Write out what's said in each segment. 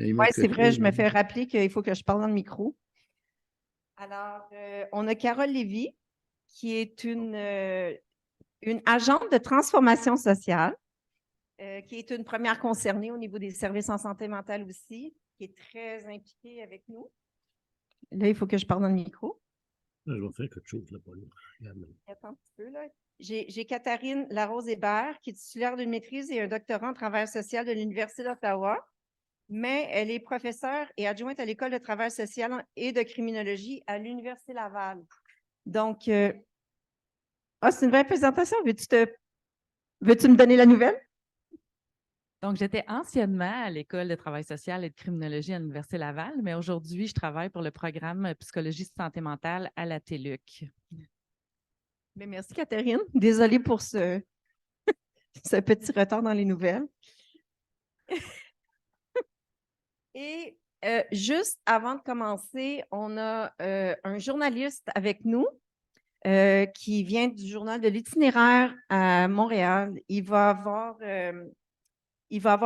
Oui, c'est vrai, je me fais rappeler qu'il faut que je parle dans le micro. Alors, on a Carole Lévy, qui est une agente de transformation sociale, qui est une première concernée au niveau des services en santé mentale aussi, qui est très impliquée avec nous. Là, il faut que je parle dans le micro. Je vais faire quelque chose là, pas là. Attends un petit peu, là. J'ai Catherine Larose-Hébert, qui est titulaire d'une maîtrise et un doctorat en travail social de l'Université d'Ottawa, mais elle est professeure et adjointe à l'École de travail social et de criminologie à l'Université Laval. Donc, c'est une vraie présentation. Veux-tu me donner la nouvelle? Donc, j'étais anciennement à l'École de travail social et de criminologie à l'Université Laval, mais aujourd'hui, je travaille pour le programme psychologie santé mentale à la TELUC. Mais merci, Catherine. Désolée pour ce petit retard dans les nouvelles. Et juste avant de commencer, on a un journaliste avec nous qui vient du journal de l'Itinéraire à Montréal. Il va avoir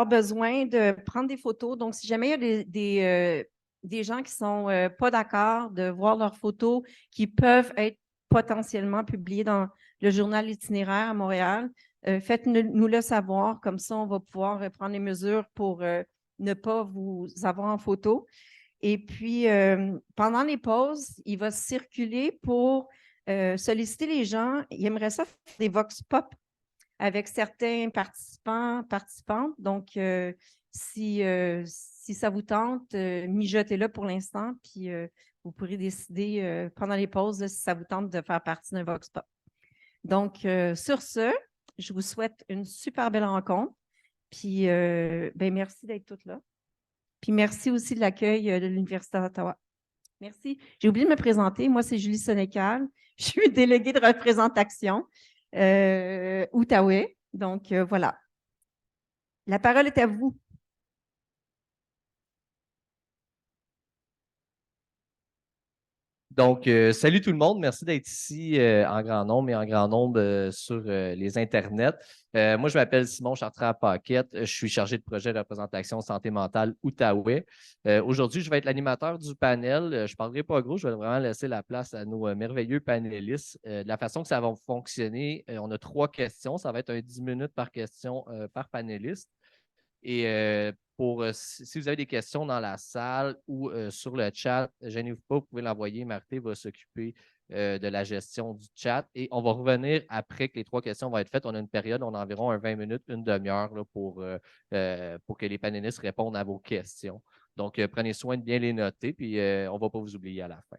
besoin de prendre des photos. Donc, si jamais il y a des gens qui ne sont pas d'accord de voir leurs photos qui peuvent être potentiellement publiées dans le journal L'Itinéraire à Montréal, faites-nous le savoir. Comme ça, on va pouvoir prendre les mesures pour ne pas vous avoir en photo. Et puis, pendant les pauses, il va circuler pour solliciter les gens. Il aimerait ça faire des vox pop avec certains participants, participantes. Donc, si ça vous tente, mijotez-le pour l'instant, puis vous pourrez décider pendant les pauses là, si ça vous tente de faire partie d'un vox pop. Donc, sur ce, je vous souhaite une super belle rencontre. Puis, merci d'être toutes là. Puis, merci aussi de l'accueil de l'Université d'Ottawa. Merci. J'ai oublié de me présenter. Moi, c'est Julie Sénécal. Je suis déléguée de représentation Outaouais. Donc, voilà. La parole est à vous. Donc, salut tout le monde. Merci d'être ici en grand nombre et en grand nombre sur les internets. Moi, je m'appelle Simon Chartrand-Paquette. Je suis chargé de projet de représentation santé mentale Outaouais. Aujourd'hui, je vais être l'animateur du panel. Je ne parlerai pas gros, je vais vraiment laisser la place à nos merveilleux panélistes. De la façon que ça va fonctionner, on a 3 questions. Ça va être un 10 minutes par question par panéliste. Et si vous avez des questions dans la salle ou sur le chat, gênez-vous pas, vous pouvez l'envoyer. Marté va s'occuper de la gestion du chat. Et on va revenir après que les 3 questions vont être faites. On a une période, on a environ 20 minutes, une demi-heure là, pour que les panélistes répondent à vos questions. Donc, prenez soin de bien les noter, puis on ne va pas vous oublier à la fin.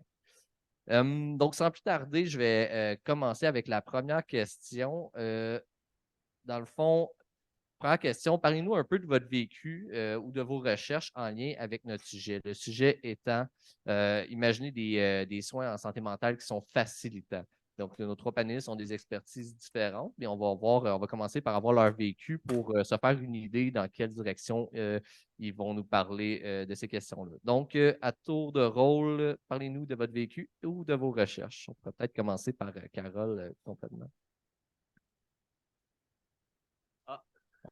Donc, sans plus tarder, je vais commencer avec la première question. Dans le fond, première question, parlez-nous un peu de votre vécu ou de vos recherches en lien avec notre sujet. Le sujet étant, imaginez des soins en santé mentale qui sont facilitants. Donc, nos 3 panélistes ont des expertises différentes, mais on va commencer par avoir leur vécu pour se faire une idée dans quelle direction ils vont nous parler de ces questions-là. Donc, à tour de rôle, parlez-nous de votre vécu ou de vos recherches. On pourrait peut-être commencer par Carole complètement.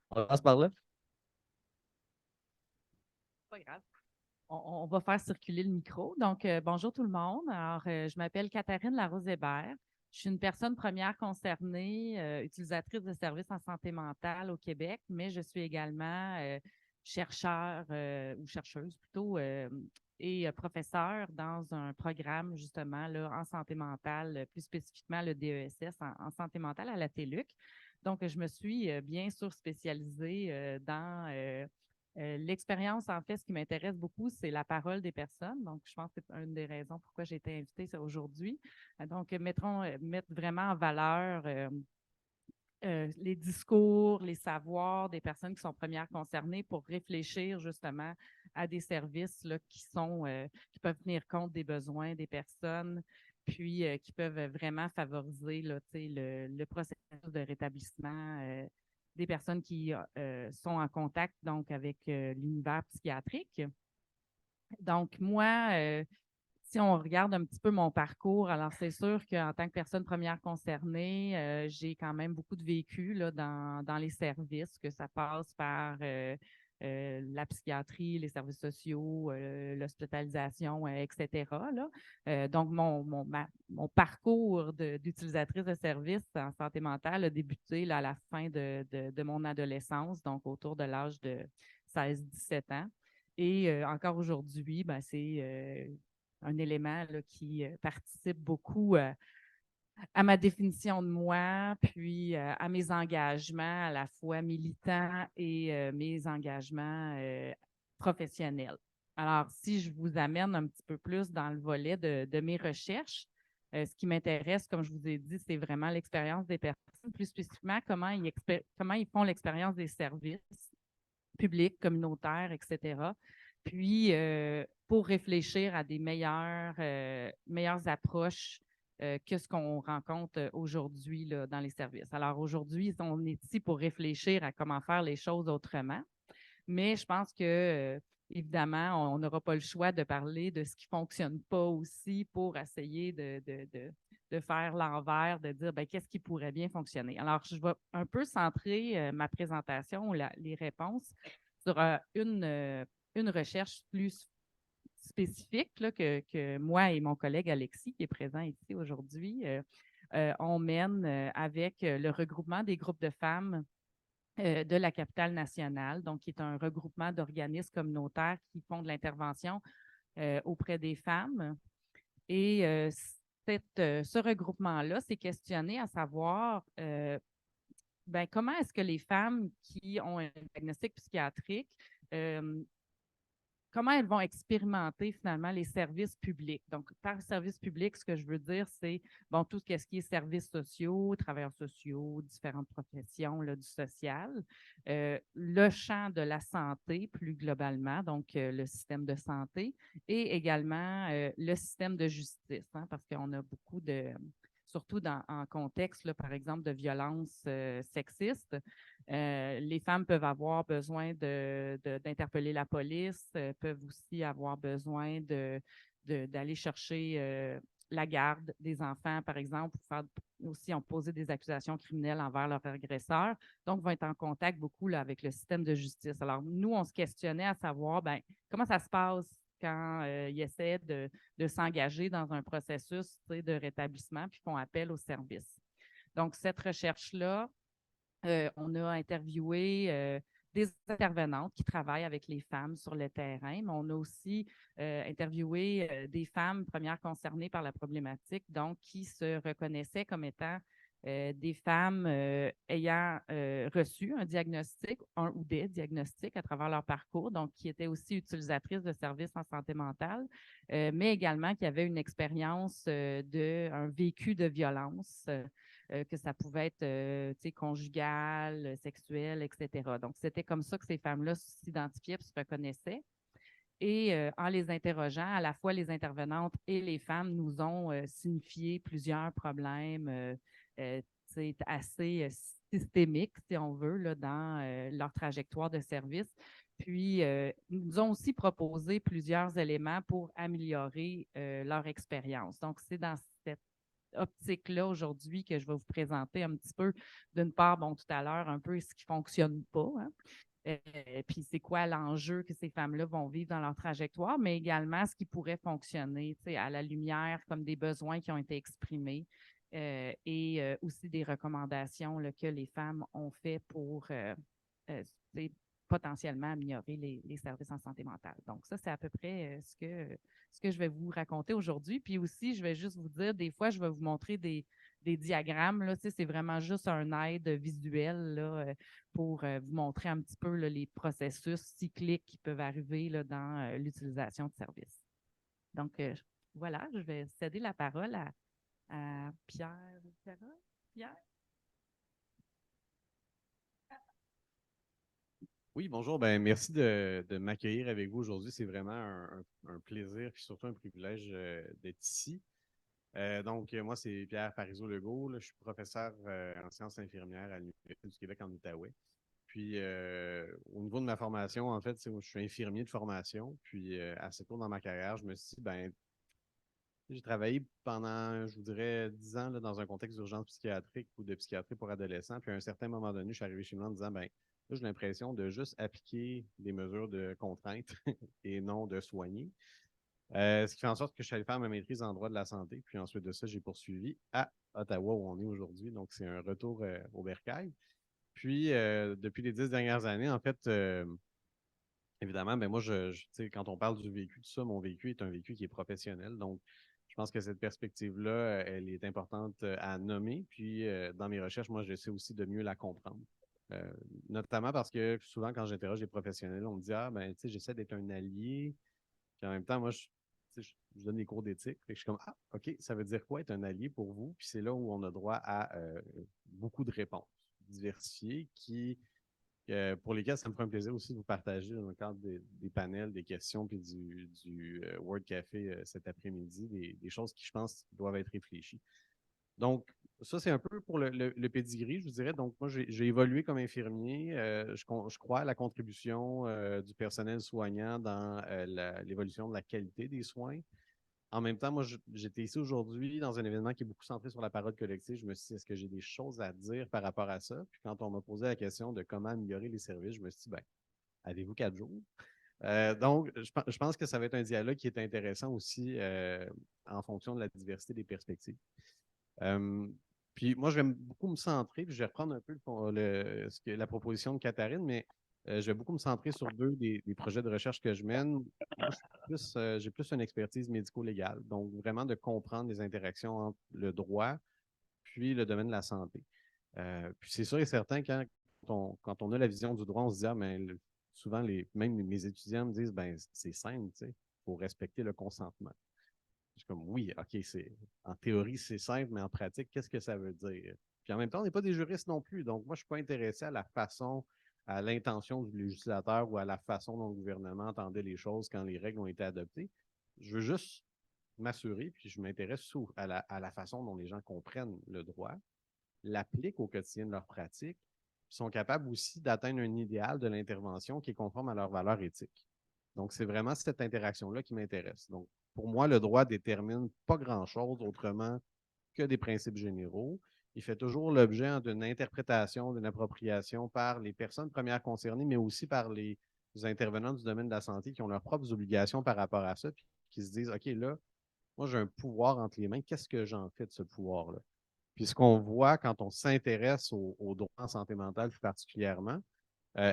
On commence par là. Pas grave. On va faire circuler le micro. Donc, bonjour tout le monde. Alors, je m'appelle Catherine Larose-Hébert. Je suis une personne première concernée, utilisatrice de services en santé mentale au Québec, mais je suis également chercheur ou chercheuse plutôt et professeure dans un programme justement là, en santé mentale, plus spécifiquement le DESS en santé mentale à la TELUC. Donc, je me suis bien sûr spécialisée dans l'expérience, en fait, ce qui m'intéresse beaucoup, c'est la parole des personnes. Donc, je pense que c'est une des raisons pourquoi j'ai été invitée aujourd'hui. Donc, mettre vraiment en valeur les discours, les savoirs des personnes qui sont premières concernées pour réfléchir justement à des services là, qui peuvent tenir compte des besoins des personnes, puis qui peuvent vraiment favoriser là, le processus de rétablissement des personnes qui sont en contact donc avec l'univers psychiatrique. Donc, moi, si on regarde un petit peu mon parcours, alors c'est sûr qu'en tant que personne première concernée, j'ai quand même beaucoup de vécu là, dans les services, que ça passe par la psychiatrie, les services sociaux, l'hospitalisation, etc. Là. Donc, mon parcours d'utilisatrice de services en santé mentale a débuté là, à la fin de mon adolescence, donc autour de l'âge de 16-17 ans. Et encore aujourd'hui, ben, c'est un élément là, qui participe beaucoup à ma définition de moi, puis à mes engagements à la fois militants et mes engagements professionnels. Alors, si je vous amène un petit peu plus dans le volet de mes recherches, ce qui m'intéresse, comme je vous ai dit, c'est vraiment l'expérience des personnes, plus spécifiquement comment ils font l'expérience des services publics, communautaires, etc. Puis, pour réfléchir à des meilleures approches que ce qu'on rencontre aujourd'hui là, dans les services. Alors aujourd'hui, on est ici pour réfléchir à comment faire les choses autrement, mais je pense que, évidemment, on n'aura pas le choix de parler de ce qui ne fonctionne pas aussi pour essayer de faire l'envers, de dire ben, qu'est-ce qui pourrait bien fonctionner. Alors, je vais un peu centrer ma présentation ou les réponses sur une recherche plus spécifique là, que moi et mon collègue Alexis, qui est présent ici aujourd'hui, on mène avec le regroupement des groupes de femmes de la capitale nationale, donc qui est un regroupement d'organismes communautaires qui font de l'intervention auprès des femmes. Et ce regroupement-là s'est questionné à savoir ben, comment est-ce que les femmes qui ont un diagnostic psychiatrique comment elles vont expérimenter finalement les services publics. Donc, par service public, ce que je veux dire, c'est bon, tout ce qui est services sociaux, travailleurs sociaux, différentes professions là, du social, le champ de la santé plus globalement, donc le système de santé, et également le système de justice, hein, parce qu'on a beaucoup surtout en contexte, là, par exemple, de violences sexistes, les femmes peuvent avoir besoin d'interpeller la police, peuvent aussi avoir besoin d'aller chercher la garde des enfants, par exemple, pour faire aussi poser des accusations criminelles envers leur agresseur. Donc, vont être en contact beaucoup là, avec le système de justice. Alors, nous, on se questionnait à savoir ben, comment ça se passe quand ils essaient de s'engager dans un processus de rétablissement puis font appel aux services. Donc, cette recherche-là, on a interviewé des intervenantes qui travaillent avec les femmes sur le terrain, mais on a aussi interviewé des femmes premières concernées par la problématique, donc qui se reconnaissaient comme étant des femmes ayant reçu un diagnostic, un ou des diagnostics à travers leur parcours, donc qui étaient aussi utilisatrices de services en santé mentale, mais également qui avaient une expérience d'un vécu de violence, que ça pouvait être conjugal, sexuel, etc. Donc, c'était comme ça que ces femmes-là s'identifiaient et se reconnaissaient. Et en les interrogeant, à la fois les intervenantes et les femmes nous ont signifié plusieurs problèmes assez systémiques, si on veut, là, dans leur trajectoire de service. Puis, nous ont aussi proposé plusieurs éléments pour améliorer leur expérience. Donc, c'est dans cette optique-là aujourd'hui que je vais vous présenter un petit peu, d'une part, bon, tout à l'heure, un peu ce qui ne fonctionne pas, hein. Puis c'est quoi l'enjeu que ces femmes-là vont vivre dans leur trajectoire, mais également ce qui pourrait fonctionner à la lumière comme des besoins qui ont été exprimés et aussi des recommandations là, que les femmes ont fait pour potentiellement améliorer les services en santé mentale. Donc ça, c'est à peu près ce que je vais vous raconter aujourd'hui. Puis aussi, je vais juste vous dire, des fois, je vais vous montrer des diagrammes. Là, c'est vraiment juste un aide visuel là, pour vous montrer un petit peu là, les processus cycliques qui peuvent arriver là, dans l'utilisation de services. Donc, voilà, je vais céder la parole à Pierre. Pierre? Oui, bonjour. Ben, merci de m'accueillir avec vous aujourd'hui. C'est vraiment un plaisir et surtout un privilège d'être ici. Moi, c'est Pierre Parizeau-Legault. Je suis professeur en sciences infirmières à l'Université du Québec en Outaouais. Puis, au niveau de ma formation, en fait, je suis infirmier de formation. Puis, assez tôt dans ma carrière, je me suis dit, ben, J'ai travaillé pendant, je vous dirais, 10 ans là, dans un contexte d'urgence psychiatrique ou de psychiatrie pour adolescents. Puis à un certain moment donné, je suis arrivé chez moi en me disant, ben, là, j'ai l'impression de juste appliquer des mesures de contrainte et non de soigner. Ce qui fait en sorte que je suis allé faire ma maîtrise en droit de la santé. Puis ensuite de ça, j'ai poursuivi à Ottawa où on est aujourd'hui. Donc, c'est un retour au bercail. Puis, depuis les 10 dernières années, en fait, évidemment, ben moi, tu sais, quand on parle du vécu, tout ça, mon vécu est un vécu qui est professionnel. Donc, je pense que cette perspective-là, elle est importante à nommer. Puis, dans mes recherches, moi, j'essaie aussi de mieux la comprendre. Euh, Notamment parce que souvent, quand j'interroge les professionnels, on me dit, ah, ben, tu sais, j'essaie d'être un allié. Puis en même temps, moi, tu sais, je donne des cours d'éthique. Fait que je suis comme, ah, OK, ça veut dire quoi être un allié pour vous? Puis c'est là où on a droit à beaucoup de réponses diversifiées pour lesquelles ça me ferait un plaisir aussi de vous partager dans le cadre des panels, des questions, puis du Word Café cet après-midi, des choses qui, je pense, doivent être réfléchies. Donc, ça, c'est un peu pour le pedigree, je vous dirais. Donc, moi, j'ai évolué comme infirmier. Je crois à la contribution du personnel soignant dans l'évolution de la qualité des soins. En même temps, moi, j'étais ici aujourd'hui dans un événement qui est beaucoup centré sur la parole collective. Je me suis dit, est-ce que j'ai des choses à dire par rapport à ça? Puis quand on m'a posé la question de comment améliorer les services, je me suis dit, ben, avez-vous 4 jours? Donc, je pense que ça va être un dialogue qui est intéressant aussi en fonction de la diversité des perspectives. Puis moi, je vais beaucoup me centrer, puis je vais reprendre un peu la proposition de Catherine, mais je vais beaucoup me centrer sur deux des projets de recherche que je mène. Moi, j'ai plus une expertise médico-légale, donc vraiment de comprendre les interactions entre le droit puis le domaine de la santé. Puis c'est sûr et certain, quand on a la vision du droit, on se dit, ah, mais souvent, même mes étudiants me disent, ben c'est simple, tu sais, il faut respecter le consentement. Je suis comme, oui, OK, en théorie, c'est simple, mais en pratique, qu'est-ce que ça veut dire? Puis en même temps, on n'est pas des juristes non plus. Donc, moi, je ne suis pas intéressé à l'intention du législateur ou à la façon dont le gouvernement entendait les choses quand les règles ont été adoptées. Je veux juste m'assurer, puis je m'intéresse à la façon dont les gens comprennent le droit, l'appliquent au quotidien de leur pratique, puis sont capables aussi d'atteindre un idéal de l'intervention qui est conforme à leurs valeurs éthiques. Donc, c'est vraiment cette interaction-là qui m'intéresse. Donc, pour moi, le droit détermine pas grand-chose autrement que des principes généraux. Il fait toujours l'objet d'une interprétation, d'une appropriation par les personnes premières concernées, mais aussi par les intervenants du domaine de la santé qui ont leurs propres obligations par rapport à ça, puis qui se disent, OK, là, moi, j'ai un pouvoir entre les mains. Qu'est-ce que j'en fais de ce pouvoir-là? Puis ce qu'on voit quand on s'intéresse au droit en santé mentale plus particulièrement,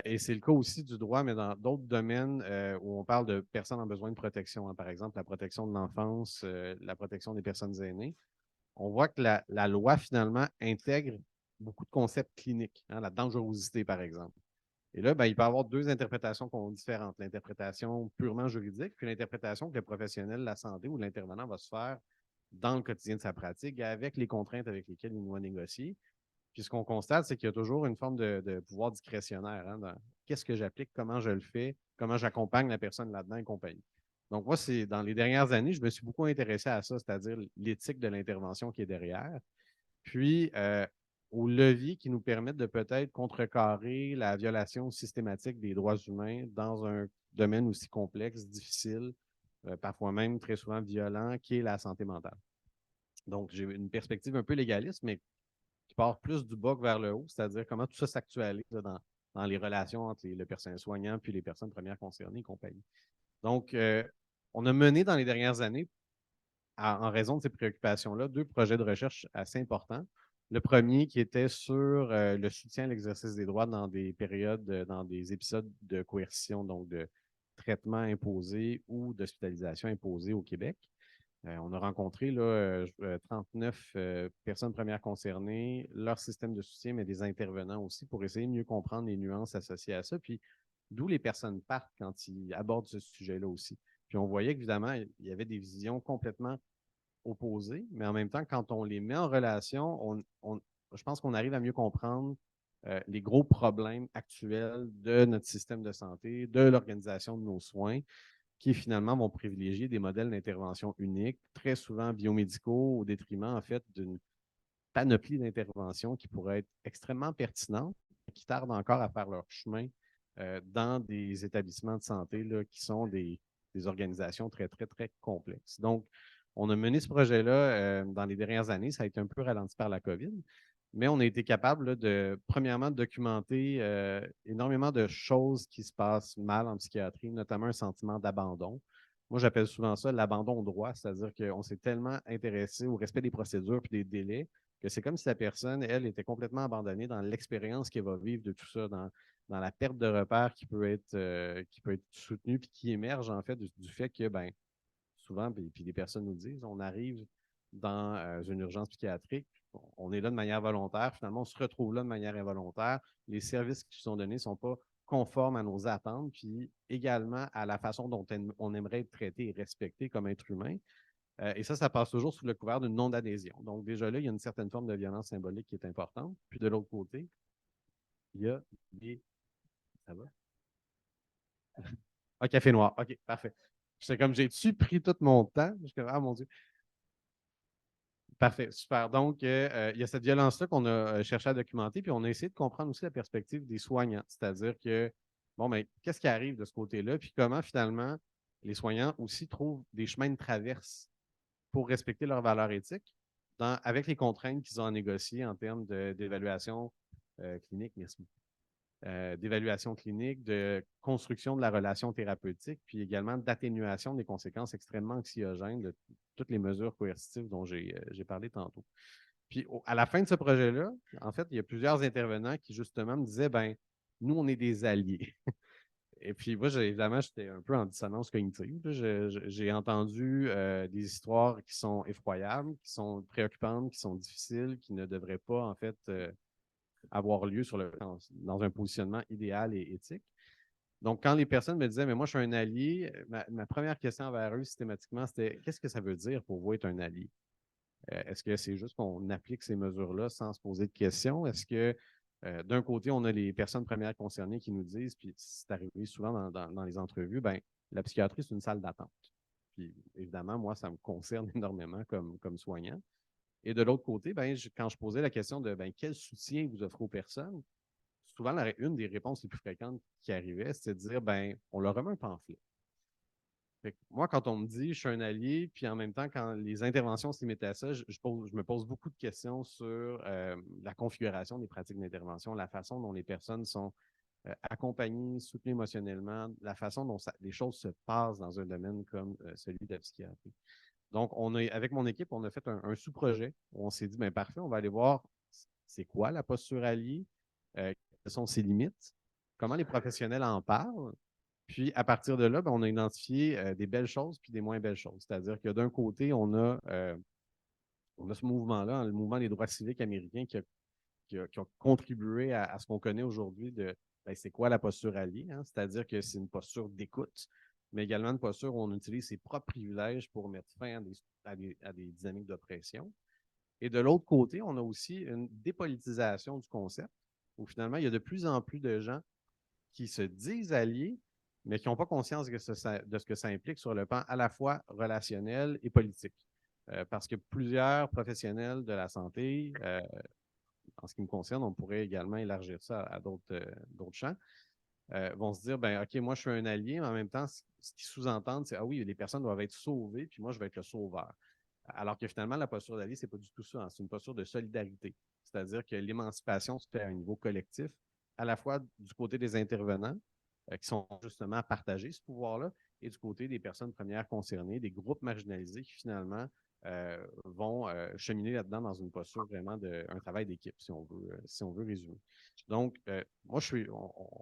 et c'est le cas aussi du droit, mais dans d'autres domaines où on parle de personnes en besoin de protection, hein, par exemple la protection de l'enfance, la protection des personnes aînées, on voit que la loi finalement intègre beaucoup de concepts cliniques, hein, la dangerosité par exemple. Et là, ben, il peut y avoir deux interprétations différentes. L'interprétation purement juridique, puis l'interprétation que le professionnel de la santé ou l'intervenant va se faire dans le quotidien de sa pratique avec les contraintes avec lesquelles il doit négocier. Puis ce qu'on constate, c'est qu'il y a toujours une forme de pouvoir discrétionnaire. Hein, dans qu'est-ce que j'applique, comment je le fais, comment j'accompagne la personne là-dedans et compagnie. Donc, moi, c'est dans les dernières années, je me suis beaucoup intéressé à ça, c'est-à-dire l'éthique de l'intervention qui est derrière. Puis, aux leviers qui nous permettent de peut-être contrecarrer la violation systématique des droits humains dans un domaine aussi complexe, difficile, parfois même très souvent violent, qui est la santé mentale. Donc, j'ai une perspective un peu légaliste, mais qui part plus du bas vers le haut, c'est-à-dire comment tout ça s'actualise dans les relations entre le personnel soignant puis les personnes premières concernées et compagnie. Donc, on a mené dans les dernières années, en raison de ces préoccupations-là, deux projets de recherche assez importants. Le premier qui était sur le soutien à l'exercice des droits dans des périodes, dans des épisodes de coercition, donc de traitement imposé ou d'hospitalisation imposée au Québec. On a rencontré là, 39 personnes premières concernées, leur système de soutien, mais des intervenants aussi pour essayer de mieux comprendre les nuances associées à ça, puis d'où les personnes partent quand ils abordent ce sujet-là aussi. Puis on voyait qu'évidemment, il y avait des visions complètement opposées, mais en même temps, quand on les met en relation, je pense qu'on arrive à mieux comprendre les gros problèmes actuels de notre système de santé, de l'organisation de nos soins, qui finalement vont privilégier des modèles d'intervention uniques, très souvent biomédicaux, au détriment en fait d'une panoplie d'interventions qui pourraient être extrêmement pertinentes, mais qui tardent encore à faire leur chemin dans des établissements de santé là, qui sont des organisations très, très, très complexes. Donc, On a mené ce projet-là dans les dernières années. Ça a été un peu ralenti par la COVID, mais on a été capable là, de, premièrement, de documenter énormément de choses qui se passent mal en psychiatrie, notamment un sentiment d'abandon. Moi, j'appelle souvent ça l'abandon droit, c'est-à-dire qu'on s'est tellement intéressé au respect des procédures et des délais que c'est comme si la personne, elle, était complètement abandonnée dans l'expérience qu'elle va vivre de tout ça, dans la perte de repères qui peut être soutenue puis qui émerge en fait du fait que, ben, souvent, puis les personnes nous disent, on arrive dans une urgence psychiatrique, on est là de manière volontaire, finalement, on se retrouve là de manière involontaire. Les services qui sont donnés ne sont pas conformes à nos attentes, puis également à la façon dont on aimerait être traité et respecté comme être humain. Et ça passe toujours sous le couvert d'une non-adhésion. Donc, déjà là, il y a une certaine forme de violence symbolique qui est importante. Puis de l'autre côté, il y a des. Ça va? Ah, café noir. OK, parfait. C'est comme, j'ai-tu pris tout mon temps? Je suis comme, ah mon Dieu. Parfait, super. Donc, il y a cette violence-là qu'on a cherché à documenter, puis on a essayé de comprendre aussi la perspective des soignants. C'est-à-dire que, bon, mais qu'est-ce qui arrive de ce côté-là, puis comment finalement les soignants aussi trouvent des chemins de traverse pour respecter leurs valeurs éthiques avec les contraintes qu'ils ont à négocier en termes d'évaluation clinique, merci. D'évaluation clinique, de construction de la relation thérapeutique, puis également d'atténuation des conséquences extrêmement anxiogènes de toutes les mesures coercitives dont j'ai parlé tantôt. Puis à la fin de ce projet-là, en fait, il y a plusieurs intervenants qui justement me disaient, ben, nous, on est des alliés. Et puis moi, évidemment, j'étais un peu en dissonance cognitive. J'ai entendu des histoires qui sont effroyables, qui sont préoccupantes, qui sont difficiles, qui ne devraient pas, en fait, avoir lieu dans un positionnement idéal et éthique. Donc, quand les personnes me disaient, mais moi, je suis un allié, ma première question envers eux, systématiquement, c'était qu'est-ce que ça veut dire pour vous être un allié? Est-ce que c'est juste qu'on applique ces mesures-là sans se poser de questions? Est-ce que d'un côté, on a les personnes premières concernées qui nous disent, puis c'est arrivé souvent dans les entrevues, ben, la psychiatrie, c'est une salle d'attente. Puis évidemment, moi, ça me concerne énormément comme soignant. Et de l'autre côté, ben, quand je posais la question de ben, quel soutien vous offrez aux personnes, souvent, une des réponses les plus fréquentes qui arrivait, c'était de dire ben, on leur remet un pamphlet. Fait que moi, quand on me dit je suis un allié, puis en même temps, quand les interventions se limitaient à ça, je me pose beaucoup de questions sur la configuration des pratiques d'intervention, la façon dont les personnes sont accompagnées, soutenues émotionnellement, la façon dont les choses se passent dans un domaine comme celui de la psychiatrie. Donc, avec mon équipe, on a fait un sous-projet où on s'est dit, ben parfait, on va aller voir c'est quoi la posture alliée, quelles sont ses limites, comment les professionnels en parlent. Puis, à partir de là, ben, on a identifié des belles choses puis des moins belles choses. C'est-à-dire que d'un côté, on a ce mouvement-là, le mouvement des droits civiques américains qui a contribué à ce qu'on connaît aujourd'hui de ben, c'est quoi la posture alliée, hein? C'est-à-dire que c'est une posture d'écoute, mais également une posture où on utilise ses propres privilèges pour mettre fin à des dynamiques d'oppression. Et de l'autre côté, on a aussi une dépolitisation du concept, où finalement, il y a de plus en plus de gens qui se disent alliés, mais qui n'ont pas conscience de ce que ça implique sur le plan à la fois relationnel et politique. Parce que plusieurs professionnels de la santé, en ce qui me concerne, on pourrait également élargir ça à d'autres champs, vont se dire, ben OK, moi, je suis un allié, mais en même temps, ce qu'ils sous-entendent, c'est, ah oui, les personnes doivent être sauvées, puis moi, je vais être le sauveur. Alors que finalement, la posture d'allié, ce n'est pas du tout ça, hein, c'est une posture de solidarité. C'est-à-dire que l'émancipation se fait à un niveau collectif, à la fois du côté des intervenants, qui sont justement à partager ce pouvoir-là, et du côté des personnes premières concernées, des groupes marginalisés qui finalement vont cheminer là-dedans dans une posture vraiment un travail d'équipe, si on veut résumer. Donc, moi,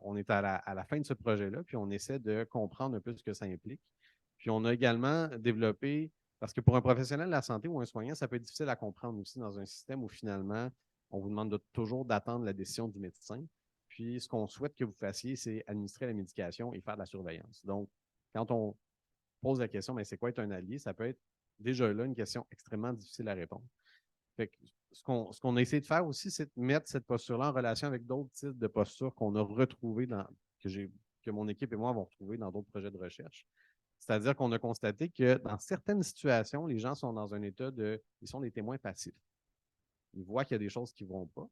on est à la fin de ce projet-là, puis on essaie de comprendre un peu ce que ça implique. Puis on a également développé, parce que pour un professionnel de la santé ou un soignant, ça peut être difficile à comprendre aussi dans un système où finalement, on vous demande toujours d'attendre la décision du médecin. Puis ce qu'on souhaite que vous fassiez, c'est administrer la médication et faire de la surveillance. Donc, quand on pose la question, mais c'est quoi être un allié, ça peut être déjà là une question extrêmement difficile à répondre. Fait que ce qu'on a essayé de faire aussi, c'est de mettre cette posture-là en relation avec d'autres types de postures qu'on a retrouvées que mon équipe et moi avons retrouvées dans d'autres projets de recherche. C'est-à-dire qu'on a constaté que dans certaines situations, les gens sont dans un état ils sont des témoins passifs. Ils voient qu'il y a des choses qui ne vont pas,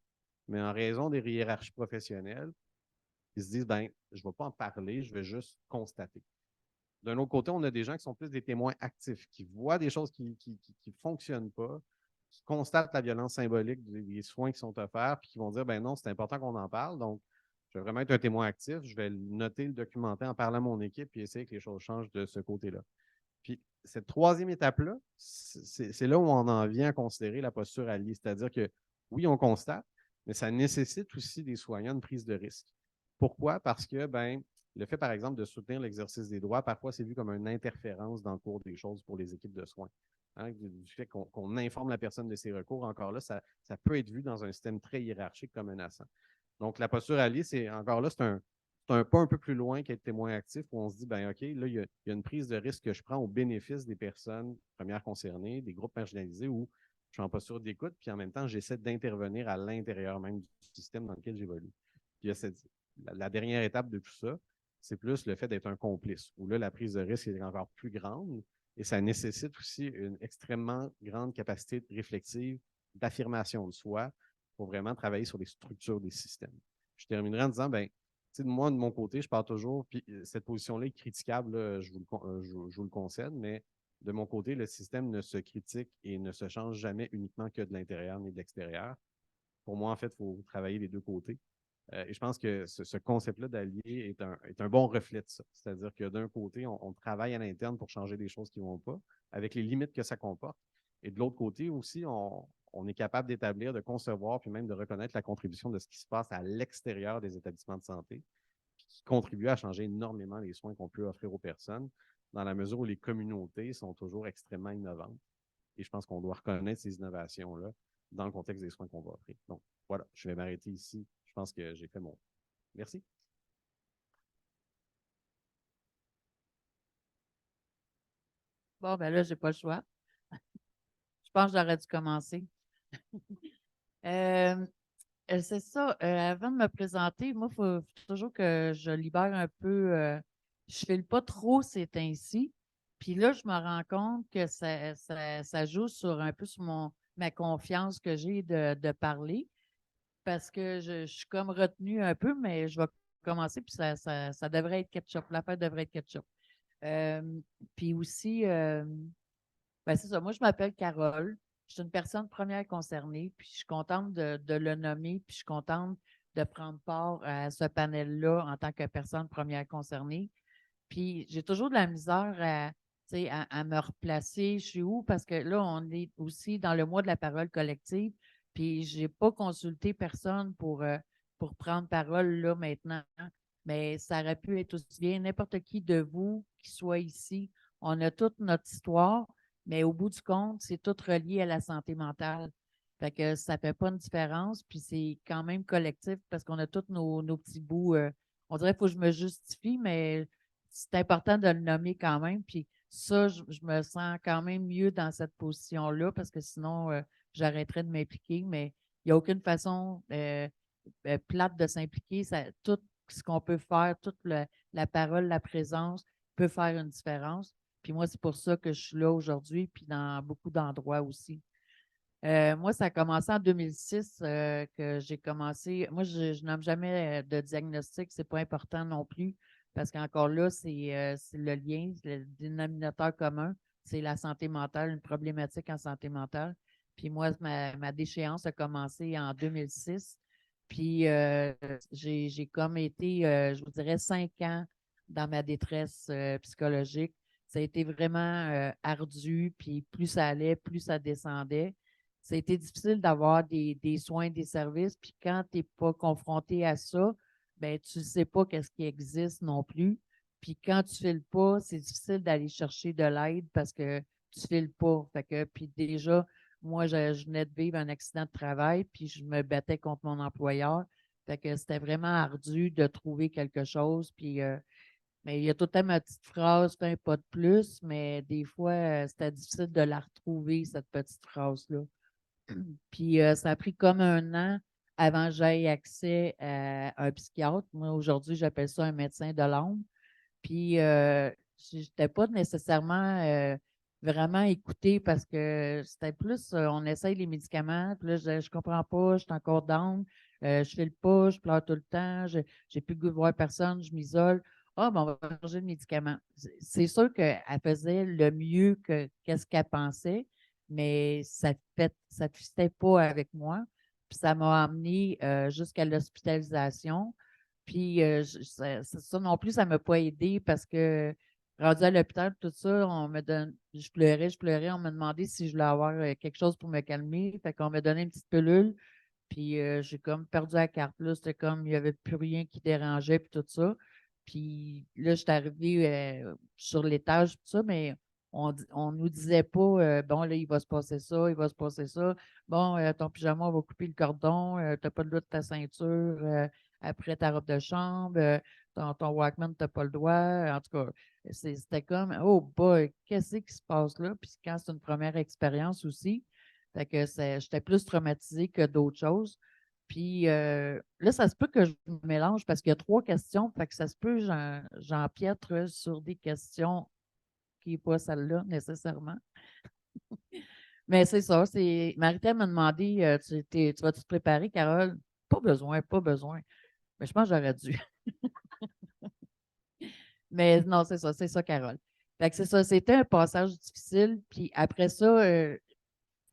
mais en raison des hiérarchies professionnelles, ils se disent, ben, je ne vais pas en parler, je vais juste constater. D'un autre côté, on a des gens qui sont plus des témoins actifs, qui voient des choses qui ne fonctionnent pas, qui constatent la violence symbolique des soins qui sont offerts, puis qui vont dire, ben non, c'est important qu'on en parle. Donc, je vais vraiment être un témoin actif. Je vais le noter, le documenter, en parler à mon équipe, puis essayer que les choses changent de ce côté-là. Puis, cette troisième étape-là, c'est là où on en vient à considérer la posture alliée. C'est-à-dire que, oui, on constate, mais ça nécessite aussi des soignants une prise de risque. Pourquoi? Parce que, ben, le fait, par exemple, de soutenir l'exercice des droits, parfois, c'est vu comme une interférence dans le cours des choses pour les équipes de soins. Hein, du fait qu'on informe la personne de ses recours, encore là, ça peut être vu dans un système très hiérarchique comme menaçant. Donc, la posture alliée, c'est encore là, c'est un pas un peu plus loin qu'être témoin actif où on se dit, ben OK, là, il y a une prise de risque que je prends au bénéfice des personnes premières concernées, des groupes marginalisés où je suis en posture d'écoute, puis en même temps, j'essaie d'intervenir à l'intérieur même du système dans lequel j'évolue. Puis il y a la dernière étape de tout ça, c'est plus le fait d'être un complice, où là, la prise de risque est encore plus grande et ça nécessite aussi une extrêmement grande capacité réflexive d'affirmation de soi pour vraiment travailler sur les structures des systèmes. Je terminerai en disant, ben, moi, de mon côté, je parle toujours, puis cette position-là est critiquable, là, je vous le concède, mais de mon côté, le système ne se critique et ne se change jamais uniquement que de l'intérieur ni de l'extérieur. Pour moi, en fait, il faut travailler les deux côtés. Et je pense que ce concept-là d'allié est un bon reflet de ça. C'est-à-dire que d'un côté, on travaille à l'interne pour changer des choses qui ne vont pas, avec les limites que ça comporte. Et de l'autre côté aussi, on est capable d'établir, de concevoir, puis même de reconnaître la contribution de ce qui se passe à l'extérieur des établissements de santé, qui contribue à changer énormément les soins qu'on peut offrir aux personnes, dans la mesure où les communautés sont toujours extrêmement innovantes. Et je pense qu'on doit reconnaître ces innovations-là dans le contexte des soins qu'on va offrir. Donc, voilà, je vais m'arrêter ici. Je pense que j'ai fait mon. Merci. Bon, ben là, j'ai pas le choix. Je pense que j'aurais dû commencer. C'est ça. Avant de me présenter, moi, il faut toujours que je libère un peu. Je ne file pas trop ces temps-ci. Puis là, je me rends compte que ça joue sur un peu sur ma confiance que j'ai de parler. Parce que je suis comme retenue un peu, mais je vais commencer, puis ça devrait être ketchup. L'affaire devrait être ketchup. Puis aussi, ben c'est ça. Moi, je m'appelle Carole. Je suis une personne première concernée, puis je suis contente de le nommer, puis je suis contente de prendre part à ce panel-là en tant que personne première concernée. Puis j'ai toujours de la misère à me replacer. Je suis où? Parce que là, on est aussi dans le mois de la parole collective, puis je n'ai pas consulté personne pour prendre parole là maintenant. Mais ça aurait pu être aussi bien n'importe qui de vous qui soit ici. On a toute notre histoire, mais au bout du compte, c'est tout relié à la santé mentale. Fait que ça ne fait pas une différence, puis c'est quand même collectif parce qu'on a tous nos petits bouts. On dirait qu'il faut que je me justifie, mais c'est important de le nommer quand même. Puis ça, je me sens quand même mieux dans cette position-là parce que sinon, j'arrêterais de m'impliquer, mais il n'y a aucune façon plate de s'impliquer. Tout ce qu'on peut faire, toute la parole, la présence peut faire une différence. Puis moi, c'est pour ça que je suis là aujourd'hui, puis dans beaucoup d'endroits aussi. Moi, ça a commencé en 2006 que j'ai commencé. Moi, je nomme jamais de diagnostic, c'est pas important non plus, parce qu'encore là, c'est le lien, le dénominateur commun, c'est la santé mentale, une problématique en santé mentale. Puis moi, ma déchéance a commencé en 2006. Puis j'ai comme été, je vous dirais, 5 ans dans ma détresse psychologique. Ça a été vraiment ardu, puis plus ça allait, plus ça descendait. Ça a été difficile d'avoir des soins, des services, puis quand tu n'es pas confronté à ça, ben tu ne sais pas qu'est-ce qui existe non plus. Puis quand tu ne files pas, c'est difficile d'aller chercher de l'aide parce que tu ne files pas. Fait que, puis déjà, moi, je venais de vivre un accident de travail, puis je me battais contre mon employeur. Fait que c'était vraiment ardu de trouver quelque chose. Puis, mais il y a tout le temps ma petite phrase, fais un pas de plus, mais des fois, c'était difficile de la retrouver, cette petite phrase-là. Puis ça a pris comme 1 an avant que j'aie accès à un psychiatre. Moi, aujourd'hui, j'appelle ça un médecin de l'âme. Puis je n'étais pas nécessairement vraiment écoutée parce que c'était plus on essaye les médicaments, puis là, je comprends pas, je suis encore down, je file pas, je pleure tout le temps, j'ai plus le goût de voir personne, je m'isole. Ah, ben, on va changer le médicament. C'est sûr qu'elle faisait le mieux que qu'est-ce qu'elle pensait, mais ça ne fitait pas avec moi. Puis ça m'a amené jusqu'à l'hospitalisation. Puis ça non plus, ça ne m'a pas aidé parce que rendu à l'hôpital, tout ça, je pleurais, on m'a demandé si je voulais avoir quelque chose pour me calmer. Fait qu'on m'a donné une petite pilule. Puis j'ai comme perdu la carte là. C'était comme il n'y avait plus rien qui dérangeait, puis tout ça. Puis là, je suis arrivée sur l'étage, tout ça, mais on nous disait pas, bon, là, il va se passer ça, il va se passer ça. Bon, ton pyjama, on va couper le cordon, tu n'as pas le droit de ta ceinture après ta robe de chambre, ton Walkman, tu n'as pas le droit. En tout cas, c'était comme, oh boy, qu'est-ce qui se passe là? Puis quand c'est une première expérience aussi, fait que j'étais plus traumatisée que d'autres choses. Puis là, ça se peut que je me mélange parce qu'il y a 3 questions. Fait que ça se peut j'empiètre sur des questions qui n'est pas celle-là nécessairement. Mais c'est ça. Marita m'a demandé tu vas-tu te préparer, Carole? Pas besoin, pas besoin. Mais je pense que j'aurais dû. Mais non, c'est ça, Carole. Fait que c'est ça, c'était un passage difficile. Puis après ça,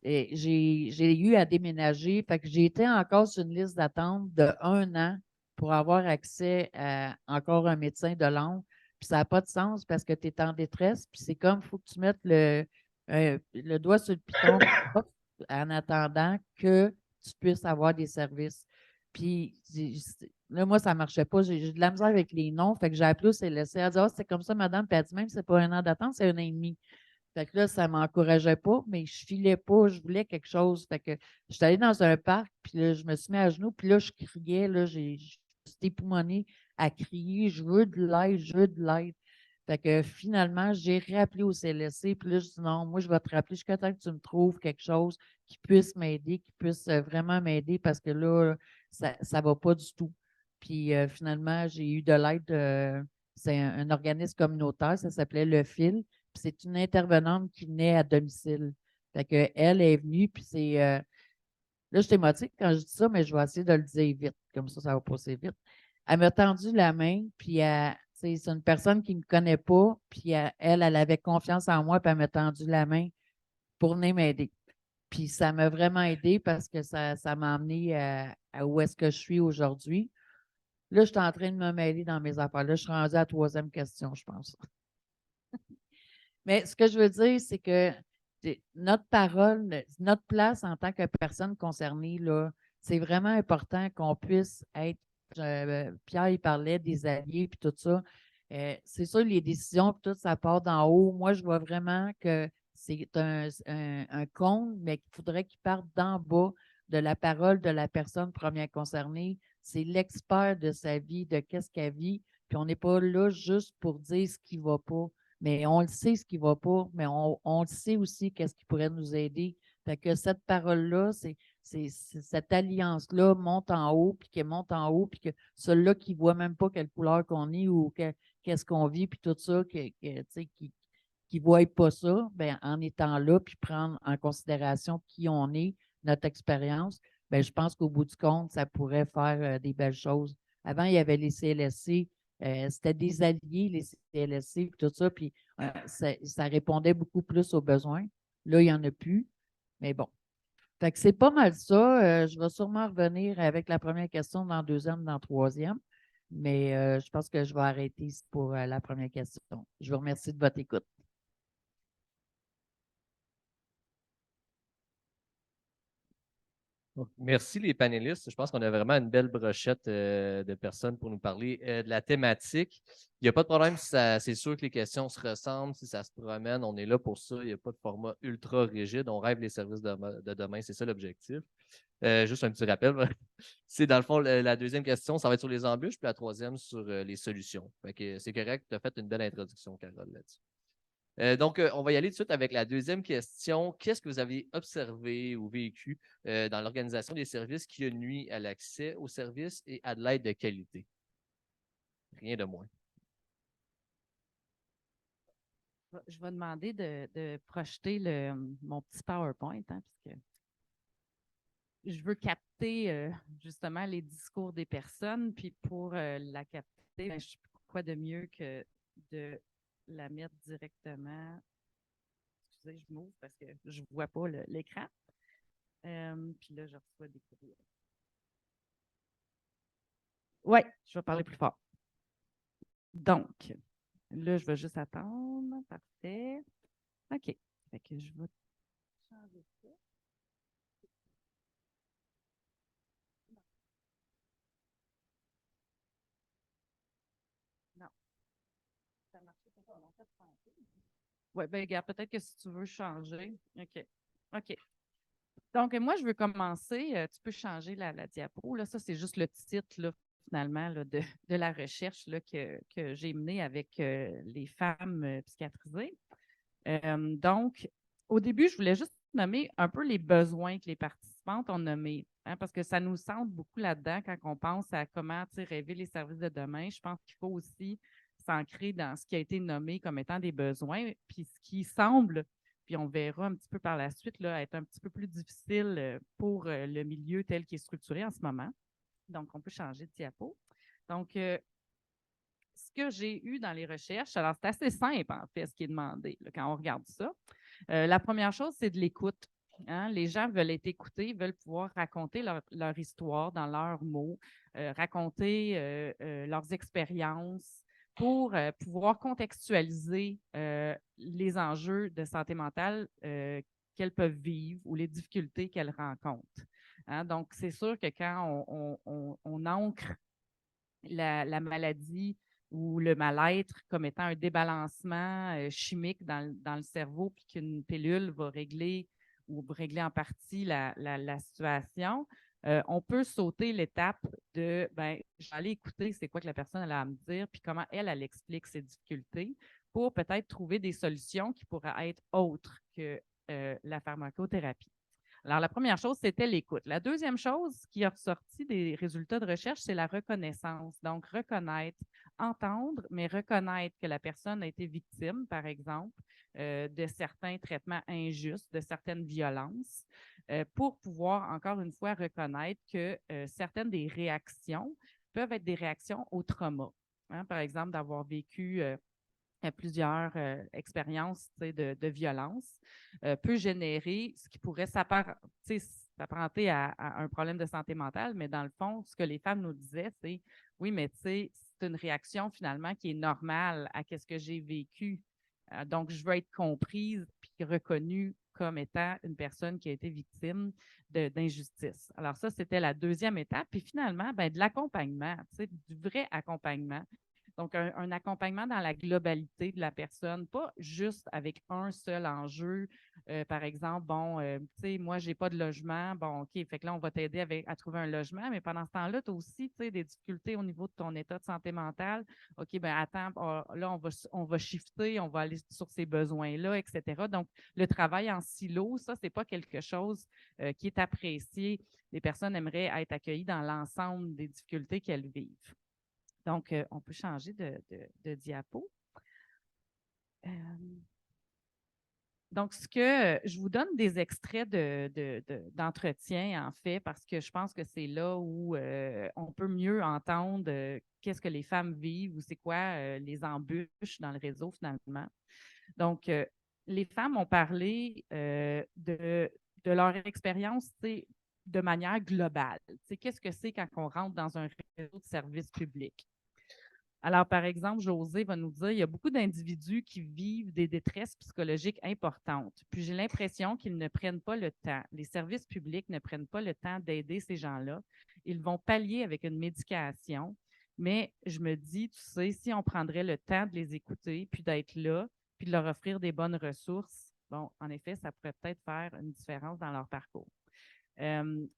et j'ai eu à déménager. Fait que j'ai été encore sur une liste d'attente de 1 an pour avoir accès à encore un médecin de langue. Puis ça n'a pas de sens parce que tu es en détresse. Puis c'est comme, il faut que tu mettes le doigt sur le piton en attendant que tu puisses avoir des services. Puis là, moi, ça ne marchait pas. J'ai de la misère avec les noms. Fait que j'ai appelé au CLSC. Elle a dit, ah, c'est comme ça, madame. Puis elle dit, même, c'est pas 1 an d'attente, c'est 1 an et demi. Fait que là, ça ne m'encourageait pas, mais je filais pas, je voulais quelque chose. Fait que j'étais allée dans un parc, puis là, je me suis mis à genoux, puis là, je criais, là, j'étais époumonée à crier, je veux de l'aide, je veux de l'aide. Fait que finalement, j'ai réappelé au CLSC, puis là, je dis non, moi, je vais te rappeler jusqu'à temps que tu me trouves quelque chose qui puisse m'aider, qui puisse vraiment m'aider, parce que là, ça ne va pas du tout. Puis finalement, j'ai eu de l'aide, c'est un organisme communautaire, ça s'appelait Le Fil. Puis c'est une intervenante qui venait à domicile. Fait que elle est venue, puis là, je t'émotive quand je dis ça, mais je vais essayer de le dire vite. Comme ça va passer vite. Elle m'a tendu la main, puis c'est une personne qui ne me connaît pas, puis elle avait confiance en moi, puis elle m'a tendu la main pour venir m'aider. Puis ça m'a vraiment aidé parce que ça m'a amené à où est-ce que je suis aujourd'hui. Là, je suis en train de me mêler dans mes affaires. Là, je suis rendue à la 3e question, je pense. Mais ce que je veux dire, c'est que notre parole, notre place en tant que personne concernée, là, c'est vraiment important qu'on puisse être. Pierre, il parlait des alliés puis tout ça. C'est sûr, les décisions, puis tout, ça part d'en haut. Moi, je vois vraiment que c'est un cône, mais qu'il faudrait qu'il parte d'en bas de la parole de la personne première concernée. C'est l'expert de sa vie, de qu'est-ce qu'elle vit. Puis on n'est pas là juste pour dire ce qui ne va pas. Mais on le sait ce qui ne va pas, mais on le sait aussi qu'est-ce qui pourrait nous aider. Fait que cette parole-là, cette alliance-là monte en haut, puis qu'elle monte en haut, puis que celui-là qui ne voit même pas quelle couleur qu'on est ou qu'est-ce qu'on vit, puis tout ça, qui ne voit pas ça, bien, en étant là, puis prendre en considération qui on est, notre expérience, bien, je pense qu'au bout du compte, ça pourrait faire des belles choses. Avant, il y avait les CLSC. C'était des alliés, les CLSC, tout ça, puis ça répondait beaucoup plus aux besoins. Là, il n'y en a plus, mais bon. Fait que c'est pas mal ça. Je vais sûrement revenir avec la première question dans la 2e, dans la 3e, mais je pense que je vais arrêter ici pour la première question. Je vous remercie de votre écoute. Merci les panélistes. Je pense qu'on a vraiment une belle brochette de personnes pour nous parler de la thématique. Il n'y a pas de problème si c'est sûr que les questions se ressemblent, si ça se promène, on est là pour ça. Il n'y a pas de format ultra rigide. On rêve les services de demain, c'est ça l'objectif. Juste un petit rappel. C'est dans le fond, la 2e question, ça va être sur les embûches, puis la 3e sur les solutions. C'est correct, tu as fait une belle introduction, Carole, là-dessus. Donc, on va y aller tout de suite avec la 2e question. Qu'est-ce que vous avez observé ou vécu dans l'organisation des services qui a nuit à l'accès aux services et à de l'aide de qualité? Rien de moins. Je vais demander de projeter mon petit PowerPoint, hein, puisque je veux capter justement les discours des personnes. Puis pour la capter, ben, quoi de mieux que de la mettre directement. Excusez, je m'ouvre parce que je ne vois pas l'écran. Puis là, je reçois des courriels. Oui, je vais parler plus fort. Donc, là, je vais juste attendre. Parfait. OK. Fait que je vais changer ça. Non. Ça marche pas. Oui, bien, regarde, peut-être que si tu veux changer. OK. OK. Donc, moi, je veux commencer. Tu peux changer la diapo. Là. Ça, c'est juste le titre, là, finalement, là, de la recherche là, que j'ai menée avec les femmes psychiatrisées. Donc, au début, je voulais juste nommer un peu les besoins que les participantes ont nommés, hein, parce que ça nous centre beaucoup là-dedans quand on pense à comment rêver les services de demain. Je pense qu'il faut aussi s'ancrer dans ce qui a été nommé comme étant des besoins, puis ce qui semble, puis on verra un petit peu par la suite, là, être un petit peu plus difficile pour le milieu tel qu'il est structuré en ce moment. Donc, on peut changer de diapo. Donc, ce que j'ai eu dans les recherches, alors c'est assez simple en fait ce qui est demandé là, quand on regarde ça. La première chose, c'est de l'écoute. Hein? Les gens veulent être écoutés, veulent pouvoir raconter leur histoire dans leurs mots, raconter leurs expériences pour pouvoir contextualiser les enjeux de santé mentale qu'elles peuvent vivre ou les difficultés qu'elles rencontrent. Hein? Donc, c'est sûr que quand on ancre la maladie ou le mal-être comme étant un débalancement chimique dans le cerveau, puis qu'une pilule va régler ou régler en partie la situation, on peut sauter l'étape de je vais aller écouter c'est quoi que la personne elle a à me dire, puis comment elle explique ses difficultés pour peut-être trouver des solutions qui pourraient être autres que la pharmacothérapie. Alors, la première chose, c'était l'écoute. La deuxième chose qui a ressorti des résultats de recherche, c'est la reconnaissance. Donc, reconnaître, entendre, mais reconnaître que la personne a été victime, par exemple, de certains traitements injustes, de certaines violences, pour pouvoir, encore une fois, reconnaître que certaines des réactions peuvent être des réactions au trauma. Hein, par exemple, d'avoir vécu plusieurs expériences de violence, peut générer ce qui pourrait s'apparenter à un problème de santé mentale, mais dans le fond, ce que les femmes nous disaient, c'est oui, mais c'est une réaction finalement qui est normale à ce que j'ai vécu. Donc, je veux être comprise puis reconnue comme étant une personne qui a été victime d'injustice. Alors, ça, c'était la deuxième étape. Puis finalement, de l'accompagnement, du vrai accompagnement. Donc, un accompagnement dans la globalité de la personne, pas juste avec un seul enjeu. Par exemple, tu sais, moi, je n'ai pas de logement. Bon, OK, fait que là, on va t'aider à trouver un logement, mais pendant ce temps-là, tu as aussi, tu sais, des difficultés au niveau de ton état de santé mentale. OK, bien, attends, là, on va shifter, on va aller sur ces besoins-là, etc. Donc, le travail en silo, ça, ce n'est pas quelque chose qui est apprécié. Les personnes aimeraient être accueillies dans l'ensemble des difficultés qu'elles vivent. Donc, on peut changer de diapo. Donc, je vous donne des extraits d'entretien, en fait, parce que je pense que c'est là où on peut mieux entendre qu'est-ce que les femmes vivent ou c'est quoi les embûches dans le réseau, finalement. Donc, les femmes ont parlé de leur expérience, de manière globale. Qu'est-ce que c'est quand on rentre dans un réseau de services publics? Alors, par exemple, José va nous dire il y a beaucoup d'individus qui vivent des détresses psychologiques importantes. Puis j'ai l'impression qu'ils ne prennent pas le temps. Les services publics ne prennent pas le temps d'aider ces gens-là. Ils vont pallier avec une médication. Mais je me dis, tu sais, si on prendrait le temps de les écouter, puis d'être là, puis de leur offrir des bonnes ressources, bon, en effet, ça pourrait peut-être faire une différence dans leur parcours.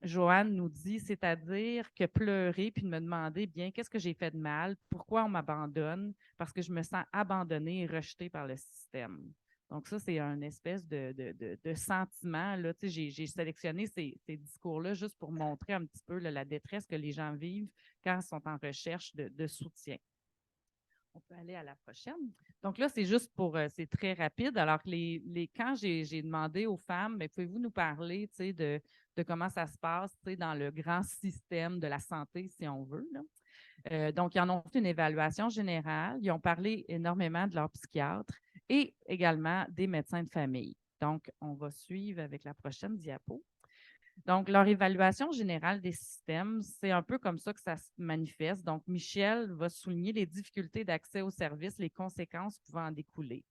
Joanne nous dit, c'est-à-dire que pleurer puis de me demander, bien, qu'est-ce que j'ai fait de mal? Pourquoi on m'abandonne? Parce que je me sens abandonnée et rejetée par le système. Donc, ça, c'est un espèce de sentiment. Là. J'ai sélectionné ces discours-là juste pour montrer un petit peu là, la détresse que les gens vivent quand ils sont en recherche de soutien. On peut aller à la prochaine. Donc là, c'est juste c'est très rapide. Alors que quand j'ai demandé aux femmes, pouvez-vous nous parler de comment ça se passe dans le grand système de la santé, si on veut, là? Donc, ils en ont fait une évaluation générale. Ils ont parlé énormément de leur psychiatre et également des médecins de famille. Donc, on va suivre avec la prochaine diapo. Donc, leur évaluation générale des systèmes, c'est un peu comme ça que ça se manifeste. Donc, Michel va souligner les difficultés d'accès aux services, les conséquences pouvant en découler.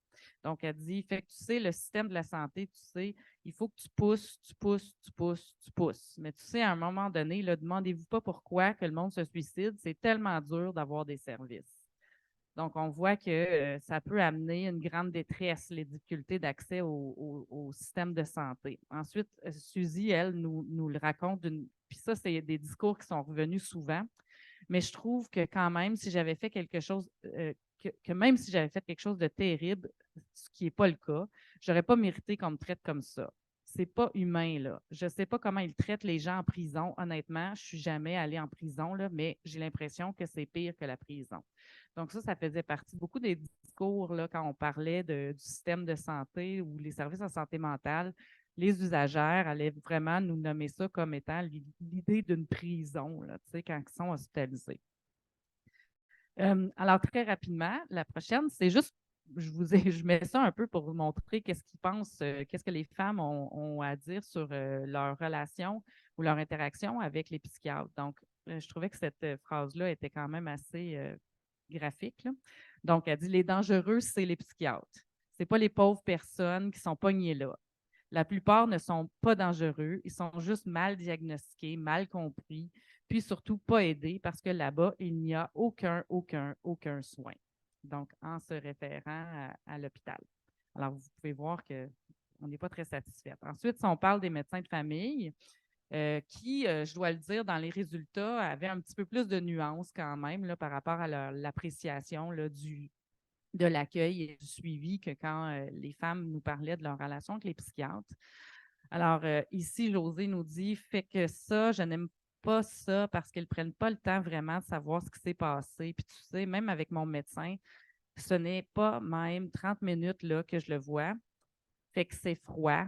Donc, elle dit, fait que tu sais, le système de la santé, tu sais, il faut que tu pousses, tu pousses, tu pousses, tu pousses. Mais tu sais, à un moment donné, ne demandez-vous pas pourquoi que le monde se suicide. C'est tellement dur d'avoir des services. Donc, on voit que ça peut amener une grande détresse, les difficultés d'accès au système de santé. Ensuite, Suzy, elle, nous le raconte. Puis ça, c'est des discours qui sont revenus souvent. Mais je trouve que quand même, si j'avais fait quelque chose, que même si j'avais fait quelque chose de terrible, ce qui n'est pas le cas, je n'aurais pas mérité qu'on me traite comme ça. C'est pas humain, là. Je ne sais pas comment ils traitent les gens en prison. Honnêtement, je ne suis jamais allée en prison, là, mais j'ai l'impression que c'est pire que la prison. Donc, ça faisait partie beaucoup des discours là, quand on parlait du système de santé ou les services en santé mentale. Les usagères allaient vraiment nous nommer ça comme étant l'idée d'une prison là, quand ils sont hospitalisés. Alors, très rapidement, la prochaine, c'est juste, je mets ça un peu pour vous montrer qu'est-ce qu'ils pensent, qu'est-ce que les femmes ont à dire sur leur relation ou leur interaction avec les psychiatres. Donc, je trouvais que cette phrase-là était quand même assez graphique, là. Donc, elle dit, les dangereux, c'est les psychiatres. Ce n'est pas les pauvres personnes qui sont pognées là. La plupart ne sont pas dangereux, ils sont juste mal diagnostiqués, mal compris, puis surtout pas aidés parce que là-bas, il n'y a aucun soin. Donc, en se référant à l'hôpital. Alors, vous pouvez voir qu'on n'est pas très satisfait. Ensuite, si on parle des médecins de famille, qui, je dois le dire, dans les résultats, avaient un petit peu plus de nuances quand même là, par rapport à l'appréciation de l'accueil et du suivi que quand les femmes nous parlaient de leur relation avec les psychiatres. Alors, ici, Josée nous dit, fait que ça, je n'aime pas ça parce qu'ils ne prennent pas le temps vraiment de savoir ce qui s'est passé. Puis tu sais, même avec mon médecin, ce n'est pas même 30 minutes là, que je le vois. Fait que c'est froid,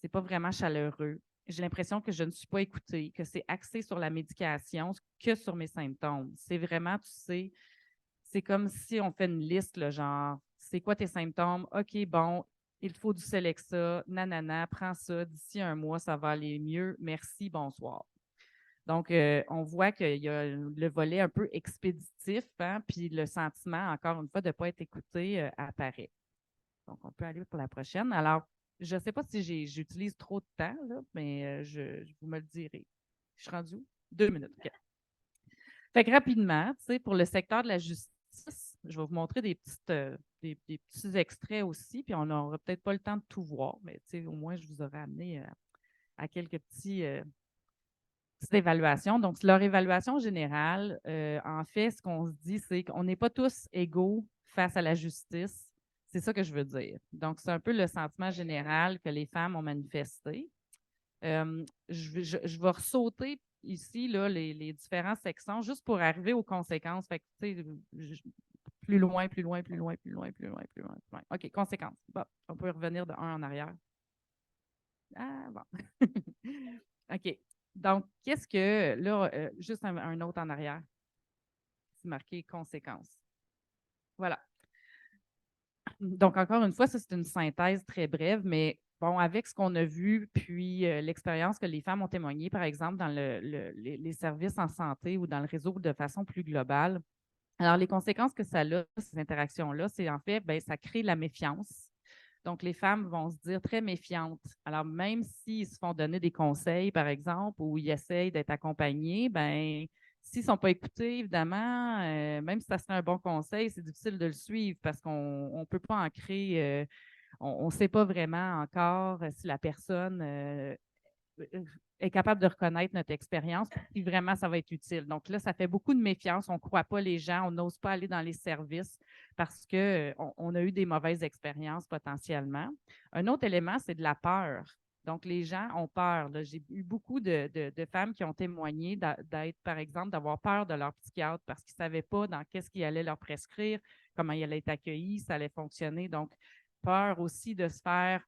c'est pas vraiment chaleureux. J'ai l'impression que je ne suis pas écoutée, que c'est axé sur la médication que sur mes symptômes. C'est vraiment, tu sais, c'est comme si on fait une liste, là, genre, c'est quoi tes symptômes? OK, bon, il faut du Celexa, nanana, prends ça, d'ici un mois, ça va aller mieux, merci, bonsoir. Donc, on voit qu'il y a le volet un peu expéditif, hein, puis le sentiment, encore une fois, de ne pas être écouté apparaît. Donc, on peut aller pour la prochaine. Alors, je ne sais pas si j'utilise trop de temps, là, mais vous me le direz. Je suis rendue où? 2 minutes. Okay. Fait que rapidement, tu sais, pour le secteur de la justice, je vais vous montrer des petits extraits aussi, puis on n'aura peut-être pas le temps de tout voir, mais tu sais, au moins, je vous aurai amené à quelques petites évaluations. Donc, leur évaluation générale, en fait, ce qu'on se dit, c'est qu'on n'est pas tous égaux face à la justice. C'est ça que je veux dire. Donc, c'est un peu le sentiment général que les femmes ont manifesté. Je vais ressauter ici là, les différentes sections juste pour arriver aux conséquences. Fait que, plus loin. OK, conséquences. Bon, on peut revenir de 1 en arrière. Ah, bon. OK. Donc, qu'est-ce que, là, juste un autre en arrière. C'est marqué conséquences. Voilà. Donc, encore une fois, ça, c'est une synthèse très brève, mais bon, avec ce qu'on a vu, puis l'expérience que les femmes ont témoignée, par exemple, dans les services en santé ou dans le réseau de façon plus globale. Alors, les conséquences que ça a, ces interactions-là, c'est en fait, bien, ça crée la méfiance. Donc, les femmes vont se dire très méfiantes. Alors, même s'ils se font donner des conseils, par exemple, ou ils essayent d'être accompagnés, bien, s'ils ne sont pas écoutés, évidemment, même si ça serait un bon conseil, c'est difficile de le suivre parce qu'on ne peut pas en créer, on ne sait pas vraiment encore si la personne est capable de reconnaître notre expérience, puis vraiment, ça va être utile. Donc là, ça fait beaucoup de méfiance. On ne croit pas les gens, on n'ose pas aller dans les services parce qu'on a eu des mauvaises expériences potentiellement. Un autre élément, c'est de la peur. Donc, les gens ont peur. J'ai eu beaucoup de femmes qui ont témoigné d'être, par exemple, d'avoir peur de leur psychiatre parce qu'ils ne savaient pas dans qu'est-ce qu'il allait leur prescrire, comment il allait être accueilli, ça allait fonctionner. Donc, peur aussi de se faire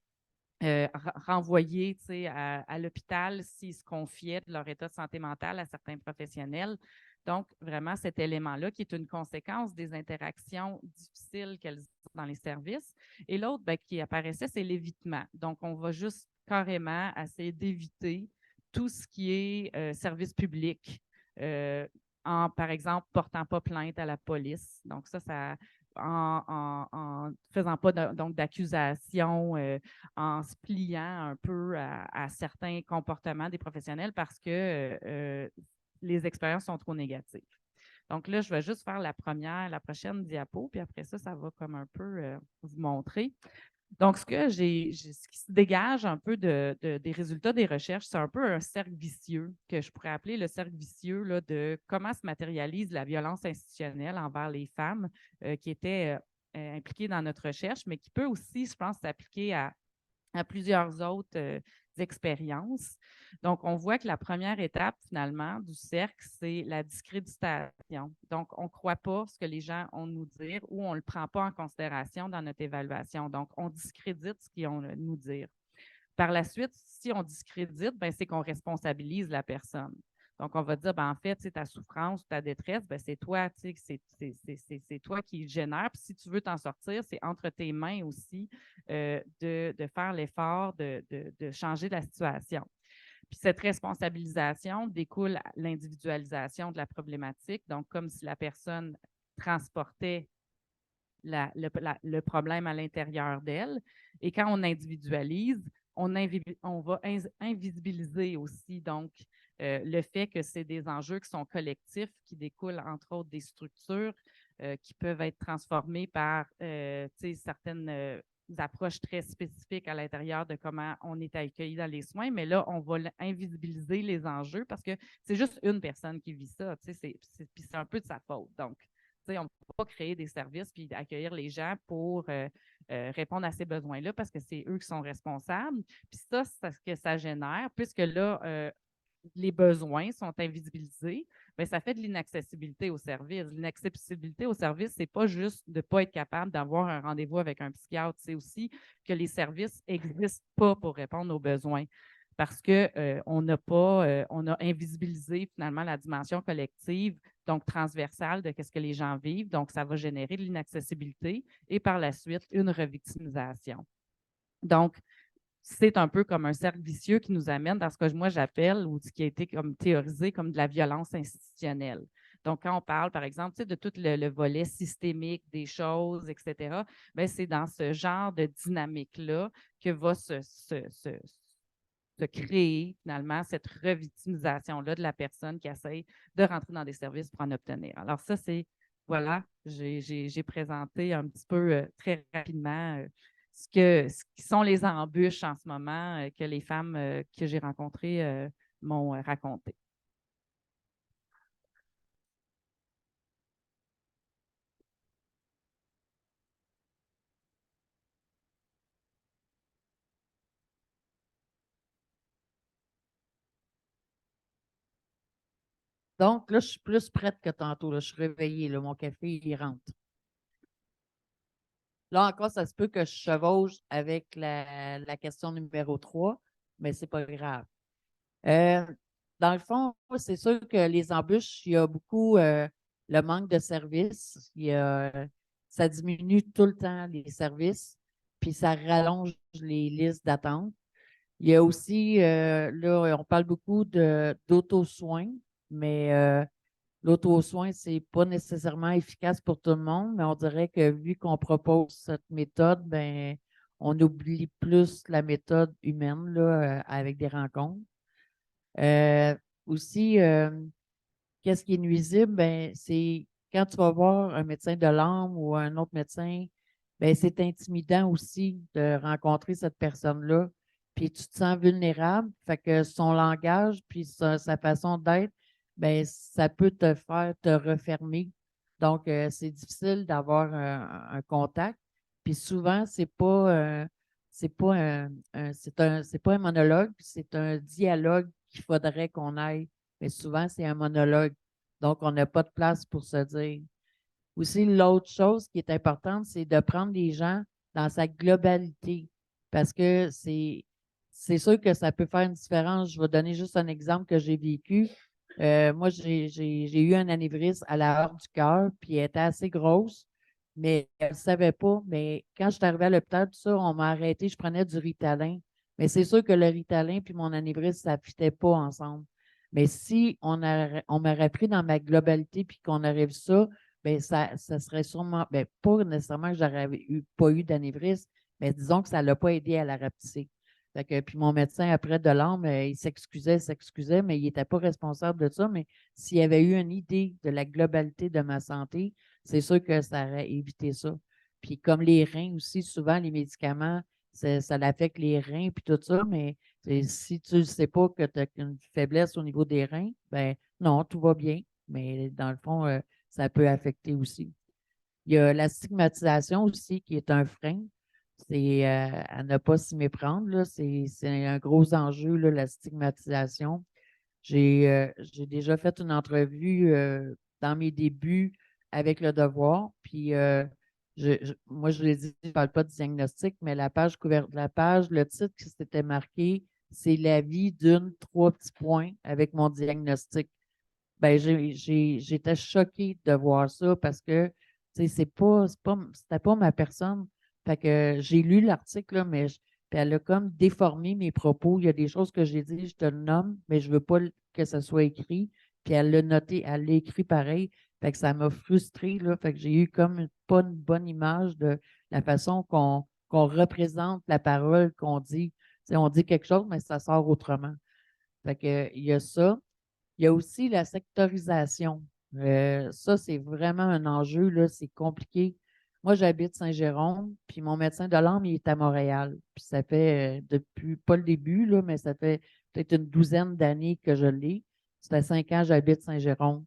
renvoyer à l'hôpital s'ils se confiaient de leur état de santé mentale à certains professionnels. Donc, vraiment, cet élément-là qui est une conséquence des interactions difficiles qu'elles ont dans les services. Et l'autre qui apparaissait, c'est l'évitement. Donc, on va juste carrément essayer d'éviter tout ce qui est service public, en, par exemple, portant pas plainte à la police. Donc, en faisant pas donc d'accusation, en se pliant un peu à certains comportements des professionnels parce que les expériences sont trop négatives. Donc là, je vais juste faire la prochaine diapo, puis après ça, ça va comme un peu vous montrer. Donc, ce qui se dégage un peu des résultats des recherches, c'est un peu un cercle vicieux que je pourrais appeler le cercle vicieux là, de comment se matérialise la violence institutionnelle envers les femmes qui étaient impliquées dans notre recherche, mais qui peut aussi, je pense, s'appliquer à plusieurs autres expériences. Donc, on voit que la première étape, finalement, du cercle, c'est la discréditation. Donc, on ne croit pas ce que les gens ont à nous dire ou on ne le prend pas en considération dans notre évaluation. Donc, on discrédite ce qu'ils ont à nous dire. Par la suite, si on discrédite, c'est qu'on responsabilise la personne. Donc, on va dire, en fait, ta souffrance, ta détresse, c'est toi, c'est toi qui le génère. Puis si tu veux t'en sortir, c'est entre tes mains aussi de faire l'effort de changer la situation. Puis cette responsabilisation découle l'individualisation de la problématique, donc comme si la personne transportait le problème à l'intérieur d'elle. Et quand on individualise, on va invisibiliser aussi donc le fait que c'est des enjeux qui sont collectifs, qui découlent entre autres des structures qui peuvent être transformées par certaines approches très spécifiques à l'intérieur de comment on est accueilli dans les soins, mais là, on va invisibiliser les enjeux parce que c'est juste une personne qui vit ça, puis c'est un peu de sa faute. Donc, on ne peut pas créer des services puis accueillir les gens pour répondre à ces besoins-là parce que c'est eux qui sont responsables. Puis ça, c'est ce que ça génère, puisque là, les besoins sont invisibilisés, ça fait de l'inaccessibilité au service. L'inaccessibilité au service, ce n'est pas juste de ne pas être capable d'avoir un rendez-vous avec un psychiatre, c'est aussi que les services n'existent pas pour répondre aux besoins parce qu'on on a invisibilisé finalement la dimension collective, donc transversale de ce que les gens vivent. Donc, ça va générer de l'inaccessibilité et par la suite, une revictimisation. Donc, c'est un peu comme un cercle vicieux qui nous amène dans ce que moi j'appelle ou ce qui a été comme théorisé comme de la violence institutionnelle. Donc, quand on parle, par exemple, de tout le volet systémique des choses, etc., c'est dans ce genre de dynamique-là que va se créer finalement cette revictimisation-là de la personne qui essaie de rentrer dans des services pour en obtenir. Alors ça, voilà, j'ai présenté un petit peu très rapidement ce qui sont les embûches en ce moment que les femmes que j'ai rencontrées m'ont raconté. Donc, là, je suis plus prête que tantôt. Là. Je suis réveillée. Là. Mon café, il rentre. Là encore, ça se peut que je chevauche avec la question numéro 3, mais ce n'est pas grave. Dans le fond, c'est sûr que les embûches, il y a beaucoup le manque de services. Ça diminue tout le temps les services, puis ça rallonge les listes d'attente. Il y a aussi, là, on parle beaucoup d'auto-soins, mais l'auto-soin, ce n'est pas nécessairement efficace pour tout le monde, mais on dirait que vu qu'on propose cette méthode, on oublie plus la méthode humaine là, avec des rencontres. Aussi, qu'est-ce qui est nuisible? C'est quand tu vas voir un médecin de l'âme ou un autre médecin, c'est intimidant aussi de rencontrer cette personne-là. Puis tu te sens vulnérable, fait que son langage puis sa façon d'être, ça peut te faire te refermer. Donc, c'est difficile d'avoir un contact. Puis souvent, c'est pas un monologue, c'est un dialogue qu'il faudrait qu'on aille. Mais souvent, c'est un monologue. Donc, on n'a pas de place pour se dire. Aussi, l'autre chose qui est importante, c'est de prendre les gens dans sa globalité. Parce que c'est sûr que ça peut faire une différence. Je vais donner juste un exemple que j'ai vécu. Moi, j'ai eu un anévrisme à la heure du cœur, puis elle était assez grosse, mais elle ne savait pas. Mais quand je suis arrivée à l'hôpital, tout ça, on m'a arrêté, je prenais du Ritalin. Mais c'est sûr que le Ritalin puis mon anévrisme, ça ne fitait pas ensemble. Mais si on m'aurait pris dans ma globalité puis qu'on aurait vu ça, bien, ça serait sûrement, bien, pas nécessairement que pas eu d'anévrisme, mais disons que ça ne l'a pas aidé à la rapetisser. Fait que, puis mon médecin, après de l'âme, il s'excusait, mais il n'était pas responsable de ça. Mais s'il y avait eu une idée de la globalité de ma santé, c'est sûr que ça aurait évité ça. Puis comme les reins aussi, souvent les médicaments, ça affecte les reins puis tout ça, mais si tu ne sais pas que tu as une faiblesse au niveau des reins, ben non, tout va bien. Mais dans le fond, ça peut affecter aussi. Il y a la stigmatisation aussi qui est un frein. C'est à ne pas s'y méprendre, là. C'est un gros enjeu, là, la stigmatisation. J'ai déjà fait une entrevue dans mes débuts avec Le Devoir, puis moi, je l'ai dit, je ne parle pas de diagnostic, mais le titre qui s'était marqué, c'est la vie d'une, trois petits points avec mon diagnostic. Ben, j'étais choquée de voir ça parce que, tu sais, c'était pas ma personne. Fait que j'ai lu l'article, là, puis elle a comme déformé mes propos. Il y a des choses que j'ai dit, je te le nomme, mais je veux pas que ça soit écrit. Puis elle l'a noté, elle l'a écrit pareil. Fait que ça m'a frustrée, là. Fait que j'ai eu comme pas une bonne image de la façon qu'on représente la parole qu'on dit. Tu sais, on dit quelque chose, mais ça sort autrement. Fait que, il y a ça. Il y a aussi la sectorisation. Ça, c'est vraiment un enjeu, là, c'est compliqué. Moi, j'habite Saint-Jérôme, puis mon médecin de l'âme, il est à Montréal. Puis ça fait depuis, pas le début, là, mais ça fait peut-être une douzaine d'années que je l'ai. Ça fait 5 ans que j'habite Saint-Jérôme.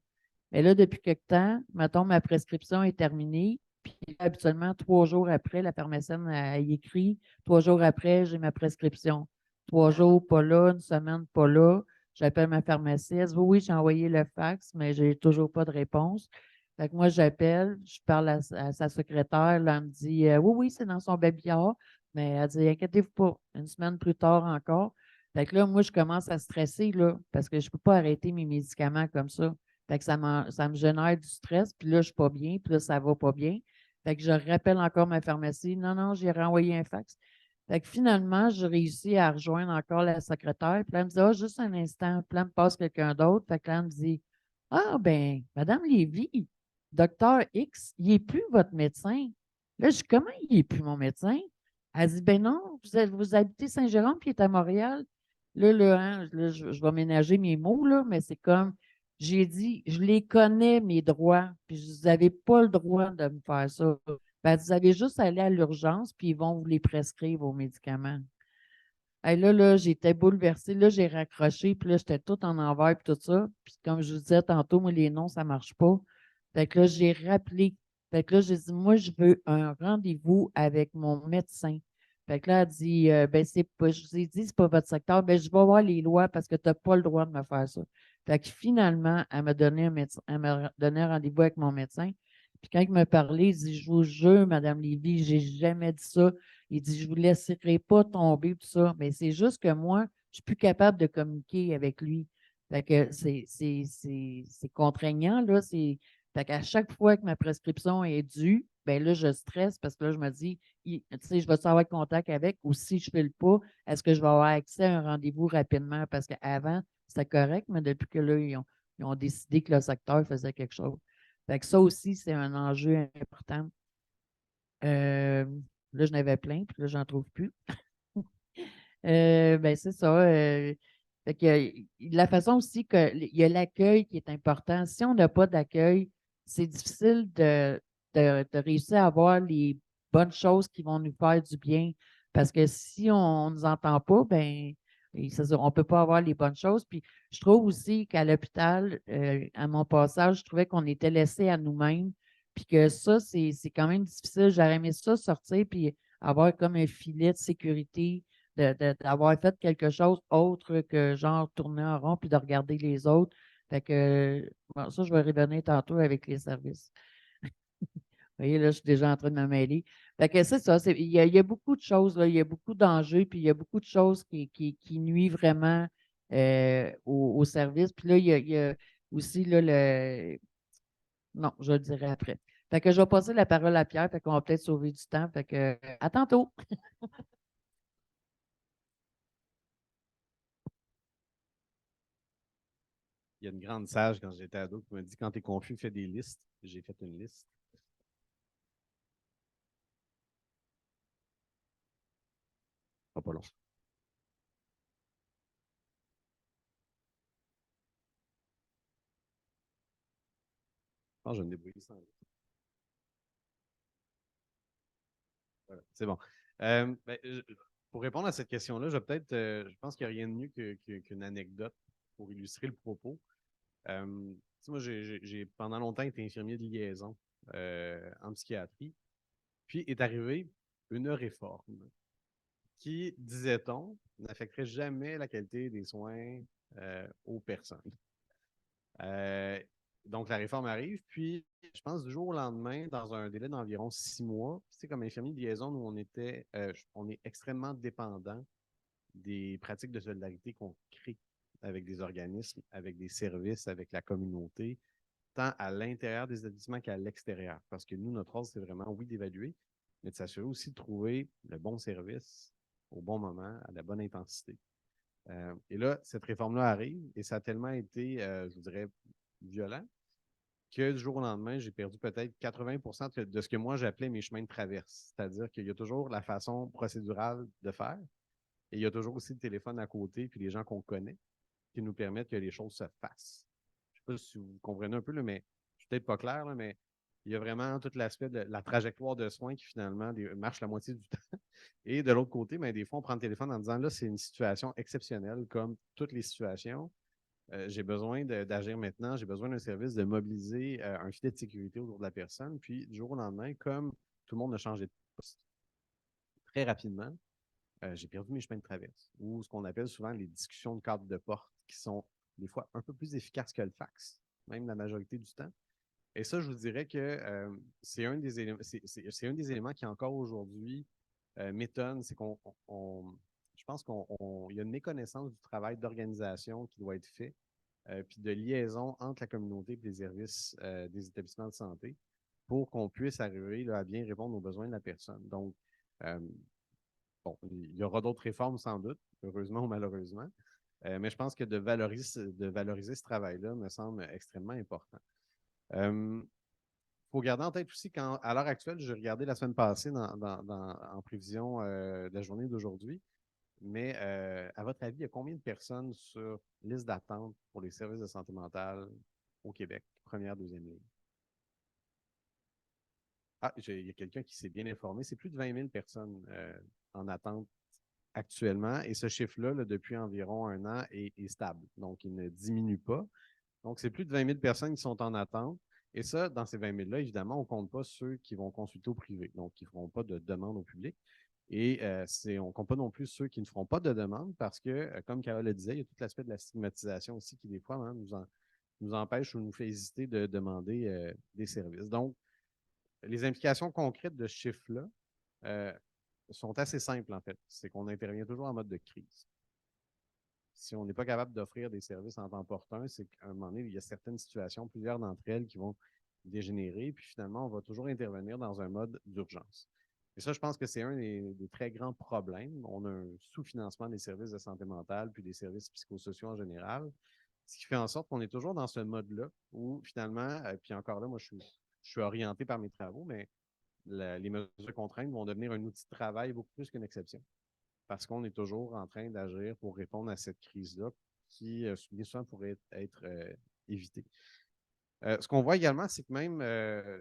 Mais là, depuis quelque temps, mettons, ma prescription est terminée. Puis habituellement, 3 jours après, la pharmacienne elle y écrit. 3 jours après, j'ai ma prescription. 3 jours, pas là, une semaine, pas là. J'appelle ma pharmaciste. Oui, oui, j'ai envoyé le fax, mais j'ai toujours pas de réponse. Fait que moi, j'appelle, je parle à sa secrétaire. Là, elle me dit oui, oui, c'est dans son babillard. Mais elle dit inquiétez-vous pas. Une semaine plus tard encore. Fait que là, moi, je commence à stresser là, parce que je ne peux pas arrêter mes médicaments comme ça. Fait que ça me génère du stress, puis là, je ne suis pas bien, puis là, ça ne va pas bien. Fait que je rappelle encore ma pharmacie. Non, non, j'ai renvoyé un fax. Fait que finalement, j'ai réussi à rejoindre encore la secrétaire. Puis là, elle me dit ah, juste un instant. Puis là, elle me passe quelqu'un d'autre. Fait que là, elle me dit ah, ben, Madame Lévy, docteur X, il n'est plus votre médecin. Là, je dis comment il n'est plus mon médecin? Elle dit ben non, vous habitez Saint-Jérôme, puis il est à Montréal. Là, je vais ménager mes mots, là, mais c'est comme j'ai dit, je les connais, mes droits, puis vous n'avez pas le droit de me faire ça. Ben, vous avez juste à aller à l'urgence, puis ils vont vous les prescrire, vos médicaments. Hey, là, j'étais bouleversée. Là, j'ai raccroché, puis là, j'étais tout en envers, puis tout ça. Puis comme je vous disais tantôt, moi, les noms, ça ne marche pas. Fait que là, j'ai rappelé. Fait que là, j'ai dit, moi, je veux un rendez-vous avec mon médecin. Fait que là, elle dit, ben, c'est pas, je vous ai dit, c'est pas votre secteur. Ben, je vais voir les lois parce que tu n'as pas le droit de me faire ça. Fait que finalement, elle m'a donné un rendez-vous avec mon médecin. Puis quand il m'a parlé, il dit, je vous jure, Madame Lévy, j'ai jamais dit ça. Il dit, je ne vous laisserai pas tomber, tout ça. Mais c'est juste que moi, je ne suis plus capable de communiquer avec lui. Fait que c'est contraignant, là. Fait qu'à chaque fois que ma prescription est due, ben là, je stresse parce que là, je me dis, tu sais, je vais avoir contact avec ou si je ne fais le pas, est-ce que je vais avoir accès à un rendez-vous rapidement? Parce qu'avant, c'était correct, mais depuis que là, ils ont décidé que le secteur faisait quelque chose. Fait que ça aussi, c'est un enjeu important. Là, je n'avais plein, puis là, j'en trouve plus. Ben, c'est ça. Fait que, la façon aussi qu'il y a l'accueil qui est important. Si on n'a pas d'accueil, c'est difficile de réussir à avoir les bonnes choses qui vont nous faire du bien. Parce que si on ne nous entend pas, ben, on ne peut pas avoir les bonnes choses. Puis je trouve aussi qu'à l'hôpital, à mon passage, je trouvais qu'on était laissés à nous-mêmes. Puis que ça, c'est quand même difficile. J'aurais aimé ça sortir puis avoir comme un filet de sécurité d'avoir fait quelque chose autre que genre tourner en rond puis de regarder les autres. Fait que bon, ça, je vais revenir tantôt avec les services. Vous voyez, là, je suis déjà en train de me mêler. Fait que c'est ça. Il y a beaucoup de choses, là, il y a beaucoup d'enjeux, puis il y a beaucoup de choses qui nuisent vraiment au service. Puis là, il y a aussi là, le. Non, je le dirai après. Fait que je vais passer la parole à Pierre, fait qu'on va peut-être sauver du temps. Fait que à tantôt. Il y a une grande sage quand j'étais ado qui m'a dit quand tu es confus, fais des listes. J'ai fait une liste. Pas long. Je pense que je vais me débrouiller sans. Voilà, c'est bon. Ben, pour répondre à cette question-là, je pense qu'il n'y a rien de mieux qu'une anecdote pour illustrer le propos. Tu sais, moi, j'ai pendant longtemps été infirmier de liaison en psychiatrie. Puis est arrivée une réforme qui, disait-on, n'affecterait jamais la qualité des soins aux personnes. Euh, donc, la réforme arrive, puis je pense du jour au lendemain, dans un délai d'environ 6 mois, c'est comme infirmier de liaison, où on est extrêmement dépendant des pratiques de solidarité qu'on crée avec des organismes, avec des services, avec la communauté, tant à l'intérieur des établissements qu'à l'extérieur. Parce que nous, notre rôle, c'est vraiment, oui, d'évaluer, mais de s'assurer aussi de trouver le bon service au bon moment, à la bonne intensité. Et là, cette réforme-là arrive et ça a tellement été, je vous dirais, violent que du jour au lendemain, j'ai perdu peut-être 80% de ce que moi j'appelais mes chemins de traverse. C'est-à-dire qu'il y a toujours la façon procédurale de faire et il y a toujours aussi le téléphone à côté puis les gens qu'on connaît qui nous permettent que les choses se fassent. Je ne sais pas si vous comprenez un peu, là, mais je suis peut-être pas clair, là, mais il y a vraiment tout l'aspect de la trajectoire de soins qui finalement marche la moitié du temps. Et de l'autre côté, ben, des fois, on prend le téléphone en disant là, c'est une situation exceptionnelle, comme toutes les situations. J'ai besoin d'agir maintenant, j'ai besoin d'un service, de mobiliser un filet de sécurité autour de la personne. Puis, du jour au lendemain, comme tout le monde a changé de poste très rapidement, j'ai perdu mes chemins de traverse, ou ce qu'on appelle souvent les discussions de cadre de porte, qui sont des fois un peu plus efficaces que le fax, même la majorité du temps. Et ça, je vous dirais que c'est un des éléments qui encore aujourd'hui m'étonne, c'est je pense qu'il y a une méconnaissance du travail d'organisation qui doit être fait, puis de liaison entre la communauté et les services des établissements de santé pour qu'on puisse arriver là, à bien répondre aux besoins de la personne. Donc, euh, bon, il y aura d'autres réformes sans doute, heureusement ou malheureusement, mais je pense que de valoriser ce travail-là me semble extrêmement important. Il faut garder en tête aussi qu'à l'heure actuelle, j'ai regardé la semaine passée en prévision de la journée d'aujourd'hui, mais à votre avis, il y a combien de personnes sur liste d'attente pour les services de santé mentale au Québec, première, deuxième ligne? Ah, il y a quelqu'un qui s'est bien informé. C'est plus de 20 000 personnes en attente actuellement, et ce chiffre-là, là, depuis environ un an, est stable. Donc, il ne diminue pas. Donc, c'est plus de 20 000 personnes qui sont en attente. Et ça, dans ces 20 000-là, évidemment, on ne compte pas ceux qui vont consulter au privé, donc qui ne feront pas de demande au public. Et on ne compte pas non plus ceux qui ne feront pas de demande parce que, comme Carole le disait, il y a tout l'aspect de la stigmatisation aussi qui, des fois, hein, nous empêche ou nous fait hésiter de demander des services. Donc, les implications concrètes de ce chiffre-là sont assez simples, en fait. C'est qu'on intervient toujours en mode de crise. Si on n'est pas capable d'offrir des services en temps opportun, c'est qu'à un moment donné, il y a certaines situations, plusieurs d'entre elles, qui vont dégénérer, puis finalement, on va toujours intervenir dans un mode d'urgence. Et ça, je pense que c'est un des très grands problèmes. On a un sous-financement des services de santé mentale, puis des services psychosociaux en général, ce qui fait en sorte qu'on est toujours dans ce mode-là, où finalement, puis encore là, moi, je suis orienté par mes travaux, mais les mesures contraintes vont devenir un outil de travail beaucoup plus qu'une exception parce qu'on est toujours en train d'agir pour répondre à cette crise-là qui, bien souvent, pourrait être évitée. Ce qu'on voit également, c'est que même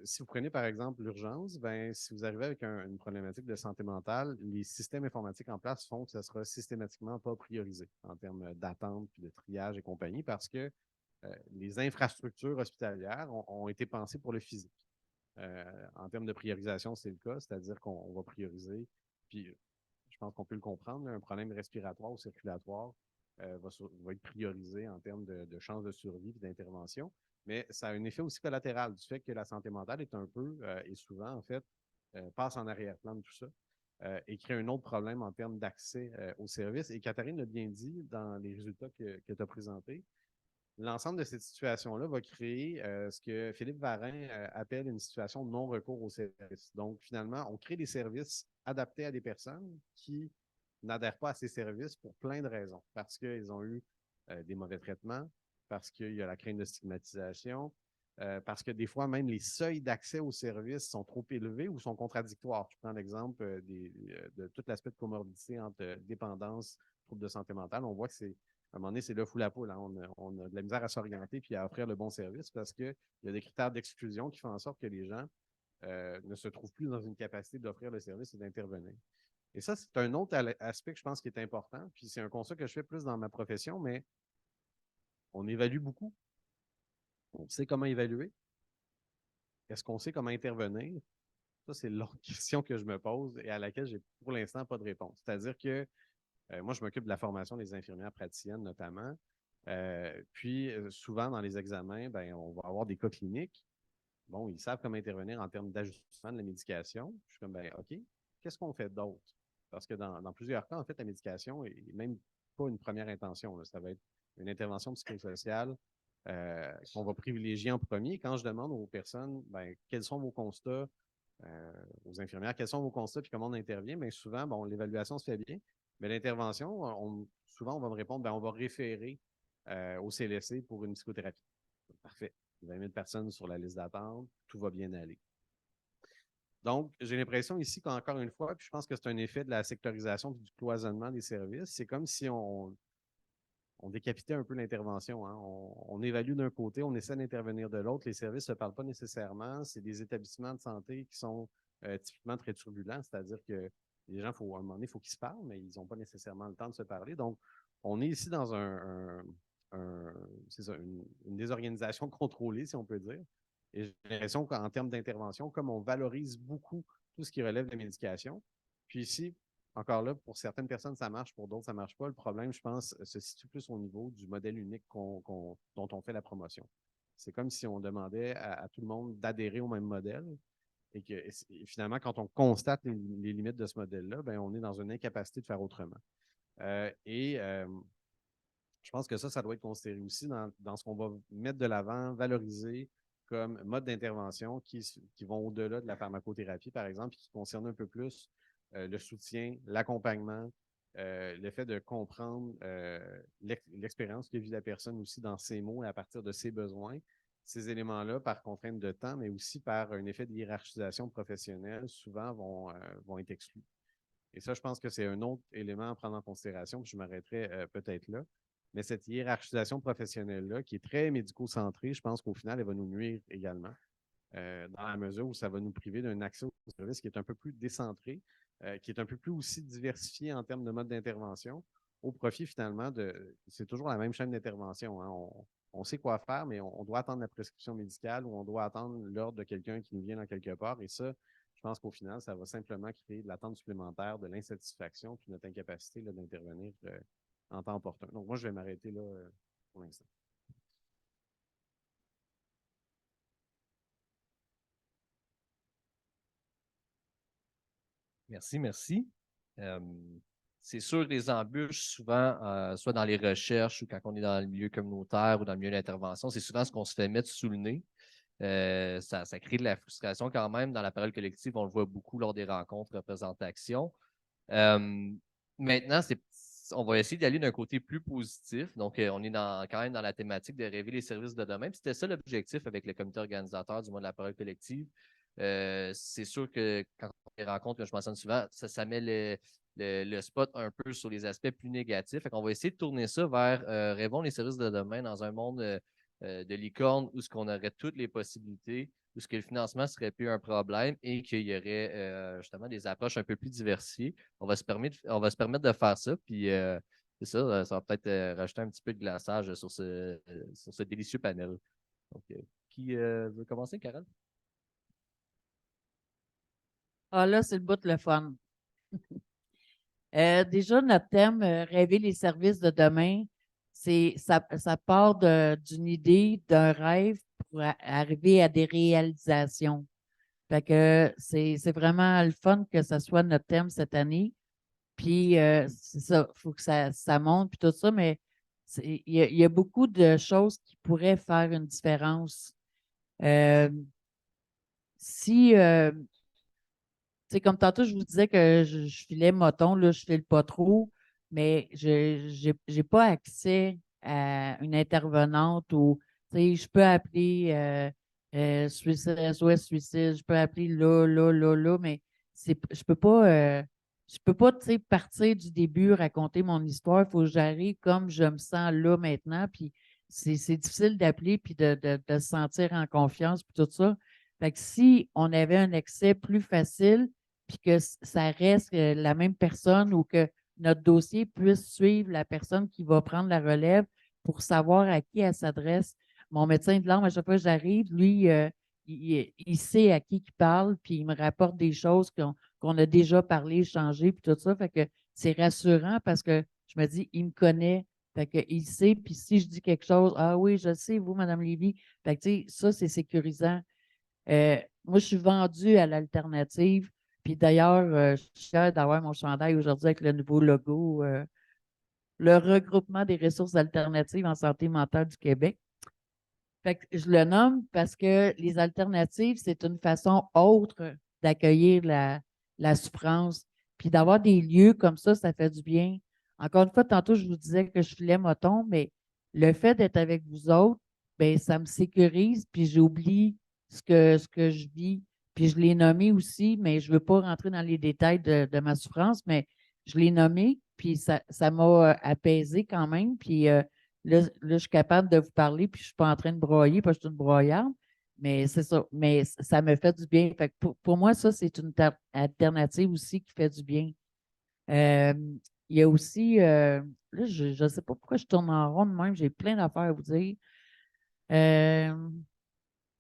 si vous prenez par exemple l'urgence, ben, si vous arrivez avec une problématique de santé mentale, les systèmes informatiques en place font que ça sera systématiquement pas priorisé en termes d'attente, puis de triage et compagnie, parce que les infrastructures hospitalières ont été pensées pour le physique. En termes de priorisation, c'est le cas, c'est-à-dire qu'on va prioriser, puis je pense qu'on peut le comprendre, un problème respiratoire ou circulatoire va être priorisé en termes de chances de survie et d'intervention, mais ça a un effet aussi collatéral du fait que la santé mentale est un peu, et souvent en fait, passe en arrière-plan de tout ça. et crée un autre problème en termes d'accès aux services. Et Catherine l'a bien dit dans les résultats que tu as présentés. L'ensemble de cette situation-là va créer ce que Philippe Varin appelle une situation de non-recours aux services. Donc, finalement, on crée des services adaptés à des personnes qui n'adhèrent pas à ces services pour plein de raisons. Parce qu'ils ont eu des mauvais traitements, parce qu'il y a la crainte de stigmatisation, parce que des fois, même les seuils d'accès aux services sont trop élevés ou sont contradictoires. Je prends l'exemple de tout l'aspect de comorbidité entre dépendance, troubles de santé mentale. On voit que c'est à un moment donné, c'est le fou la poule. Hein. On a de la misère à s'orienter puis à offrir le bon service parce qu'il y a des critères d'exclusion qui font en sorte que les gens ne se trouvent plus dans une capacité d'offrir le service et d'intervenir. Et ça, c'est un autre aspect que je pense qui est important. Puis c'est un constat que je fais plus dans ma profession, mais on évalue beaucoup. On sait comment évaluer. Est-ce qu'on sait comment intervenir? Ça, c'est l'autre question que je me pose et à laquelle j'ai pour l'instant pas de réponse. C'est-à-dire que moi, je m'occupe de la formation des infirmières praticiennes notamment. Puis, souvent, dans les examens, ben, on va avoir des cas cliniques. Bon, ils savent comment intervenir en termes d'ajustement de la médication. Je suis comme, ben, OK, qu'est-ce qu'on fait d'autre? Parce que dans plusieurs cas, en fait, la médication n'est même pas une première intention. Là. Ça va être une intervention psychosociale qu'on va privilégier en premier. Quand je demande aux personnes, ben, quels sont vos constats, aux infirmières, quels sont vos constats puis comment on intervient, bien souvent, bon, l'évaluation se fait bien, mais l'intervention, souvent, on va me répondre, ben, on va référer au CLSC pour une psychothérapie. Parfait. 20 000 personnes sur la liste d'attente, tout va bien aller. Donc, j'ai l'impression ici qu'encore une fois, puis je pense que c'est un effet de la sectorisation et du cloisonnement des services, c'est comme si on décapitait un peu l'intervention. Hein. On évalue d'un côté, on essaie d'intervenir de l'autre. Les services ne se parlent pas nécessairement. C'est des établissements de santé qui sont typiquement très turbulents, c'est-à-dire que les gens, à un moment donné, il faut qu'ils se parlent, mais ils n'ont pas nécessairement le temps de se parler. Donc, on est ici dans c'est ça, une désorganisation contrôlée, si on peut dire. Et j'ai l'impression qu'en termes d'intervention, comme on valorise beaucoup tout ce qui relève de la médication, puis ici, encore là, pour certaines personnes, ça marche, pour d'autres, ça ne marche pas. Le problème, je pense, se situe plus au niveau du modèle unique dont on fait la promotion. C'est comme si on demandait à tout le monde d'adhérer au même modèle et que et finalement, quand on constate les limites de ce modèle-là, ben, on est dans une incapacité de faire autrement. Je pense que ça doit être considéré aussi dans ce qu'on va mettre de l'avant, valoriser comme mode d'intervention qui vont au-delà de la pharmacothérapie, par exemple, qui concernent un peu plus le soutien, l'accompagnement, le fait de comprendre l'expérience que vit la personne aussi dans ses mots et à partir de ses besoins. Ces éléments-là, par contrainte de temps, mais aussi par un effet de hiérarchisation professionnelle, souvent vont être exclus. Et ça, je pense que c'est un autre élément à prendre en considération, puis je m'arrêterai peut-être là. Mais cette hiérarchisation professionnelle-là, qui est très médico-centrée, je pense qu'au final, elle va nous nuire également, dans la mesure où ça va nous priver d'un accès au service qui est un peu plus décentré, qui est un peu plus aussi diversifié en termes de mode d'intervention, au profit finalement c'est toujours la même chaîne d'intervention. Hein. On sait quoi faire, mais on doit attendre la prescription médicale ou on doit attendre l'ordre de quelqu'un qui nous vient dans quelque part. Et ça, je pense qu'au final, ça va simplement créer de l'attente supplémentaire, de l'insatisfaction, puis notre incapacité d'intervenir en temps opportun. Donc, moi, je vais m'arrêter là pour l'instant. Merci, merci. C'est sûr que les embûches, souvent, soit dans les recherches ou quand on est dans le milieu communautaire ou dans le milieu d'intervention, c'est souvent ce qu'on se fait mettre sous le nez. Ça crée de la frustration quand même. Dans la parole collective, on le voit beaucoup lors des rencontres représentation. Maintenant, on va essayer d'aller d'un côté plus positif. Donc, on est quand même dans la thématique de rêver les services de demain. Puis c'était ça l'objectif avec le comité organisateur du mois de la parole collective. C'est sûr que quand on les rencontre, comme je mentionne souvent, ça met le spot un peu sur les aspects plus négatifs. Fait qu'on va essayer de tourner ça vers rêvons les services de demain dans un monde de licorne où ce qu'on aurait toutes les possibilités, où ce que le financement serait plus un problème et qu'il y aurait justement des approches un peu plus diversifiées. On va se permettre de faire ça. Puis c'est ça, ça va peut-être rajouter un petit peu de glaçage sur ce délicieux panel. Donc, qui veut commencer, Carole? Ah là, c'est le bout de le fun. Déjà, notre thème, rêver les services de demain, ça part d'une idée, d'un rêve pour arriver à des réalisations. Fait que c'est vraiment le fun que ce soit notre thème cette année. Puis c'est ça, il faut que ça monte, puis tout ça, mais il y a beaucoup de choses qui pourraient faire une différence. Euh, si, tu sais, comme tantôt, je vous disais que je filais moton, là, je file pas trop, mais je n'ai pas accès à une intervenante ou, tu sais, je peux appeler Suicide, SOS Suicide, je peux appeler là, mais je peux pas, tu sais, partir du début, raconter mon histoire. Il faut que j'arrive comme je me sens là maintenant, puis c'est difficile d'appeler puis de se sentir en confiance, puis tout ça. Fait que si on avait un accès plus facile, puis que ça reste la même personne ou que notre dossier puisse suivre la personne qui va prendre la relève pour savoir à qui elle s'adresse. Mon médecin de langue, à chaque fois que j'arrive, lui, il sait à qui il parle, puis il me rapporte des choses qu'on a déjà parlé, échangé, puis tout ça. Fait que c'est rassurant parce que je me dis, il me connaît, fait que il sait, puis si je dis quelque chose, ah oui, je sais, vous, Mme Lévy, fait que, tu sais, ça, c'est sécurisant. Moi, je suis vendue à l'alternative. Puis d'ailleurs, je suis fière d'avoir mon chandail aujourd'hui avec le nouveau logo, le regroupement des ressources alternatives en santé mentale du Québec. Fait que je le nomme parce que les alternatives, c'est une façon autre d'accueillir la souffrance. Puis d'avoir des lieux comme ça fait du bien. Encore une fois, tantôt, je vous disais que je filais moton, mais le fait d'être avec vous autres, ben, ça me sécurise, puis j'oublie ce que je vis. Puis je l'ai nommé aussi, mais je ne veux pas rentrer dans les détails de ma souffrance, mais je l'ai nommé, puis ça m'a apaisé quand même. Puis là, je suis capable de vous parler, puis je ne suis pas en train de broyer, parce que je suis une broyarde. Mais c'est ça. Mais ça me fait du bien. Fait que pour moi, ça, c'est une alternative aussi qui fait du bien. Euh, il y a aussi, là, je ne sais pas pourquoi je tourne en rond de même, j'ai plein d'affaires à vous dire. Euh,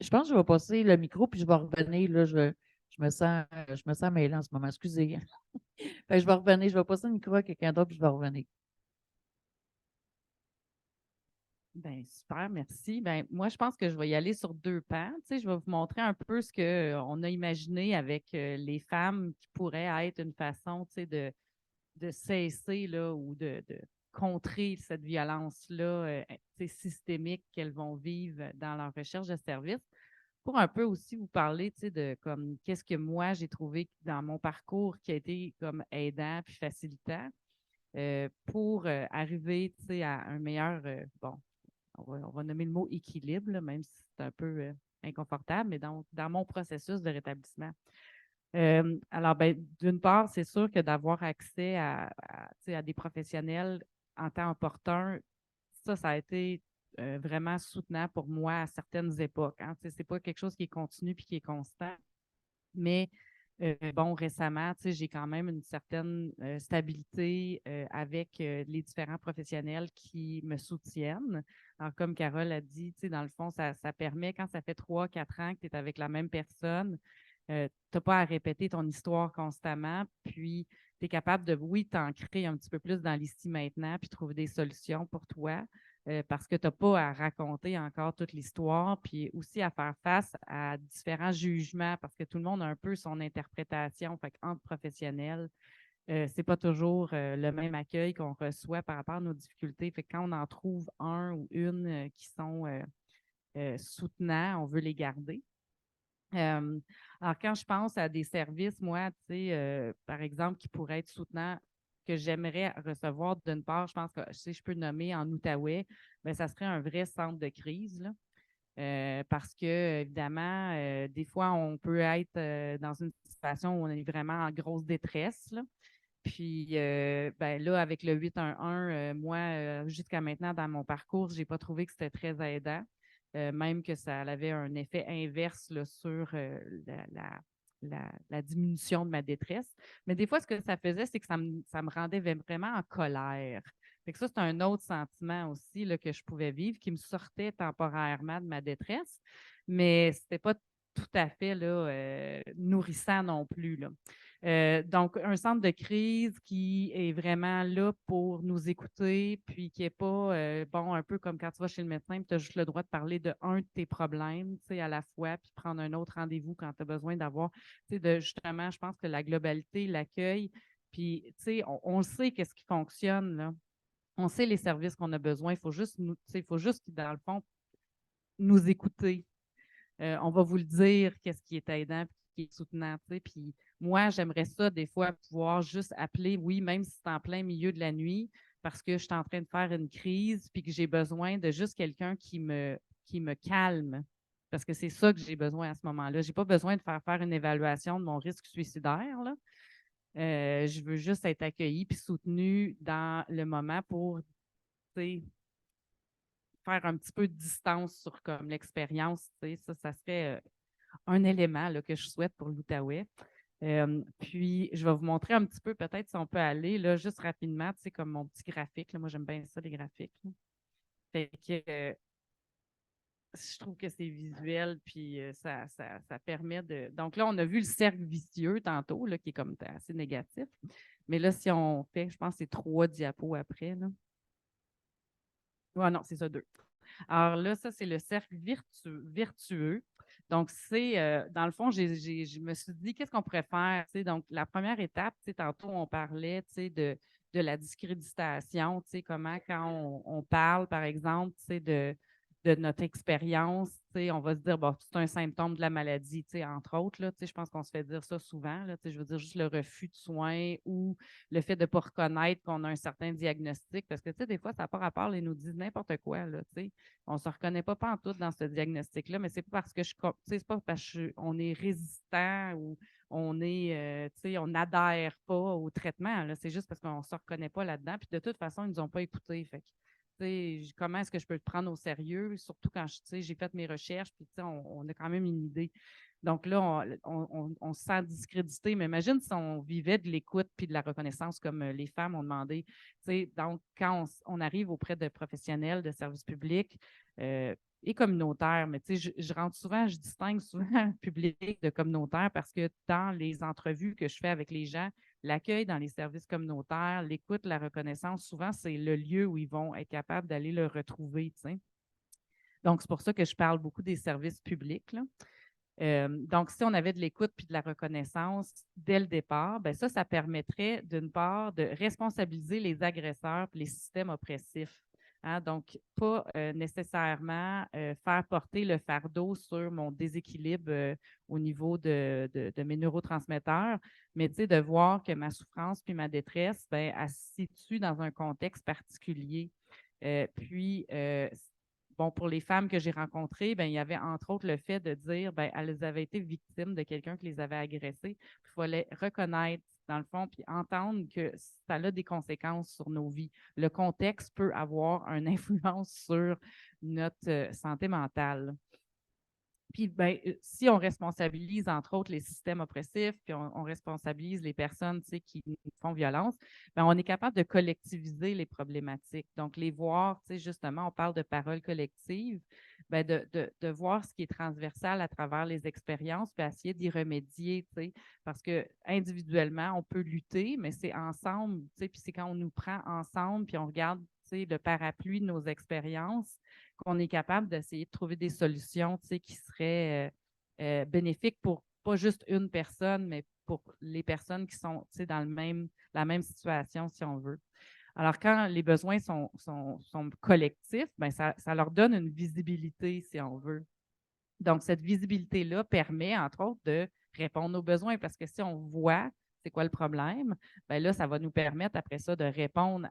je pense que je vais passer le micro, puis je vais revenir. Là, je me sens mêlée en ce moment. Excusez. Fait que je vais revenir, je vais passer le micro à quelqu'un d'autre, puis je vais revenir. Ben, super, merci. Ben, moi, je pense que je vais y aller sur deux pans. Tu sais, je vais vous montrer un peu ce qu'on a imaginé avec les femmes qui pourraient être une façon, tu sais, de cesser là, ou de contrer cette violence-là tu sais, systémique qu'elles vont vivre dans leur recherche de services. Pour un peu aussi vous parler, tu sais, de comme qu'est-ce que moi j'ai trouvé dans mon parcours qui a été comme aidant puis facilitant pour arriver, tu sais, à un meilleur, bon, on va nommer le mot équilibre, là, même si c'est un peu inconfortable, mais dans mon processus de rétablissement. Alors, ben, d'une part, c'est sûr que d'avoir accès tu sais, à des professionnels en temps opportun, ça a été vraiment soutenant pour moi à certaines époques. Hein. Tu sais, c'est pas quelque chose qui est continu puis qui est constant, mais bon, récemment, tu sais, j'ai quand même une certaine stabilité avec les différents professionnels qui me soutiennent. Alors, comme Carole a dit, tu sais, dans le fond, ça permet, quand ça fait 3, 4 ans que tu es avec la même personne, tu n'as pas à répéter ton histoire constamment, puis tu es capable de, oui, t'ancrer un petit peu plus dans l'ici maintenant, puis trouver des solutions pour toi. Parce que tu n'as pas à raconter encore toute l'histoire, puis aussi à faire face à différents jugements, parce que tout le monde a un peu son interprétation. Fait entre professionnels, c'est pas toujours le même accueil qu'on reçoit par rapport à nos difficultés. Fait que quand on en trouve un ou une qui sont soutenants, on veut les garder. Alors, quand je pense à des services, moi, tu sais, par exemple, qui pourraient être soutenants, que j'aimerais recevoir d'une part, je pense que si je peux nommer en Outaouais, bien, ça serait un vrai centre de crise, là. Parce que, évidemment, des fois, on peut être dans une situation où on est vraiment en grosse détresse, là. Puis, ben, là, avec le 811, moi, jusqu'à maintenant, dans mon parcours, je n'ai pas trouvé que c'était très aidant. Même que ça avait un effet inverse là, sur la diminution de ma détresse. Mais des fois, ce que ça faisait, c'est que ça me rendait vraiment en colère. Fait que ça, c'est un autre sentiment aussi là, que je pouvais vivre qui me sortait temporairement de ma détresse, mais ce n'était pas tout à fait là, nourrissant non plus. Là. Donc, un centre de crise qui est vraiment là pour nous écouter, puis qui n'est pas, bon, un peu comme quand tu vas chez le médecin, tu as juste le droit de parler de un de tes problèmes, tu sais, à la fois, puis prendre un autre rendez-vous quand tu as besoin d'avoir, tu sais, justement, je pense que la globalité, l'accueil, puis, tu sais, on sait qu'est-ce qui fonctionne, là. On sait les services qu'on a besoin. Il faut juste, tu sais, il faut juste, dans le fond, nous écouter. On va vous le dire, qu'est-ce qui est aidant, puis qui est soutenant, tu sais. Puis moi, j'aimerais ça, des fois, pouvoir juste appeler, oui, même si c'est en plein milieu de la nuit, parce que je suis en train de faire une crise, puis que j'ai besoin de juste quelqu'un qui me calme. Parce que c'est ça que j'ai besoin à ce moment-là. Je n'ai pas besoin de faire une évaluation de mon risque suicidaire, là. Je veux juste être accueillie puis soutenue dans le moment pour, tu sais, faire un petit peu de distance sur comme l'expérience. Tu sais, ça serait un élément là, que je souhaite pour l'Outaouais. Puis, je vais vous montrer un petit peu, peut-être, si on peut aller, là, juste rapidement, tu sais, comme mon petit graphique. Là. Moi, j'aime bien ça, les graphiques. Là. Fait que je trouve que c'est visuel, puis ça permet de... Donc là, on a vu le cercle vicieux tantôt, là, qui est comme assez négatif. Mais là, si on fait, je pense que c'est 3 diapos après. Là. Ouais, non, c'est ça, 2. Alors là, ça, c'est le cercle vertueux. Donc, c'est, dans le fond, je me suis dit, qu'est-ce qu'on pourrait faire? Tu sais, donc, la première étape, tu sais, tantôt, on parlait tu sais, de la discréditation, tu sais, comment quand on parle, par exemple, tu sais, de notre expérience, tu sais, on va se dire, bon, c'est un symptôme de la maladie, tu sais, entre autres, là, tu sais, je pense qu'on se fait dire ça souvent, là, tu sais, je veux dire, juste le refus de soins ou le fait de ne pas reconnaître qu'on a un certain diagnostic, parce que, tu sais, des fois, ça n'a pas rapport, ils nous disent n'importe quoi, là, tu sais. On ne se reconnaît pas pantoute dans ce diagnostic-là, mais c'est pas parce que c'est pas parce qu'on est résistant ou on est, on n'adhère pas au traitement, là. C'est juste parce qu'on ne se reconnaît pas là-dedans. Puis de toute façon, ils ne nous ont pas écoutés. Fait que, comment est-ce que je peux le prendre au sérieux, surtout quand j'ai fait mes recherches, puis on a quand même une idée. Donc là, on se sent discrédité, mais imagine si on vivait de l'écoute puis de la reconnaissance comme les femmes ont demandé. Donc, quand on arrive auprès de professionnels de services publics et communautaires, mais je distingue souvent public de communautaire parce que dans les entrevues que je fais avec les gens, l'accueil dans les services communautaires, l'écoute, la reconnaissance, souvent, c'est le lieu où ils vont être capables d'aller le retrouver. T'sais. Donc, c'est pour ça que je parle beaucoup des services publics. Là. Donc, si on avait de l'écoute puis de la reconnaissance dès le départ, bien ça permettrait, d'une part, de responsabiliser les agresseurs et les systèmes oppressifs. Hein? Donc, pas nécessairement faire porter le fardeau sur mon déséquilibre au niveau de mes neurotransmetteurs, mais de voir que ma souffrance puis ma détresse, bien, elle se situe dans un contexte particulier. Bon, pour les femmes que j'ai rencontrées, bien, il y avait entre autres le fait de dire qu'elles avaient été victimes de quelqu'un qui les avait agressées. Il fallait reconnaître, dans le fond, puis entendre que ça a des conséquences sur nos vies. Le contexte peut avoir une influence sur notre santé mentale. Puis, si on responsabilise, entre autres, les systèmes oppressifs, puis on responsabilise les personnes qui nous font violence, on est capable de collectiviser les problématiques. Donc, les voir, justement, on parle de parole collective, de voir ce qui est transversal à travers les expériences, puis essayer d'y remédier, parce que individuellement, on peut lutter, mais c'est ensemble, puis c'est quand on nous prend ensemble, puis on regarde le parapluie de nos expériences, qu'on est capable d'essayer de trouver des solutions qui seraient bénéfiques pour pas juste une personne, mais pour les personnes qui sont dans la même situation, si on veut. Alors, quand les besoins sont collectifs, ça leur donne une visibilité, si on veut. Donc, cette visibilité-là permet, entre autres, de répondre aux besoins, parce que si on voit c'est quoi le problème, là, ça va nous permettre, après ça, de répondre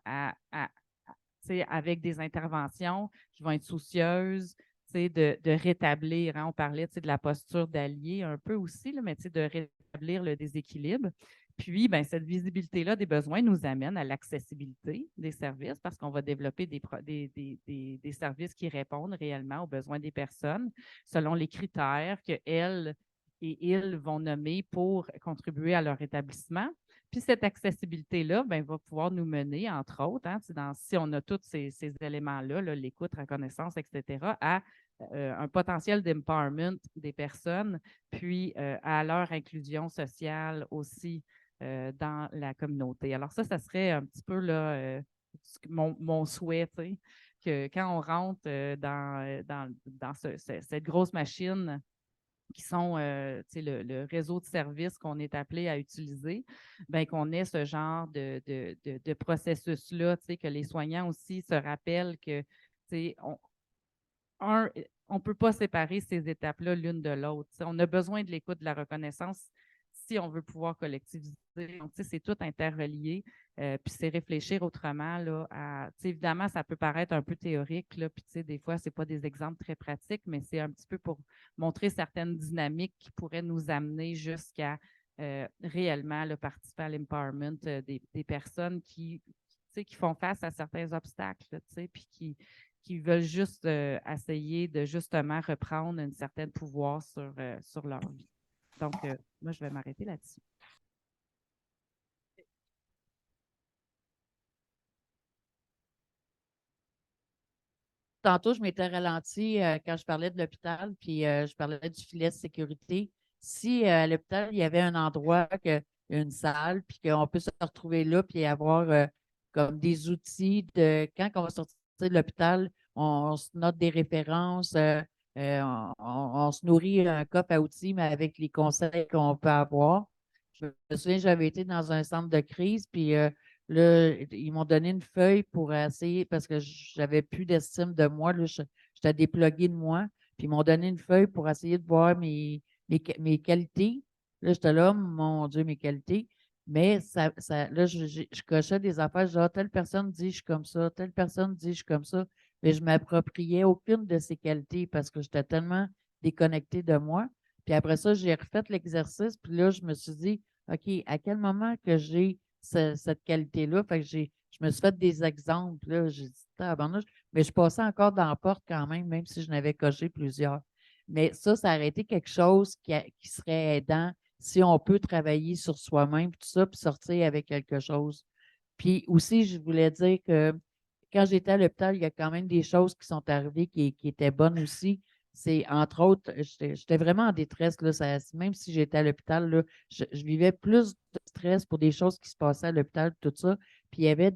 avec des interventions qui vont être soucieuses de rétablir. Hein, on parlait de la posture d'allié un peu aussi, là, mais de rétablir le déséquilibre. Puis, cette visibilité-là des besoins nous amène à l'accessibilité des services parce qu'on va développer des services qui répondent réellement aux besoins des personnes selon les critères qu'elles et ils vont nommer pour contribuer à leur établissement. Puis cette accessibilité-là va pouvoir nous mener, entre autres, hein, si on a tous ces éléments-là, l'écoute, la reconnaissance, etc., à un potentiel d'empowerment des personnes, puis à leur inclusion sociale aussi. dans la communauté. Alors ça serait un petit peu là, mon souhait, tu sais, que quand on rentre dans cette grosse machine qui sont le réseau de services qu'on est appelé à utiliser, ben, qu'on ait ce genre de processus-là, que les soignants aussi se rappellent que on ne peut pas séparer ces étapes-là l'une de l'autre. On a besoin de l'écoute, de la reconnaissance si on veut pouvoir collectiviser. Donc, c'est tout interrelié. Puis c'est réfléchir autrement. Là, évidemment, ça peut paraître un peu théorique. Là, puis des fois, ce n'est pas des exemples très pratiques, mais c'est un petit peu pour montrer certaines dynamiques qui pourraient nous amener jusqu'à réellement participer à l'empowerment des personnes qui font face à certains obstacles, puis qui veulent juste essayer de justement reprendre un certain pouvoir sur leur vie. Donc, moi, je vais m'arrêter là-dessus. Tantôt, je m'étais ralentie quand je parlais de l'hôpital, puis je parlais du filet de sécurité. Si à l'hôpital, il y avait un endroit, une salle, puis qu'on peut se retrouver là, puis avoir comme des outils de quand on va sortir de l'hôpital, on se note des références, on se nourrit un coffre à outils, mais avec les conseils qu'on peut avoir. Je me souviens, j'avais été dans un centre de crise, puis là, ils m'ont donné une feuille pour essayer, parce que j'avais plus d'estime de moi. Là, j'étais dépluguée de moi. Puis ils m'ont donné une feuille pour essayer de voir mes qualités. Là, j'étais là, mon Dieu, mes qualités. Mais là, je cochais des affaires. Je disais, ah, telle personne dit je suis comme ça, telle personne dit je suis comme ça. Mais je ne m'appropriais aucune de ces qualités parce que j'étais tellement déconnectée de moi. Puis après ça, j'ai refait l'exercice. Puis là, je me suis dit, OK, à quel moment que j'ai cette qualité-là? Fait que je me suis fait des exemples. Là. J'ai dit, tabarnouche. Mais je passais encore dans la porte quand même si je n'avais coché plusieurs. Mais ça aurait été quelque chose qui serait aidant si on peut travailler sur soi-même, tout ça, puis sortir avec quelque chose. Puis aussi, je voulais dire que quand j'étais à l'hôpital, il y a quand même des choses qui sont arrivées qui étaient bonnes aussi. C'est, entre autres, j'étais vraiment en détresse. Là, même si j'étais à l'hôpital, là, je vivais plus de stress pour des choses qui se passaient à l'hôpital, tout ça. Puis il y avait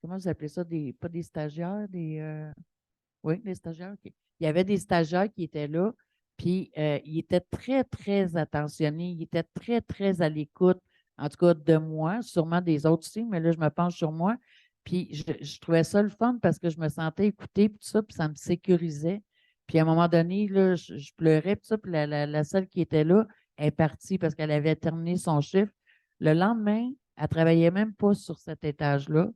comment vous appelez ça? Pas des stagiaires, oui, des stagiaires, OK. Il y avait des stagiaires qui étaient là, puis ils étaient très, très attentionnés, ils étaient très, très à l'écoute, en tout cas de moi, sûrement des autres aussi, mais là, je me penche sur moi. Puis je trouvais ça le fun parce que je me sentais écoutée, puis tout ça, puis ça me sécurisait. Puis à un moment donné, là, je pleurais, puis ça, puis la seule qui était là est partie parce qu'elle avait terminé son chiffre. Le lendemain, elle ne travaillait même pas sur cet étage-là.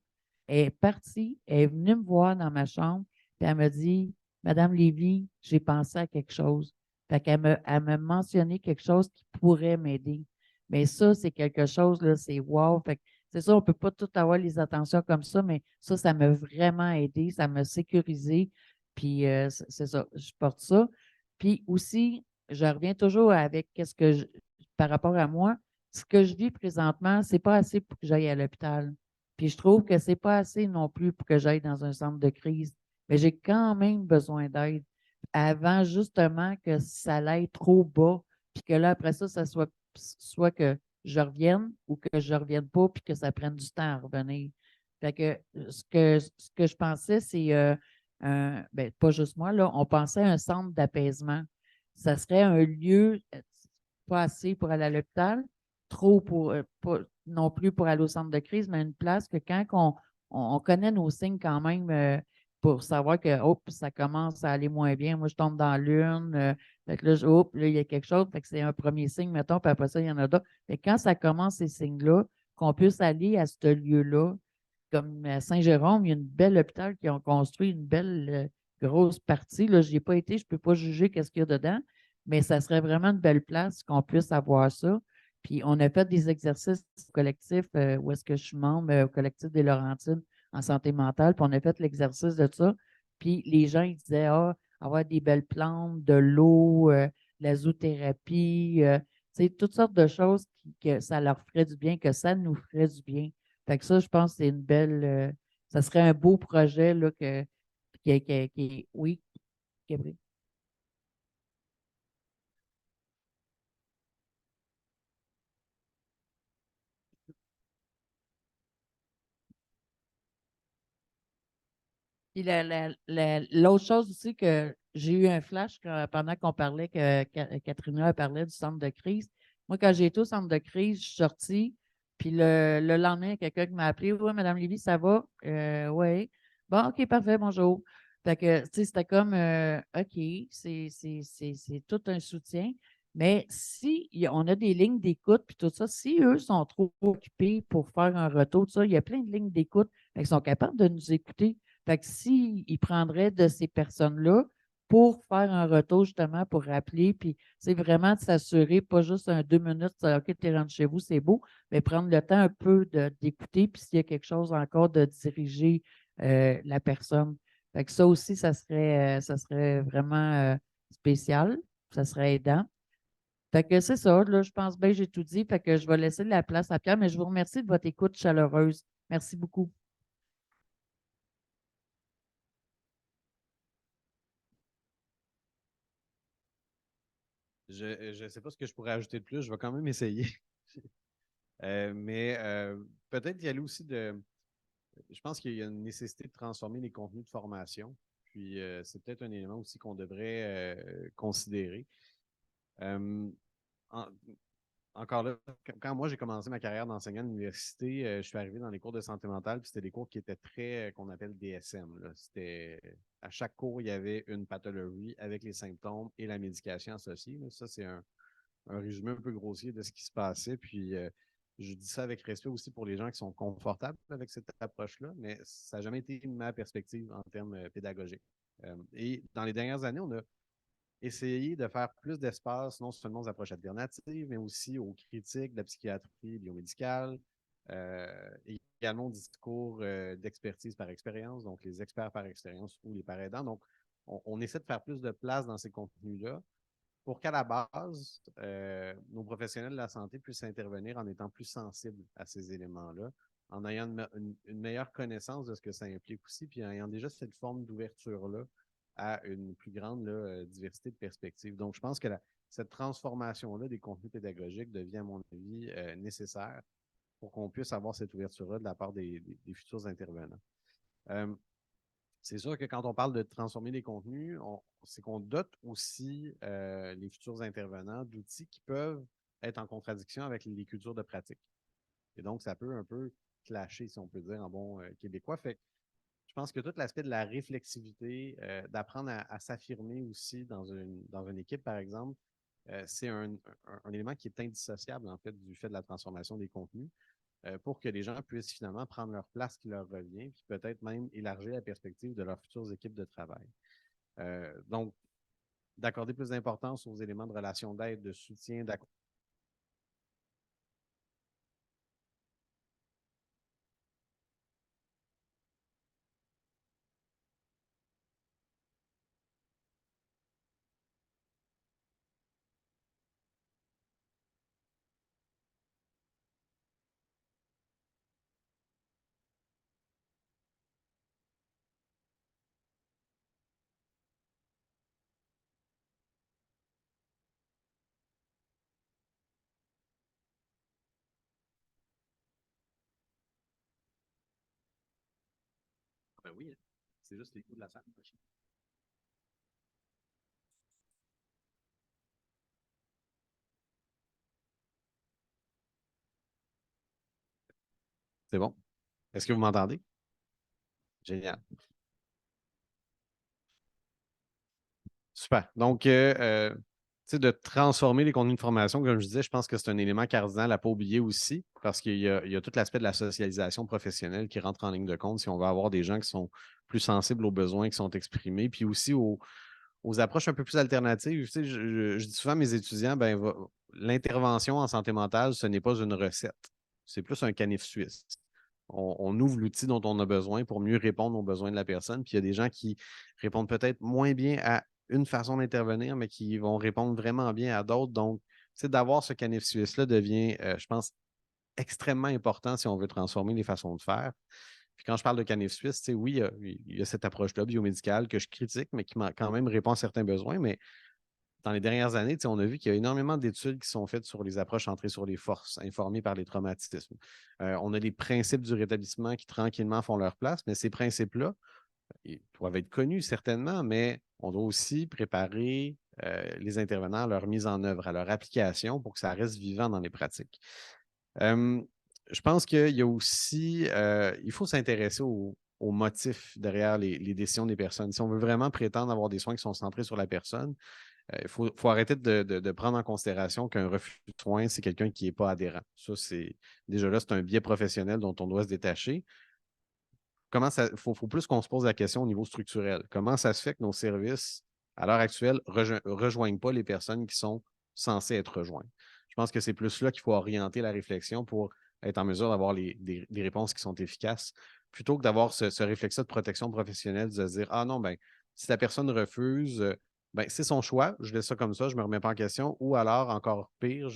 Elle est partie, elle est venue me voir dans ma chambre, puis elle me dit, Madame Lévy, j'ai pensé à quelque chose. Fait elle m'a mentionné quelque chose qui pourrait m'aider. Mais ça, c'est quelque chose, là, c'est wow. Fait que c'est ça, on ne peut pas tout avoir les attentions comme ça, mais ça m'a vraiment aidé, ça m'a sécurisé. Puis c'est ça, je porte ça. Puis aussi, je reviens toujours avec qu'est-ce que par rapport à moi, ce que je vis présentement, c'est pas assez pour que j'aille à l'hôpital. Puis je trouve que c'est pas assez non plus pour que j'aille dans un centre de crise. Mais j'ai quand même besoin d'aide avant justement que ça aille trop bas, puis que là, après ça soit que je revienne ou que je ne revienne pas, puis que ça prenne du temps à revenir. Fait que ce que je pensais, c'est, ben, pas juste moi, là, on pensait à un centre d'apaisement. Ça serait un lieu pas assez pour aller à l'hôpital, trop pour, pas non plus pour aller au centre de crise, mais une place que quand on connaît nos signes quand même pour savoir que ça commence à aller moins bien. Moi, je tombe dans l'urne, fait que là, là, il y a quelque chose, fait que c'est un premier signe, mettons, puis après ça, il y en a d'autres. Fait que quand ça commence ces signes-là, qu'on puisse aller à ce lieu-là, comme à Saint-Jérôme, il y a une belle hôpital qui ont construit une belle grosse partie. Là, je n'y ai pas été, je ne peux pas juger qu'est-ce qu'il y a dedans, mais ça serait vraiment une belle place qu'on puisse avoir ça. Puis on a fait des exercices collectifs où est-ce que je suis membre au collectif des Laurentides en santé mentale, puis on a fait l'exercice de ça. Puis les gens, ils disaient, ah, avoir des belles plantes, de l'eau, la zoothérapie, toutes sortes de choses que ça leur ferait du bien, que ça nous ferait du bien. Fait que ça, je pense que c'est une belle, ça serait un beau projet là, oui, Gabriel. Puis l'autre chose aussi que j'ai eu un flash pendant qu'on parlait, que Katrina parlait du centre de crise. Moi, quand j'ai été au centre de crise, je suis sortie, puis le lendemain, il y a quelqu'un qui m'a appelé. Oui, Madame Lévy, ça va? Oui. Bon, OK, parfait, bonjour. Fait que, tu sais, c'était comme, OK, c'est tout un soutien. Mais si on a des lignes d'écoute, puis tout ça, si eux sont trop occupés pour faire un retour, tout ça, il y a plein de lignes d'écoute, ils sont capables de nous écouter. Fait que s'ils prendraient de ces personnes-là pour faire un retour, justement, pour rappeler, puis c'est vraiment de s'assurer, pas juste 2 minutes, OK, tu es rendu chez vous, c'est beau, mais prendre le temps un peu d'écouter, puis s'il y a quelque chose encore, de diriger la personne. Fait que ça aussi, ça serait vraiment spécial, ça serait aidant. Fait que c'est ça, là, je pense bien que j'ai tout dit, fait que je vais laisser la place à Pierre, mais je vous remercie de votre écoute chaleureuse. Merci beaucoup. Je ne sais pas ce que je pourrais ajouter de plus, je vais quand même essayer. Mais peut-être y aller aussi de. Je pense qu'il y a une nécessité de transformer les contenus de formation. Puis c'est peut-être un élément aussi qu'on devrait considérer. Euh, en- Encore là, quand moi j'ai commencé ma carrière d'enseignant à l'université, je suis arrivé dans les cours de santé mentale, puis c'était des cours qui étaient très, qu'on appelle DSM, là. C'était, à chaque cours, il y avait une pathologie avec les symptômes et la médication associée, là. Ça, c'est un résumé un peu grossier de ce qui se passait. Puis je dis ça avec respect aussi pour les gens qui sont confortables avec cette approche-là, mais ça n'a jamais été ma perspective en termes pédagogiques. Et dans les dernières années, on a essayé de faire plus d'espace, non seulement aux approches alternatives, mais aussi aux critiques de la psychiatrie biomédicale, et également au discours d'expertise par expérience, donc les experts par expérience ou les parents aidants. Donc, on essaie de faire plus de place dans ces contenus-là pour qu'à la base, nos professionnels de la santé puissent intervenir en étant plus sensibles à ces éléments-là, en ayant une meilleure connaissance de ce que ça implique aussi, puis en ayant déjà cette forme d'ouverture-là à une plus grande diversité de perspectives. Donc, je pense que cette transformation-là des contenus pédagogiques devient, à mon avis, nécessaire pour qu'on puisse avoir cette ouverture-là de la part des futurs intervenants. C'est sûr que quand on parle de transformer les contenus, c'est qu'on dote aussi les futurs intervenants d'outils qui peuvent être en contradiction avec les cultures de pratique. Et donc, ça peut un peu clasher, si on peut dire, en bon québécois. Fait que je pense que tout l'aspect de la réflexivité, d'apprendre à s'affirmer aussi dans une équipe, par exemple, c'est un élément qui est indissociable, en fait, du fait de la transformation des contenus, pour que les gens puissent finalement prendre leur place qui leur revient, puis peut-être même élargir la perspective de leurs futures équipes de travail. Donc, d'accorder plus d'importance aux éléments de relation d'aide, de soutien, ben oui, c'est juste les coûts de la salle. C'est bon. Est-ce que vous m'entendez? Génial. Super. Donc, tu sais, de transformer les contenus de formation, comme je disais, je pense que c'est un élément cardinal à ne pas oublier aussi, parce qu'il y a tout l'aspect de la socialisation professionnelle qui rentre en ligne de compte si on veut avoir des gens qui sont plus sensibles aux besoins qui sont exprimés, puis aussi aux approches un peu plus alternatives. Tu sais, je dis souvent à mes étudiants, ben, l'intervention en santé mentale, ce n'est pas une recette. C'est plus un canif suisse. On ouvre l'outil dont on a besoin pour mieux répondre aux besoins de la personne. Puis il y a des gens qui répondent peut-être moins bien à une façon d'intervenir, mais qui vont répondre vraiment bien à d'autres. Donc, d'avoir ce canif suisse-là devient, je pense, extrêmement important si on veut transformer les façons de faire. Puis quand je parle de canif suisse, oui, il y a cette approche-là biomédicale que je critique, mais qui quand même répond à certains besoins. Mais dans les dernières années, on a vu qu'il y a énormément d'études qui sont faites sur les approches centrées sur les forces, informées par les traumatismes. On a les principes du rétablissement qui tranquillement font leur place, mais ces principes-là Ils doivent être connus certainement, mais on doit aussi préparer les intervenants à leur mise en œuvre, à leur application pour que ça reste vivant dans les pratiques. Je pense qu'il y a aussi, il faut s'intéresser aux motifs derrière les décisions des personnes. Si on veut vraiment prétendre avoir des soins qui sont centrés sur la personne, il faut arrêter de prendre en considération qu'un refus de soins, c'est quelqu'un qui n'est pas adhérent. Ça, déjà là, c'est un biais professionnel dont on doit se détacher. Faut plus qu'on se pose la question au niveau structurel. Comment ça se fait que nos services, à l'heure actuelle, ne rejoignent pas les personnes qui sont censées être rejointes? Je pense que c'est plus là qu'il faut orienter la réflexion pour être en mesure d'avoir des réponses qui sont efficaces, plutôt que d'avoir ce réflexe de protection professionnelle, de se dire, ah non, ben, si la personne refuse, ben, c'est son choix, je laisse ça comme ça, je ne me remets pas en question, ou alors, encore pire,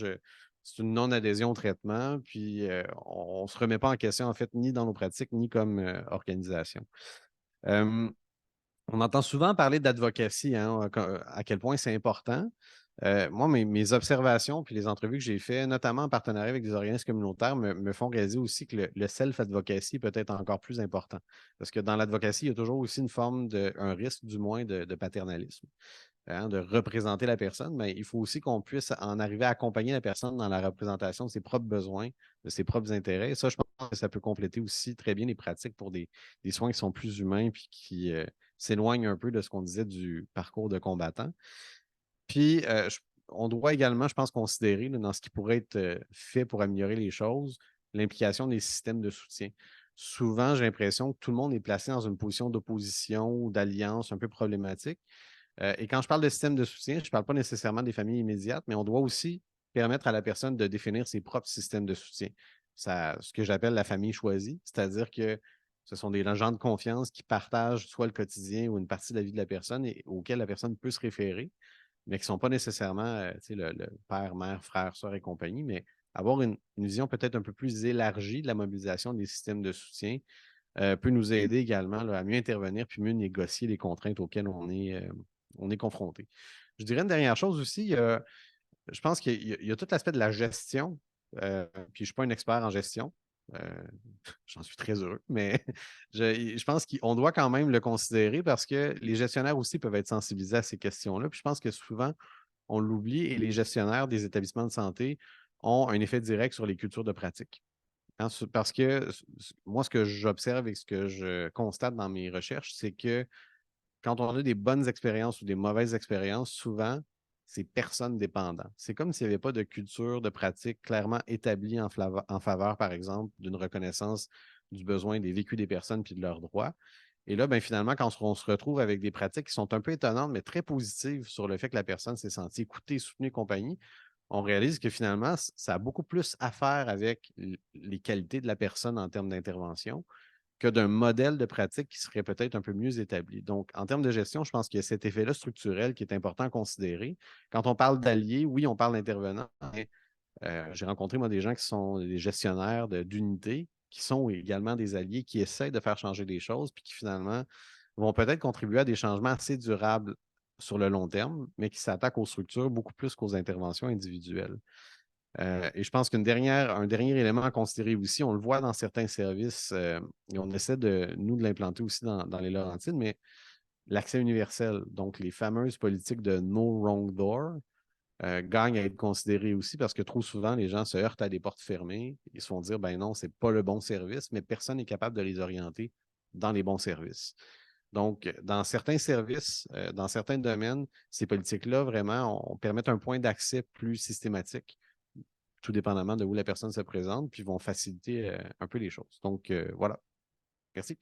c'est une non-adhésion au traitement, puis on ne se remet pas en question, en fait, ni dans nos pratiques, ni comme organisation. On entend souvent parler d'advocacy, hein, à quel point c'est important. Moi, mes observations puis les entrevues que j'ai faites, notamment en partenariat avec des organismes communautaires, me font réaliser aussi que le self-advocacy peut être encore plus important. Parce que dans l'advocacy, il y a toujours aussi une forme un risque, du moins, de paternalisme. Hein, de représenter la personne, mais il faut aussi qu'on puisse en arriver à accompagner la personne dans la représentation de ses propres besoins, de ses propres intérêts. Et ça, je pense que ça peut compléter aussi très bien les pratiques pour des soins qui sont plus humains et qui s'éloignent un peu de ce qu'on disait du parcours de combattant. Puis, on doit également, je pense, considérer dans ce qui pourrait être fait pour améliorer les choses, l'implication des systèmes de soutien. Souvent, j'ai l'impression que tout le monde est placé dans une position d'opposition ou d'alliance un peu problématique. Et quand je parle de système de soutien, je ne parle pas nécessairement des familles immédiates, mais on doit aussi permettre à la personne de définir ses propres systèmes de soutien. Ce que j'appelle la famille choisie, c'est-à-dire que ce sont des gens de confiance qui partagent soit le quotidien ou une partie de la vie de la personne et auquel la personne peut se référer, mais qui ne sont pas nécessairement le père, mère, frère, soeur et compagnie, mais avoir une vision peut-être un peu plus élargie de la mobilisation des systèmes de soutien peut nous aider également là, à mieux intervenir puis mieux négocier les contraintes auxquelles on est confronté. Je dirais une dernière chose aussi, je pense qu'il y a tout l'aspect de la gestion, puis je ne suis pas un expert en gestion, j'en suis très heureux, mais je pense qu'on doit quand même le considérer parce que les gestionnaires aussi peuvent être sensibilisés à ces questions-là. Puis je pense que souvent, on l'oublie et les gestionnaires des établissements de santé ont un effet direct sur les cultures de pratique. Hein, parce que moi, ce que j'observe et ce que je constate dans mes recherches, c'est que quand on a des bonnes expériences ou des mauvaises expériences, souvent, c'est personne dépendant. C'est comme s'il n'y avait pas de culture, de pratique clairement établie en faveur, par exemple, d'une reconnaissance du besoin des vécus des personnes puis de leurs droits. Et là, ben, finalement, quand on se retrouve avec des pratiques qui sont un peu étonnantes, mais très positives sur le fait que la personne s'est sentie écoutée, soutenue et compagnie, on réalise que finalement, ça a beaucoup plus à faire avec les qualités de la personne en termes d'intervention que d'un modèle de pratique qui serait peut-être un peu mieux établi. Donc, en termes de gestion, je pense qu'il y a cet effet-là structurel qui est important à considérer. Quand on parle d'alliés, oui, on parle d'intervenants, mais j'ai rencontré, moi, des gens qui sont des gestionnaires d'unités, qui sont également des alliés, qui essaient de faire changer des choses, puis qui finalement vont peut-être contribuer à des changements assez durables sur le long terme, mais qui s'attaquent aux structures beaucoup plus qu'aux interventions individuelles. Et je pense un dernier élément à considérer aussi, on le voit dans certains services, et on essaie de l'implanter aussi dans les Laurentides, mais l'accès universel, donc les fameuses politiques de No Wrong Door, gagnent à être considérées aussi parce que trop souvent, les gens se heurtent à des portes fermées. Ils se font dire, ben non, ce n'est pas le bon service, mais personne n'est capable de les orienter dans les bons services. Donc, dans certains services, dans certains domaines, ces politiques-là, vraiment, permettent un point d'accès plus systématique, tout dépendamment de où la personne se présente, puis vont faciliter un peu les choses. Donc, voilà. Merci.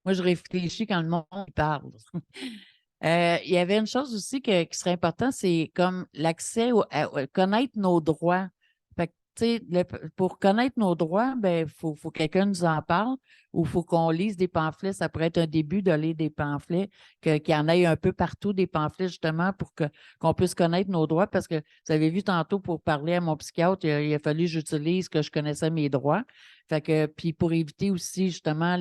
Moi, je réfléchis quand le monde parle. Il y avait une chose aussi qui serait importante, c'est comme l'accès à connaître nos droits. Fait que, tu sais, pour connaître nos droits, ben, faut que quelqu'un nous en parle ou il faut qu'on lise des pamphlets. Ça pourrait être un début de lire des pamphlets, qu'il y en ait un peu partout, des pamphlets justement pour qu'on puisse connaître nos droits. Parce que vous avez vu tantôt pour parler à mon psychiatre, il a fallu que j'utilise que je connaissais mes droits. Fait que, puis pour éviter aussi, justement,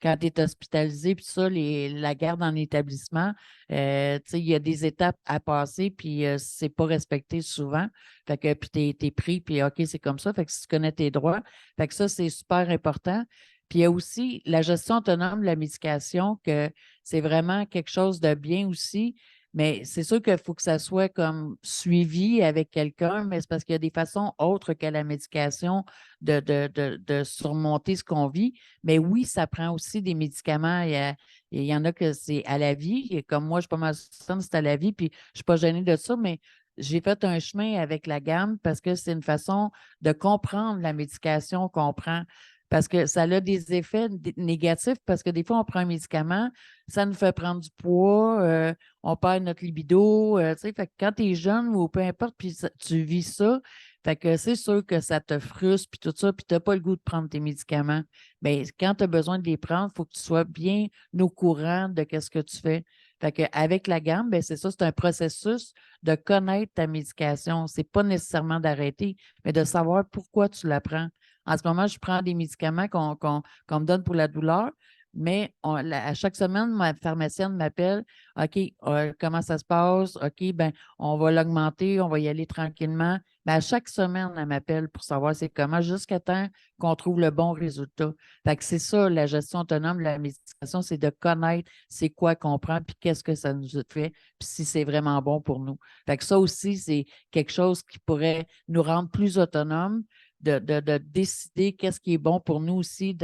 quand tu es hospitalisé, puis ça, la garde en établissement, tu sais, il y a des étapes à passer, puis c'est pas respecté souvent. Fait que, puis t'es pris, puis OK, c'est comme ça. Fait que si tu connais tes droits, fait que ça, c'est super important. Puis il y a aussi la gestion autonome de la médication, que c'est vraiment quelque chose de bien aussi. Mais c'est sûr qu'il faut que ça soit comme suivi avec quelqu'un, mais c'est parce qu'il y a des façons autres que la médication de surmonter ce qu'on vit. Mais oui, ça prend aussi des médicaments. Il y en a que c'est à la vie. Et comme moi, je suis pas mal certaine, c'est à la vie, puis je ne suis pas gênée de ça, mais j'ai fait un chemin avec la gamme parce que c'est une façon de comprendre la médication qu'on prend. Parce que ça a des effets négatifs, parce que des fois, on prend un médicament, ça nous fait prendre du poids, on perd notre libido, tu sais, fait que quand tu es jeune ou peu importe, puis tu vis ça, fait que c'est sûr que ça te frustre, puis tout ça, puis tu n'as pas le goût de prendre tes médicaments. Mais quand tu as besoin de les prendre, il faut que tu sois bien au courant de ce que tu fais. Fait qu'avec la gamme, ben c'est ça, c'est un processus de connaître ta médication. Ce n'est pas nécessairement d'arrêter, mais de savoir pourquoi tu la prends. En ce moment, je prends des médicaments qu'on me donne pour la douleur, mais à chaque semaine, ma pharmacienne m'appelle. OK, comment ça se passe? OK, ben, on va l'augmenter, on va y aller tranquillement. Mais à chaque semaine, elle m'appelle pour savoir c'est comment, jusqu'à temps qu'on trouve le bon résultat. Fait que c'est ça, la gestion autonome de la médication, c'est de connaître c'est quoi qu'on prend, puis qu'est-ce que ça nous fait, puis si c'est vraiment bon pour nous. Fait que ça aussi, c'est quelque chose qui pourrait nous rendre plus autonomes, de décider qu'est-ce qui est bon pour nous aussi,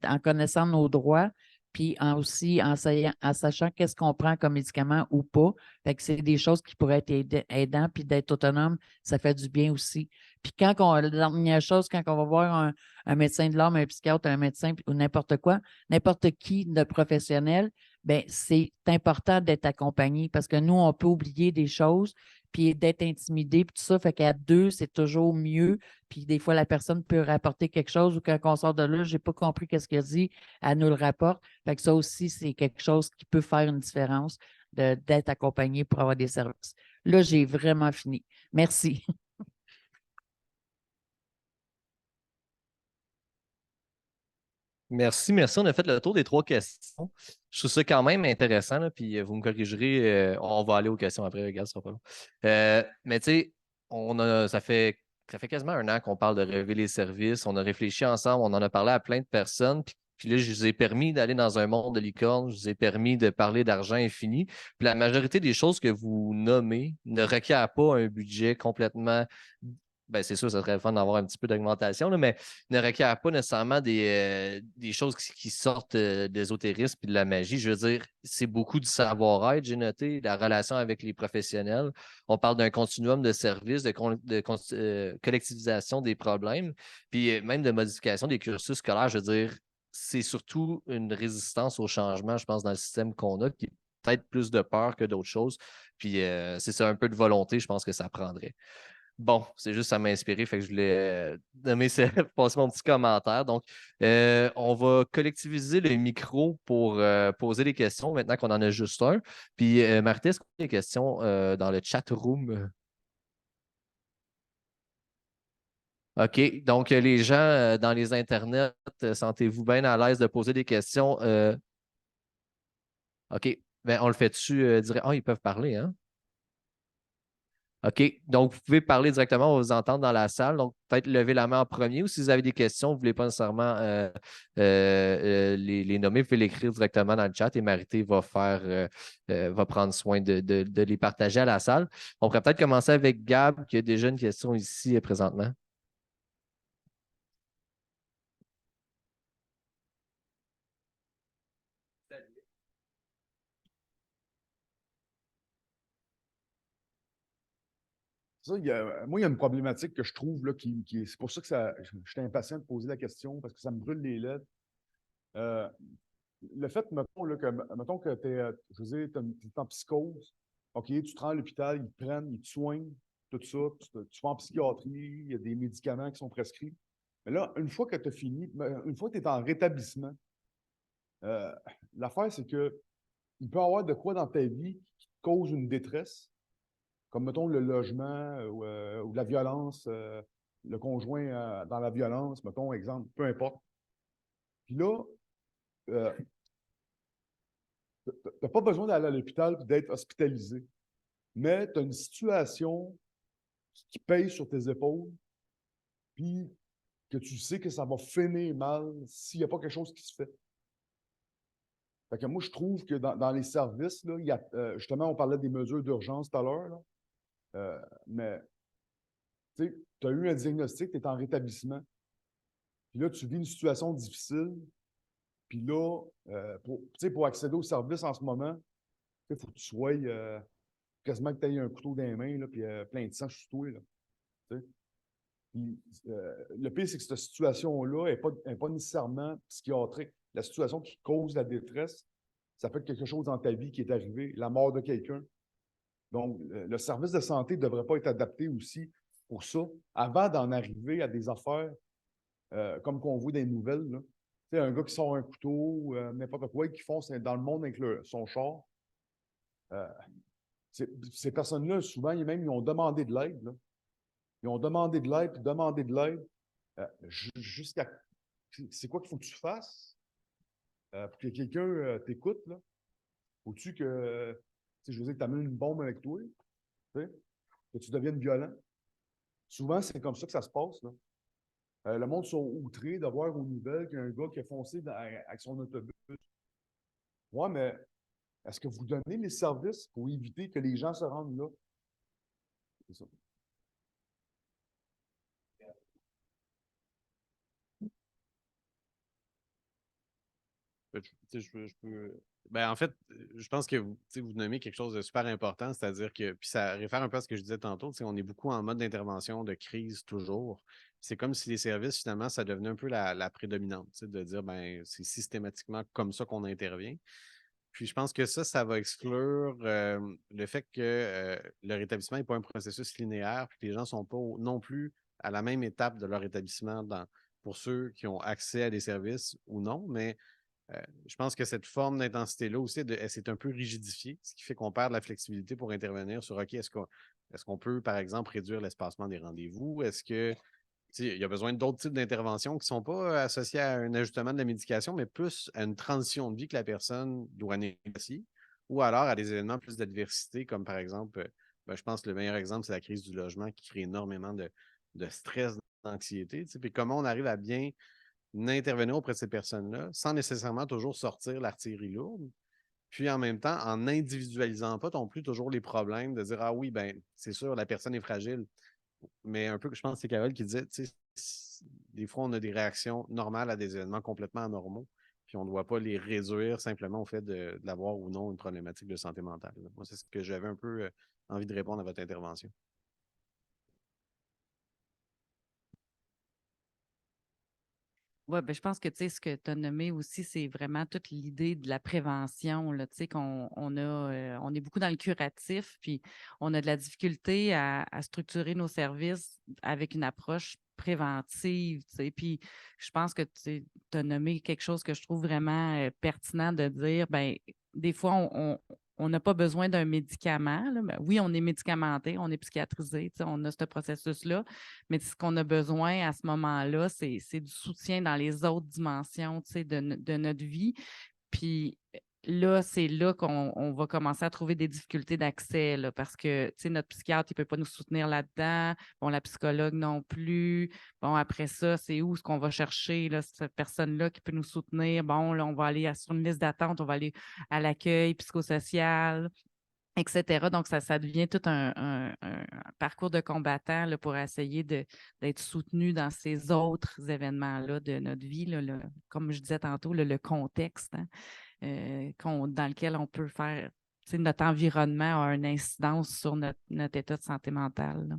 en connaissant nos droits, puis aussi en sachant qu'est-ce qu'on prend comme médicament ou pas. Fait que c'est des choses qui pourraient être aidantes, puis d'être autonome, ça fait du bien aussi. Puis la dernière chose, quand on va voir un médecin de l'âme, un psychiatre, un médecin ou n'importe quoi, n'importe qui de professionnel, bien, c'est important d'être accompagné parce que nous, on peut oublier des choses, puis d'être intimidé, puis tout ça, fait qu'à deux, c'est toujours mieux. Puis des fois, la personne peut rapporter quelque chose ou quand on sort de là, je n'ai pas compris qu'est-ce qu'elle dit, elle nous le rapporte. Fait que ça aussi, c'est quelque chose qui peut faire une différence d'être accompagné pour avoir des services. Là, j'ai vraiment fini. Merci. Merci, merci. On a fait le tour des 3 questions. Je trouve ça quand même intéressant, là, puis vous me corrigerez. On va aller aux questions après, regarde, ce sera pas long. Mais tu sais, ça fait quasiment 1 an qu'on parle de relever les services. On a réfléchi ensemble, on en a parlé à plein de personnes. Puis là, je vous ai permis d'aller dans un monde de licorne, je vous ai permis de parler d'argent infini. Puis la majorité des choses que vous nommez ne requièrent pas un budget complètement. Ben, c'est sûr, ça serait le fun d'avoir un petit peu d'augmentation, là, mais ne requiert pas nécessairement des choses qui sortent d'ésotérisme et de la magie. Je veux dire, c'est beaucoup du savoir-être, j'ai noté, la relation avec les professionnels. On parle d'un continuum de services, de collectivisation des problèmes, puis même de modification des cursus scolaires. Je veux dire, c'est surtout une résistance au changement, je pense, dans le système qu'on a, qui est peut-être plus de peur que d'autres choses. Puis c'est ça, un peu de volonté, je pense que ça prendrait. Bon, c'est juste ça m'a inspiré, fait que je voulais passer mon petit commentaire. Donc, on va collectiviser le micro pour poser des questions maintenant qu'on en a juste un. Puis, Marthe, est-ce qu'on a des questions dans le chat room? OK, donc les gens dans les internets, sentez-vous bien à l'aise de poser des questions? OK, ben, on le fait-tu direct? Ah, ils peuvent parler, hein? OK. Donc, vous pouvez parler directement, on va vous entendre dans la salle. Donc, peut-être lever la main en premier ou si vous avez des questions, vous ne voulez pas nécessairement les nommer, vous pouvez l'écrire directement dans le chat et Marité va prendre soin de les partager à la salle. On pourrait peut-être commencer avec Gab, qui a déjà une question ici présentement. Ça, moi, il y a une problématique que je trouve, là, c'est pour ça que je suis impatient de poser la question, parce que ça me brûle les lèvres. Le fait, mettons que tu es, je veux dire, t'es en psychose, OK, tu te rends à l'hôpital, ils te prennent, ils te soignent, tout ça, tu vas en psychiatrie, il y a des médicaments qui sont prescrits. Mais là, une fois que tu as fini, une fois que tu es en rétablissement, l'affaire, c'est que il peut y avoir de quoi dans ta vie qui te cause une détresse, comme mettons le logement ou la violence le conjoint dans la violence, mettons, exemple, peu importe. Puis là, tu n'as pas besoin d'aller à l'hôpital et d'être hospitalisé, mais tu as une situation qui paye sur tes épaules, puis que tu sais que ça va finir mal s'il n'y a pas quelque chose qui se fait. Fait que moi, je trouve que dans les services, là, il y a, justement, on parlait des mesures d'urgence tout à l'heure, mais tu as eu un diagnostic, tu es en rétablissement. Puis là, tu vis une situation difficile. Puis là, pour accéder aux services en ce moment, il faut que tu sois quasiment que tu aies un couteau dans les mains, là, puis plein de sang sur toi. Là, puis, le pire, c'est que cette situation-là n'est pas nécessairement psychiatrique. La situation qui cause la détresse, ça peut être quelque chose dans ta vie qui est arrivé, la mort de quelqu'un. Donc, le service de santé ne devrait pas être adapté aussi pour ça. Avant d'en arriver à des affaires comme qu'on voit dans les nouvelles, là. Tu sais, un gars qui sort un couteau, n'importe quoi, et qui fonce dans le monde avec son char. Ces personnes-là, souvent, ils ont demandé de l'aide. Là. Ils ont demandé de l'aide, puis demandé de l'aide. Jusqu'à. C'est quoi qu'il faut que tu fasses pour que quelqu'un t'écoute? Là? Faut-tu que. Je veux dire, que tu amènes une bombe avec toi? Que tu deviennes violent? Souvent, c'est comme ça que ça se passe. Là. Le monde sont outrés de voir aux nouvelles qu'il y a un gars qui a foncé avec son autobus. Ouais, mais est-ce que vous donnez les services pour éviter que les gens se rendent là? C'est ça. En fait, je pense que vous nommez quelque chose de super important, c'est-à-dire que, puis ça réfère un peu à ce que je disais tantôt, on est beaucoup en mode d'intervention, de crise toujours. C'est comme si les services, finalement, ça devenait un peu la prédominante, de dire, c'est systématiquement comme ça qu'on intervient. Puis je pense que ça va exclure le fait que le rétablissement n'est pas un processus linéaire, puis que les gens ne sont pas non plus à la même étape de leur établissement pour ceux qui ont accès à des services ou non, mais je pense que cette forme d'intensité-là aussi, c'est un peu rigidifié, ce qui fait qu'on perd de la flexibilité pour intervenir sur, OK, est-ce qu'on peut, par exemple, réduire l'espacement des rendez-vous? Est-ce que il y a besoin d'autres types d'interventions qui ne sont pas associées à un ajustement de la médication, mais plus à une transition de vie que la personne doit négocier, ou alors à des événements plus d'adversité, comme par exemple, je pense que le meilleur exemple, c'est la crise du logement qui crée énormément de stress, d'anxiété. Puis comment on arrive à bien intervenir auprès de ces personnes-là sans nécessairement toujours sortir l'artillerie lourde, puis en même temps, en individualisant pas non plus toujours les problèmes, de dire, ah oui, c'est sûr, la personne est fragile. Mais un peu, je pense que c'est Carole qui disait, des fois, on a des réactions normales à des événements complètement anormaux, puis on ne doit pas les réduire simplement au fait d'avoir ou non une problématique de santé mentale. Moi, c'est ce que j'avais un peu envie de répondre à votre intervention. Oui, je pense que ce que tu as nommé aussi, c'est vraiment toute l'idée de la prévention. Là, on est beaucoup dans le curatif, puis on a de la difficulté à structurer nos services avec une approche préventive. Puis je pense que tu as nommé quelque chose que je trouve vraiment pertinent de dire, des fois, on n'a pas besoin d'un médicament. Là. Oui, on est médicamenté, on est psychiatrisé, on a ce processus-là, mais ce qu'on a besoin à ce moment-là, c'est du soutien dans les autres dimensions de notre vie. Puis là, c'est là qu'on va commencer à trouver des difficultés d'accès, là, parce que notre psychiatre, il ne peut pas nous soutenir là-dedans. Bon, la psychologue non plus. Bon, après ça, c'est où est-ce qu'on va chercher là, cette personne-là qui peut nous soutenir? Bon, là, on va aller sur une liste d'attente, on va aller à l'accueil psychosocial, etc. Donc, ça devient tout un parcours de combattant là, pour essayer d'être soutenu dans ces autres événements-là de notre vie. Là, comme je disais tantôt, le contexte. Hein. Dans lequel on peut faire, notre environnement a une incidence sur notre état de santé mentale.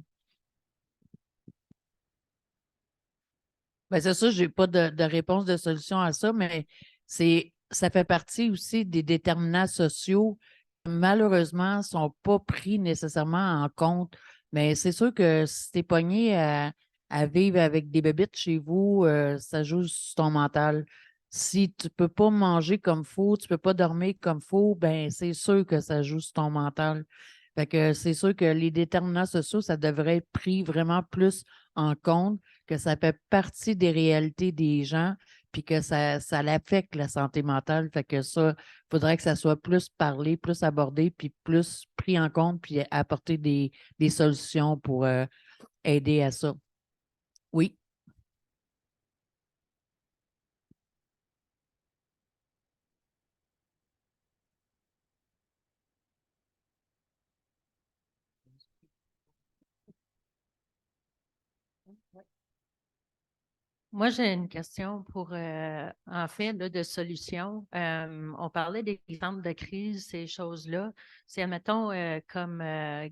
C'est ça, je n'ai pas de réponse de solution à ça, mais ça fait partie aussi des déterminants sociaux qui, malheureusement, ne sont pas pris nécessairement en compte. Mais c'est sûr que si tu es pogné à vivre avec des bébites chez vous, ça joue sur ton mental. Si tu ne peux pas manger comme il faut, tu ne peux pas dormir comme il faut, c'est sûr que ça joue sur ton mental. Fait que c'est sûr que les déterminants sociaux, ça devrait être pris vraiment plus en compte, que ça fait partie des réalités des gens, puis que ça l'affecte la santé mentale. Fait que ça, il faudrait que ça soit plus parlé, plus abordé, puis plus pris en compte, puis apporter des solutions pour aider à ça. Oui. Moi, j'ai une question pour, en fait, là, de solution. On parlait des exemples de crise, ces choses-là. C'est, admettons, comme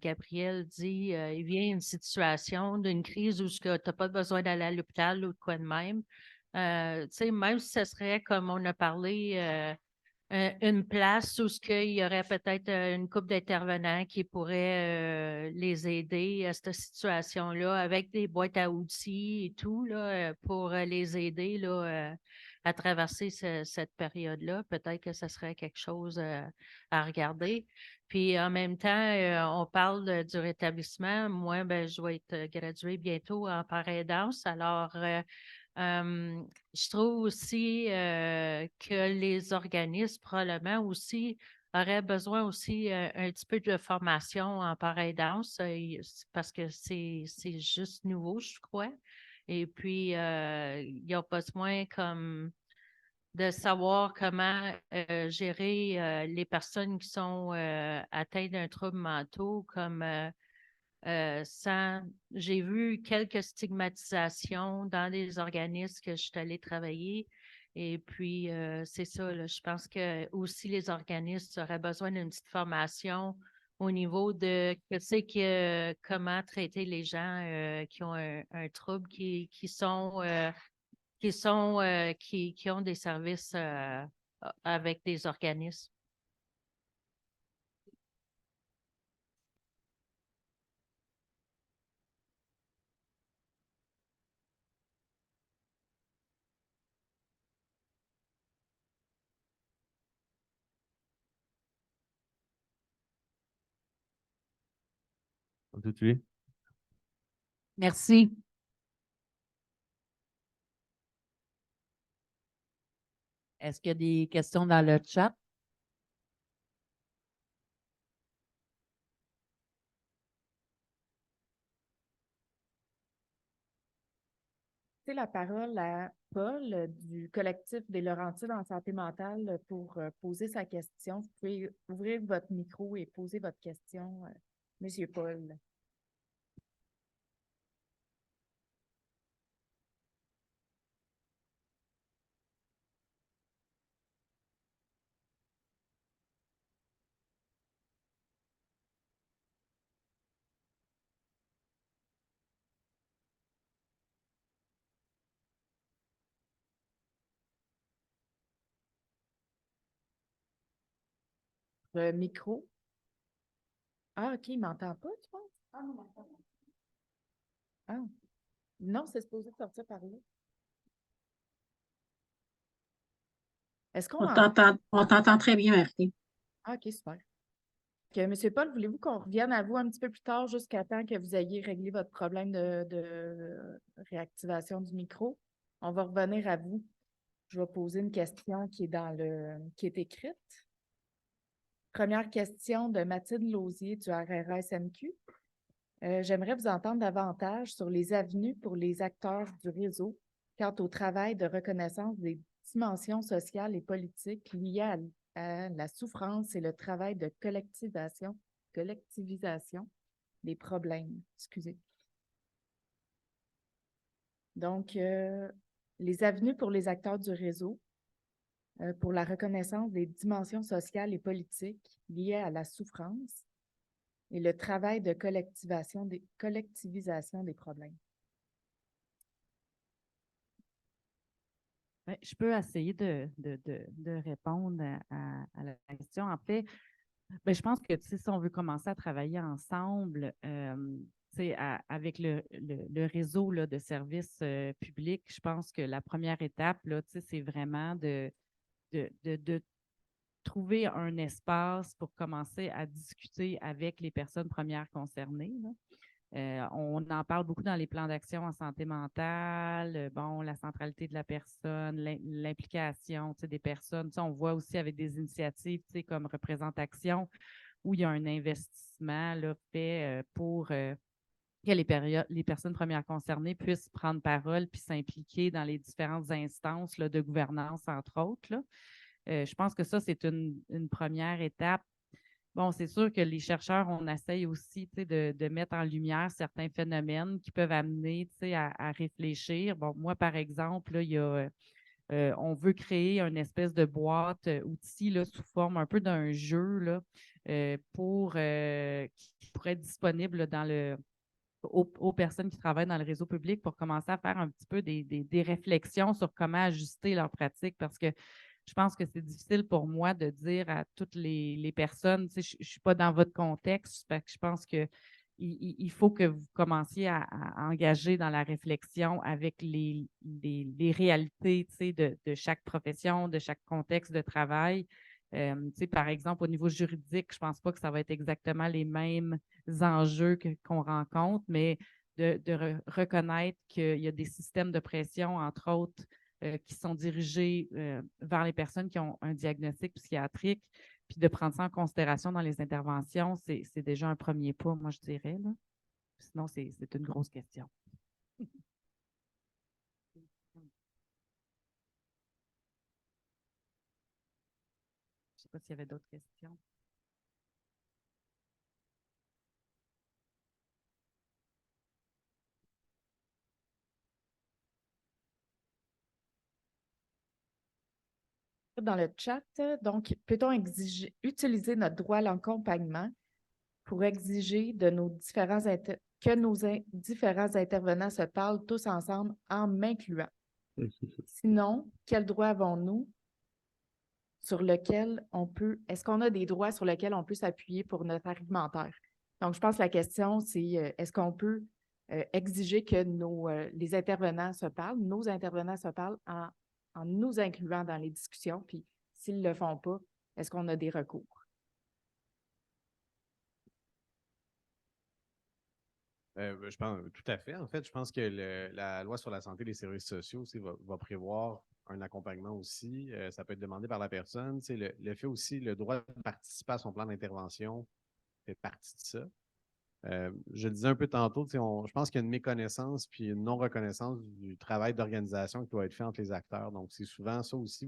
Gabriel dit, il vient une situation d'une crise où tu n'as pas besoin d'aller à l'hôpital ou de quoi de même. Tu sais, même si ce serait comme on a parlé, une place où il y aurait peut-être une couple d'intervenants qui pourraient les aider à cette situation-là avec des boîtes à outils et tout là, pour les aider là, à traverser cette période-là. Peut-être que ce serait quelque chose à regarder. Puis en même temps, on parle du rétablissement. Moi, ben, je vais être graduée bientôt en paraidance. Alors, je trouve aussi que les organismes probablement aussi auraient besoin aussi un petit peu de formation en paraidance parce que c'est juste nouveau, je crois. Et puis, ils ont besoin comme de savoir comment gérer les personnes qui sont atteintes d'un trouble mental comme j'ai vu quelques stigmatisations dans des organismes que je suis allée travailler. Et puis, c'est ça, là, je pense que aussi les organismes auraient besoin d'une petite formation au niveau de comment traiter les gens qui ont un trouble, qui ont des services avec des organismes. Tout de suite. Merci. Est-ce qu'il y a des questions dans le chat? La parole à Paul du collectif des Laurentides en santé mentale pour poser sa question. Vous pouvez ouvrir votre micro et poser votre question, Monsieur Paul. Le micro. Ah, OK, il ne m'entend pas, tu penses? Ah, non, m'entend pas. Ah. Non, c'est supposé sortir par là. Est-ce qu'on On t'entend très bien, merci. Ah, OK, super. Monsieur Paul, voulez-vous qu'on revienne à vous un petit peu plus tard jusqu'à temps que vous ayez réglé votre problème de réactivation du micro? On va revenir à vous. Je vais poser une question qui est écrite. Première question de Mathilde Lausier du RRSMQ. J'aimerais vous entendre davantage sur les avenues pour les acteurs du réseau quant au travail de reconnaissance des dimensions sociales et politiques liées à la souffrance et le travail de collectivisation des problèmes. Excusez. Donc, les avenues pour les acteurs du réseau pour la reconnaissance des dimensions sociales et politiques liées à la souffrance et le travail de collectivisation des problèmes. Ben, je peux essayer de répondre à la question. En fait, ben, je pense que si on veut commencer à travailler ensemble, avec le réseau là, de services publics, je pense que la première étape, là, c'est vraiment de trouver un espace pour commencer à discuter avec les personnes premières concernées, là. On en parle beaucoup dans les plans d'action en santé mentale, bon, la centralité de la personne, l'implication des personnes. On voit aussi avec des initiatives comme Représentation, où il y a un investissement là, fait pour que les personnes premières concernées puissent prendre parole puis s'impliquer dans les différentes instances là, de gouvernance, entre autres. Là. Je pense que ça, c'est une première étape. Bon, c'est sûr que les chercheurs, on essaye aussi de mettre en lumière certains phénomènes qui peuvent amener à réfléchir. Bon, moi, par exemple, là, il y a, on veut créer une espèce de boîte outils là, sous forme un peu d'un jeu là, qui pourrait être disponible là, aux personnes qui travaillent dans le réseau public pour commencer à faire un petit peu des réflexions sur comment ajuster leurs pratiques parce que je pense que c'est difficile pour moi de dire à toutes les personnes, je ne suis pas dans votre contexte, parce que je pense qu'il faut que vous commenciez à engager dans la réflexion avec les réalités de chaque profession, de chaque contexte de travail. Par exemple, au niveau juridique, je ne pense pas que ça va être exactement les mêmes enjeux qu'on rencontre, mais de reconnaître qu'il y a des systèmes de pression, entre autres, qui sont dirigés vers les personnes qui ont un diagnostic psychiatrique, puis de prendre ça en considération dans les interventions, c'est déjà un premier pas, moi, je dirais. Là. Sinon, c'est une grosse question. Je ne sais pas s'il y avait d'autres questions. Dans le chat, donc, peut-on utiliser notre droit à l'accompagnement pour exiger de nos que nos différents intervenants se parlent tous ensemble en m'incluant? Sinon, quels droits avons-nous sur lesquels est-ce qu'on a des droits sur lesquels on peut s'appuyer pour notre argumentaire? Donc, je pense que la question, c'est est-ce qu'on peut exiger que les intervenants se parlent, nos intervenants se parlent en nous incluant dans les discussions, puis s'ils ne le font pas, est-ce qu'on a des recours? Je pense tout à fait. En fait, je pense que la loi sur la santé et les services sociaux aussi va prévoir un accompagnement aussi. Ça peut être demandé par la personne. Le fait aussi, le droit de participer à son plan d'intervention fait partie de ça. Je le disais un peu tantôt, je pense qu'il y a une méconnaissance puis une non-reconnaissance du travail d'organisation qui doit être fait entre les acteurs. Donc, c'est souvent ça aussi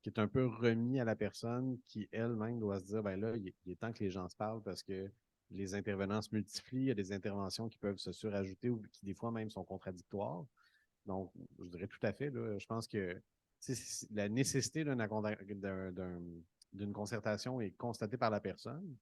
qui est un peu remis à la personne qui elle-même doit se dire, ben là, il est temps que les gens se parlent parce que les intervenants se multiplient, il y a des interventions qui peuvent se surajouter ou qui des fois même sont contradictoires. Donc, je dirais tout à fait, là, je pense que la nécessité d'une concertation est constatée par la personne,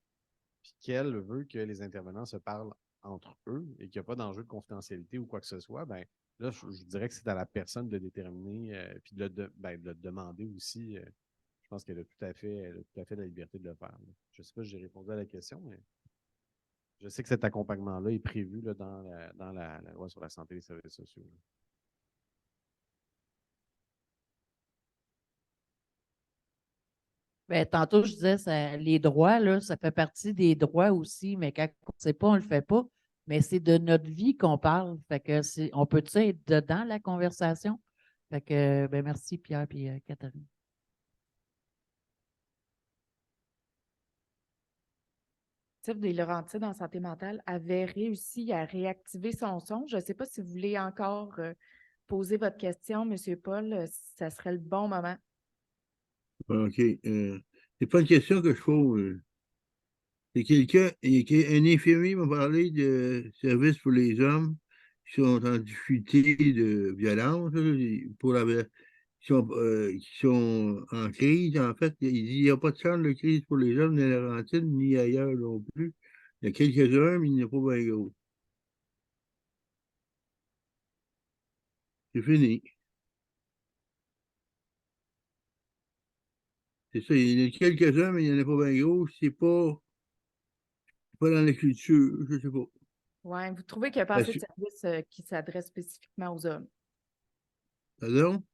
puis qu'elle veut que les intervenants se parlent entre eux et qu'il n'y a pas d'enjeu de confidentialité ou quoi que ce soit, ben là, je dirais que c'est à la personne de déterminer puis de le demander aussi. Je pense qu'elle a tout à fait la liberté de le faire. Là. Je ne sais pas si j'ai répondu à la question, mais je sais que cet accompagnement-là est prévu là, dans la loi sur la santé et les services sociaux. Là. Bien, tantôt, je disais, les droits, là, ça fait partie des droits aussi, mais quand on ne sait pas, on ne le fait pas. Mais c'est de notre vie qu'on parle. Fait que on peut être dedans la conversation? Fait que, ben, merci Pierre et Catherine. Steve des Laurentides en santé mentale avait réussi à réactiver son son. Je ne sais pas si vous voulez encore poser votre question, M. Paul. Ça serait le bon moment. OK. C'est pas une question que je pose. C'est un infirmier m'a parlé de services pour les hommes qui sont en difficulté de violence, là, qui sont en crise. En fait, il dit qu'il n'y a pas de centre de crise pour les hommes dans la Laurentides, ni ailleurs non plus. Il y a quelques-uns, mais il n'y en a pas bien gros. C'est fini. C'est ça, il y en a quelques-uns, mais il n'y en a pas bien gros. C'est pas dans la culture, je ne sais pas. Oui, vous trouvez qu'il n'y a pas assez de services qui s'adressent spécifiquement aux hommes? Pardon?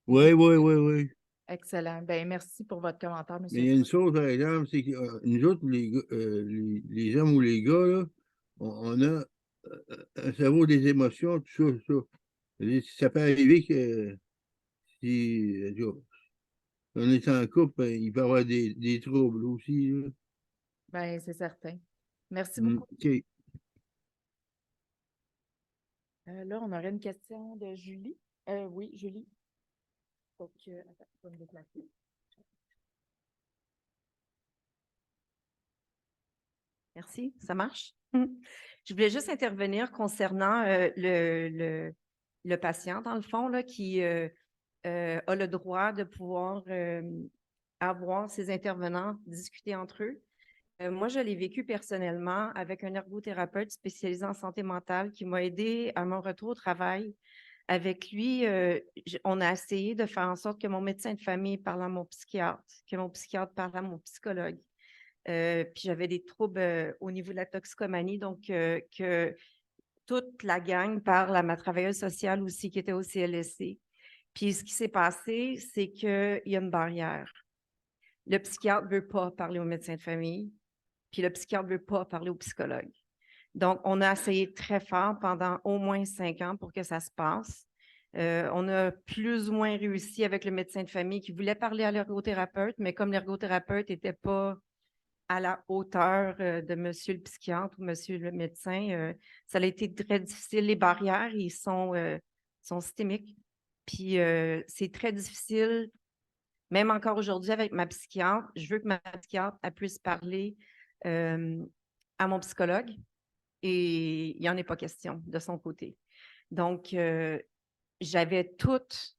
Oui, oui, oui, oui. Excellent. Ben, merci pour votre commentaire, M. Mais il y a une chose, par exemple, c'est que nous autres, les hommes ou les gars, là, on a un cerveau des émotions, tout ça, ça. Ça peut arriver que si on est en couple, ben, il peut y avoir des troubles aussi, là. Ben, c'est certain. Merci beaucoup. OK. Là, on aurait une question de Julie. Oui, Julie. Donc, attends, je vais me déplacer. Merci, ça marche. Je voulais juste intervenir concernant le patient, dans le fond, là, qui a le droit de pouvoir avoir ses intervenants discuter entre eux. Moi, je l'ai vécu personnellement avec un ergothérapeute spécialisé en santé mentale qui m'a aidé à mon retour au travail. Avec lui, on a essayé de faire en sorte que mon médecin de famille parle à mon psychiatre, que mon psychiatre parle à mon psychologue. Puis j'avais des troubles au niveau de la toxicomanie, donc que toute la gang parle à ma travailleuse sociale aussi qui était au CLSC. Puis ce qui s'est passé, c'est qu'il y a une barrière. Le psychiatre ne veut pas parler au médecin de famille, puis le psychiatre ne veut pas parler au psychologue. Donc, on a essayé très fort pendant au moins 5 ans pour que ça se passe. On a plus ou moins réussi avec le médecin de famille qui voulait parler à l'ergothérapeute, mais comme l'ergothérapeute n'était pas à la hauteur de monsieur le psychiatre ou monsieur le médecin, ça a été très difficile. Les barrières, ils sont systémiques. Puis, c'est très difficile. Même encore aujourd'hui, avec ma psychiatre, je veux que ma psychiatre elle puisse parler à mon psychologue et il n'y en est pas question de son côté. Donc, j'avais toutes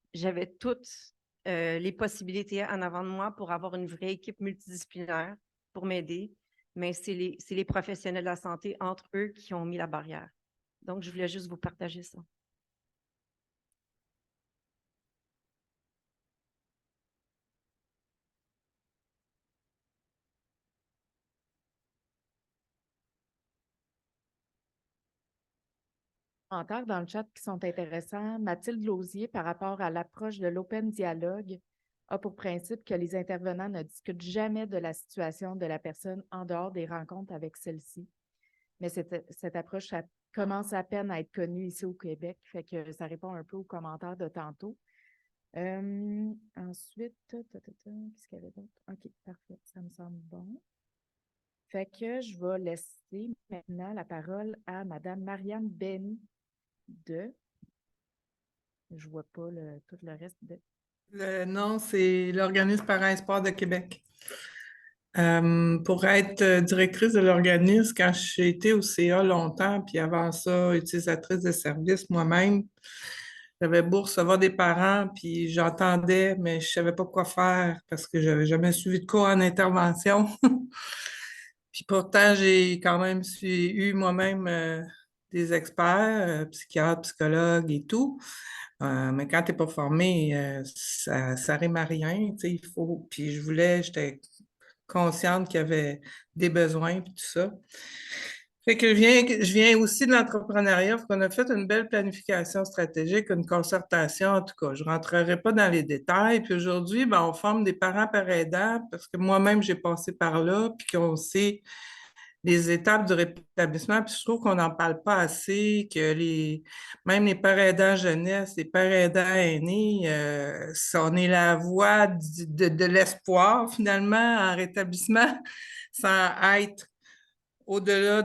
les possibilités en avant de moi pour avoir une vraie équipe multidisciplinaire pour m'aider, mais c'est les professionnels de la santé entre eux qui ont mis la barrière. Donc, je voulais juste vous partager ça. Commentaires dans le chat qui sont intéressants. Mathilde Lausier, par rapport à l'approche de l'open dialogue, a pour principe que les intervenants ne discutent jamais de la situation de la personne en dehors des rencontres avec celle-ci. Mais cette approche, ça commence à peine à être connue ici au Québec, fait que ça répond un peu aux commentaires de tantôt. Ensuite, qu'est-ce qu'il y avait d'autre? OK, parfait, ça me semble bon. Fait que je vais laisser maintenant la parole à Mme Marianne Benny de... Je vois pas tout le reste de... Le nom, c'est l'organisme Parents et Sport de Québec. Pour être directrice de l'organisme, quand j'ai été au CA longtemps, puis avant ça, utilisatrice de services moi-même, j'avais beau recevoir des parents, puis j'entendais, mais je ne savais pas quoi faire parce que je n'avais jamais suivi de cours en intervention. Puis pourtant, j'ai quand même eu moi-même des experts, psychiatres, psychologues et tout. Mais quand tu n'es pas formé, ça ne rime à rien. Il faut. Puis j'étais consciente qu'il y avait des besoins et tout ça. Fait que je viens aussi de l'entrepreneuriat. On a fait une belle planification stratégique, une concertation, en tout cas. Je ne rentrerai pas dans les détails. Puis aujourd'hui, on forme des parents par aidants parce que moi-même, j'ai passé par là, puis qu'on sait les étapes du rétablissement. Puis je trouve qu'on n'en parle pas assez, que même les parents aidants jeunesse, les parents aidants aînés, on est la voie de l'espoir, finalement, en rétablissement, sans être au-delà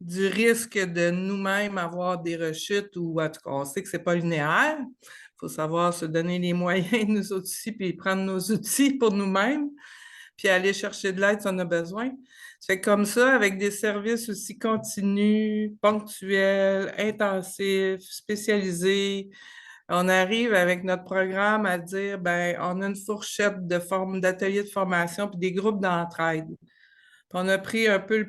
du risque de nous-mêmes avoir des rechutes ou en tout cas, on sait que ce n'est pas linéaire. Il faut savoir se donner les moyens, nous aussi, puis prendre nos outils pour nous-mêmes, puis aller chercher de l'aide si on a besoin. C'est comme ça, avec des services aussi continus, ponctuels, intensifs, spécialisés, on arrive avec notre programme à dire, on a une fourchette d'ateliers de formation puis des groupes d'entraide. On a pris un peu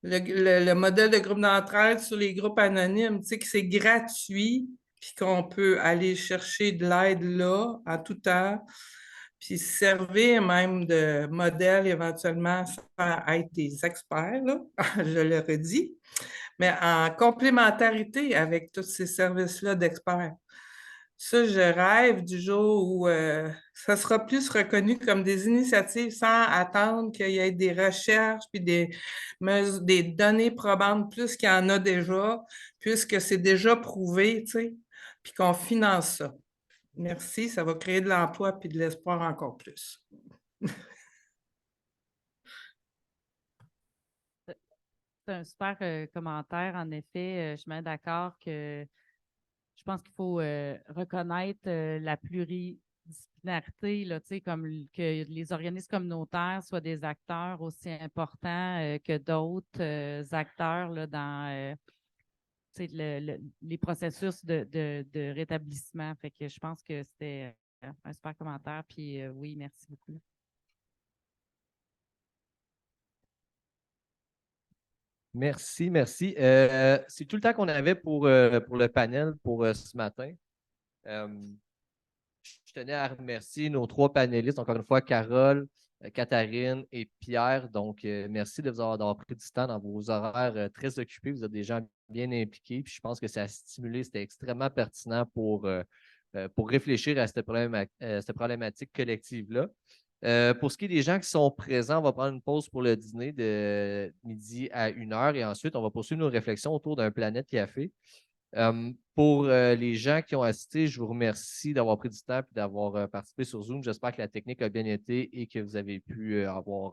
le modèle de groupe d'entraide sur les groupes anonymes, tu sais, que c'est gratuit, puis qu'on peut aller chercher de l'aide là, en tout temps, puis servir même de modèle éventuellement sans être des experts, là, je le redis, mais en complémentarité avec tous ces services-là d'experts. Ça, je rêve du jour où ça sera plus reconnu comme des initiatives sans attendre qu'il y ait des recherches puis des données probantes plus qu'il y en a déjà, puisque c'est déjà prouvé, tu sais, puis qu'on finance ça. Merci, ça va créer de l'emploi puis de l'espoir encore plus. C'est un super commentaire. En effet, je suis bien d'accord que je pense qu'il faut reconnaître la pluridisciplinarité, là, tu sais, comme que les organismes communautaires soient des acteurs aussi importants que d'autres acteurs là, dans tu sais, les processus de rétablissement. Fait que je pense que c'était un super commentaire. Puis oui, merci beaucoup. Merci, merci. C'est tout le temps qu'on avait pour le panel pour ce matin. Je tenais à remercier nos 3 panélistes, encore une fois, Carole, Catherine et Pierre. Donc, merci d'avoir pris du temps dans vos horaires très occupés. Vous êtes des gens bien impliqués. Puis je pense que ça a stimulé, c'était extrêmement pertinent pour réfléchir à cette problématique collective-là. Pour ce qui est des gens qui sont présents, on va prendre une pause pour le dîner de midi à 1h et ensuite, on va poursuivre nos réflexions autour d'un Planète Café. Pour les gens qui ont assisté, je vous remercie d'avoir pris du temps et d'avoir participé sur Zoom. J'espère que la technique a bien été et que vous avez pu avoir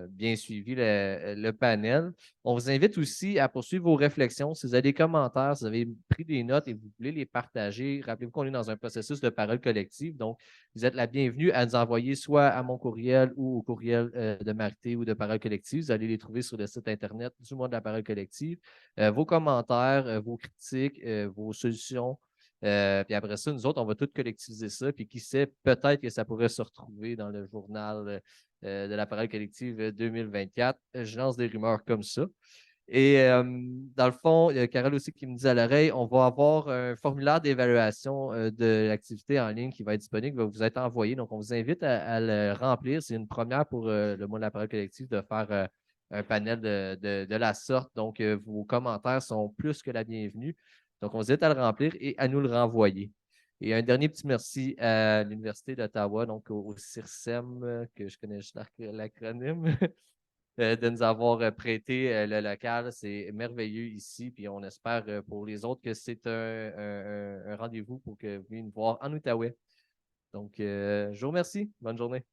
bien suivi le panel. On vous invite aussi à poursuivre vos réflexions. Si vous avez des commentaires, si vous avez pris des notes et vous voulez les partager, rappelez-vous qu'on est dans un processus de parole collective. Donc, vous êtes la bienvenue à nous envoyer soit à mon courriel ou au courriel de Marité ou de Parole collective. Vous allez les trouver sur le site Internet du mois de la Parole collective. Vos commentaires, vos critiques, vos solutions. Puis après ça, nous autres, on va tout collectiviser ça. Puis qui sait, peut-être que ça pourrait se retrouver dans le journal de la Parole collective 2024. Je lance des rumeurs comme ça. Et dans le fond, il y a Carole aussi qui me dit à l'oreille, on va avoir un formulaire d'évaluation de l'activité en ligne qui va être disponible, qui va vous être envoyé. Donc, on vous invite à le remplir. C'est une première pour le mois de la Parole collective de faire un panel de la sorte. Donc, vos commentaires sont plus que la bienvenue. Donc, on vous invite à le remplir et à nous le renvoyer. Et un dernier petit merci à l'Université d'Ottawa, donc au CIRSEM, que je connais juste l'acronyme, de nous avoir prêté le local. C'est merveilleux ici. Puis on espère pour les autres que c'est un rendez-vous pour que vous veniez nous voir en Outaouais. Donc, je vous remercie. Bonne journée.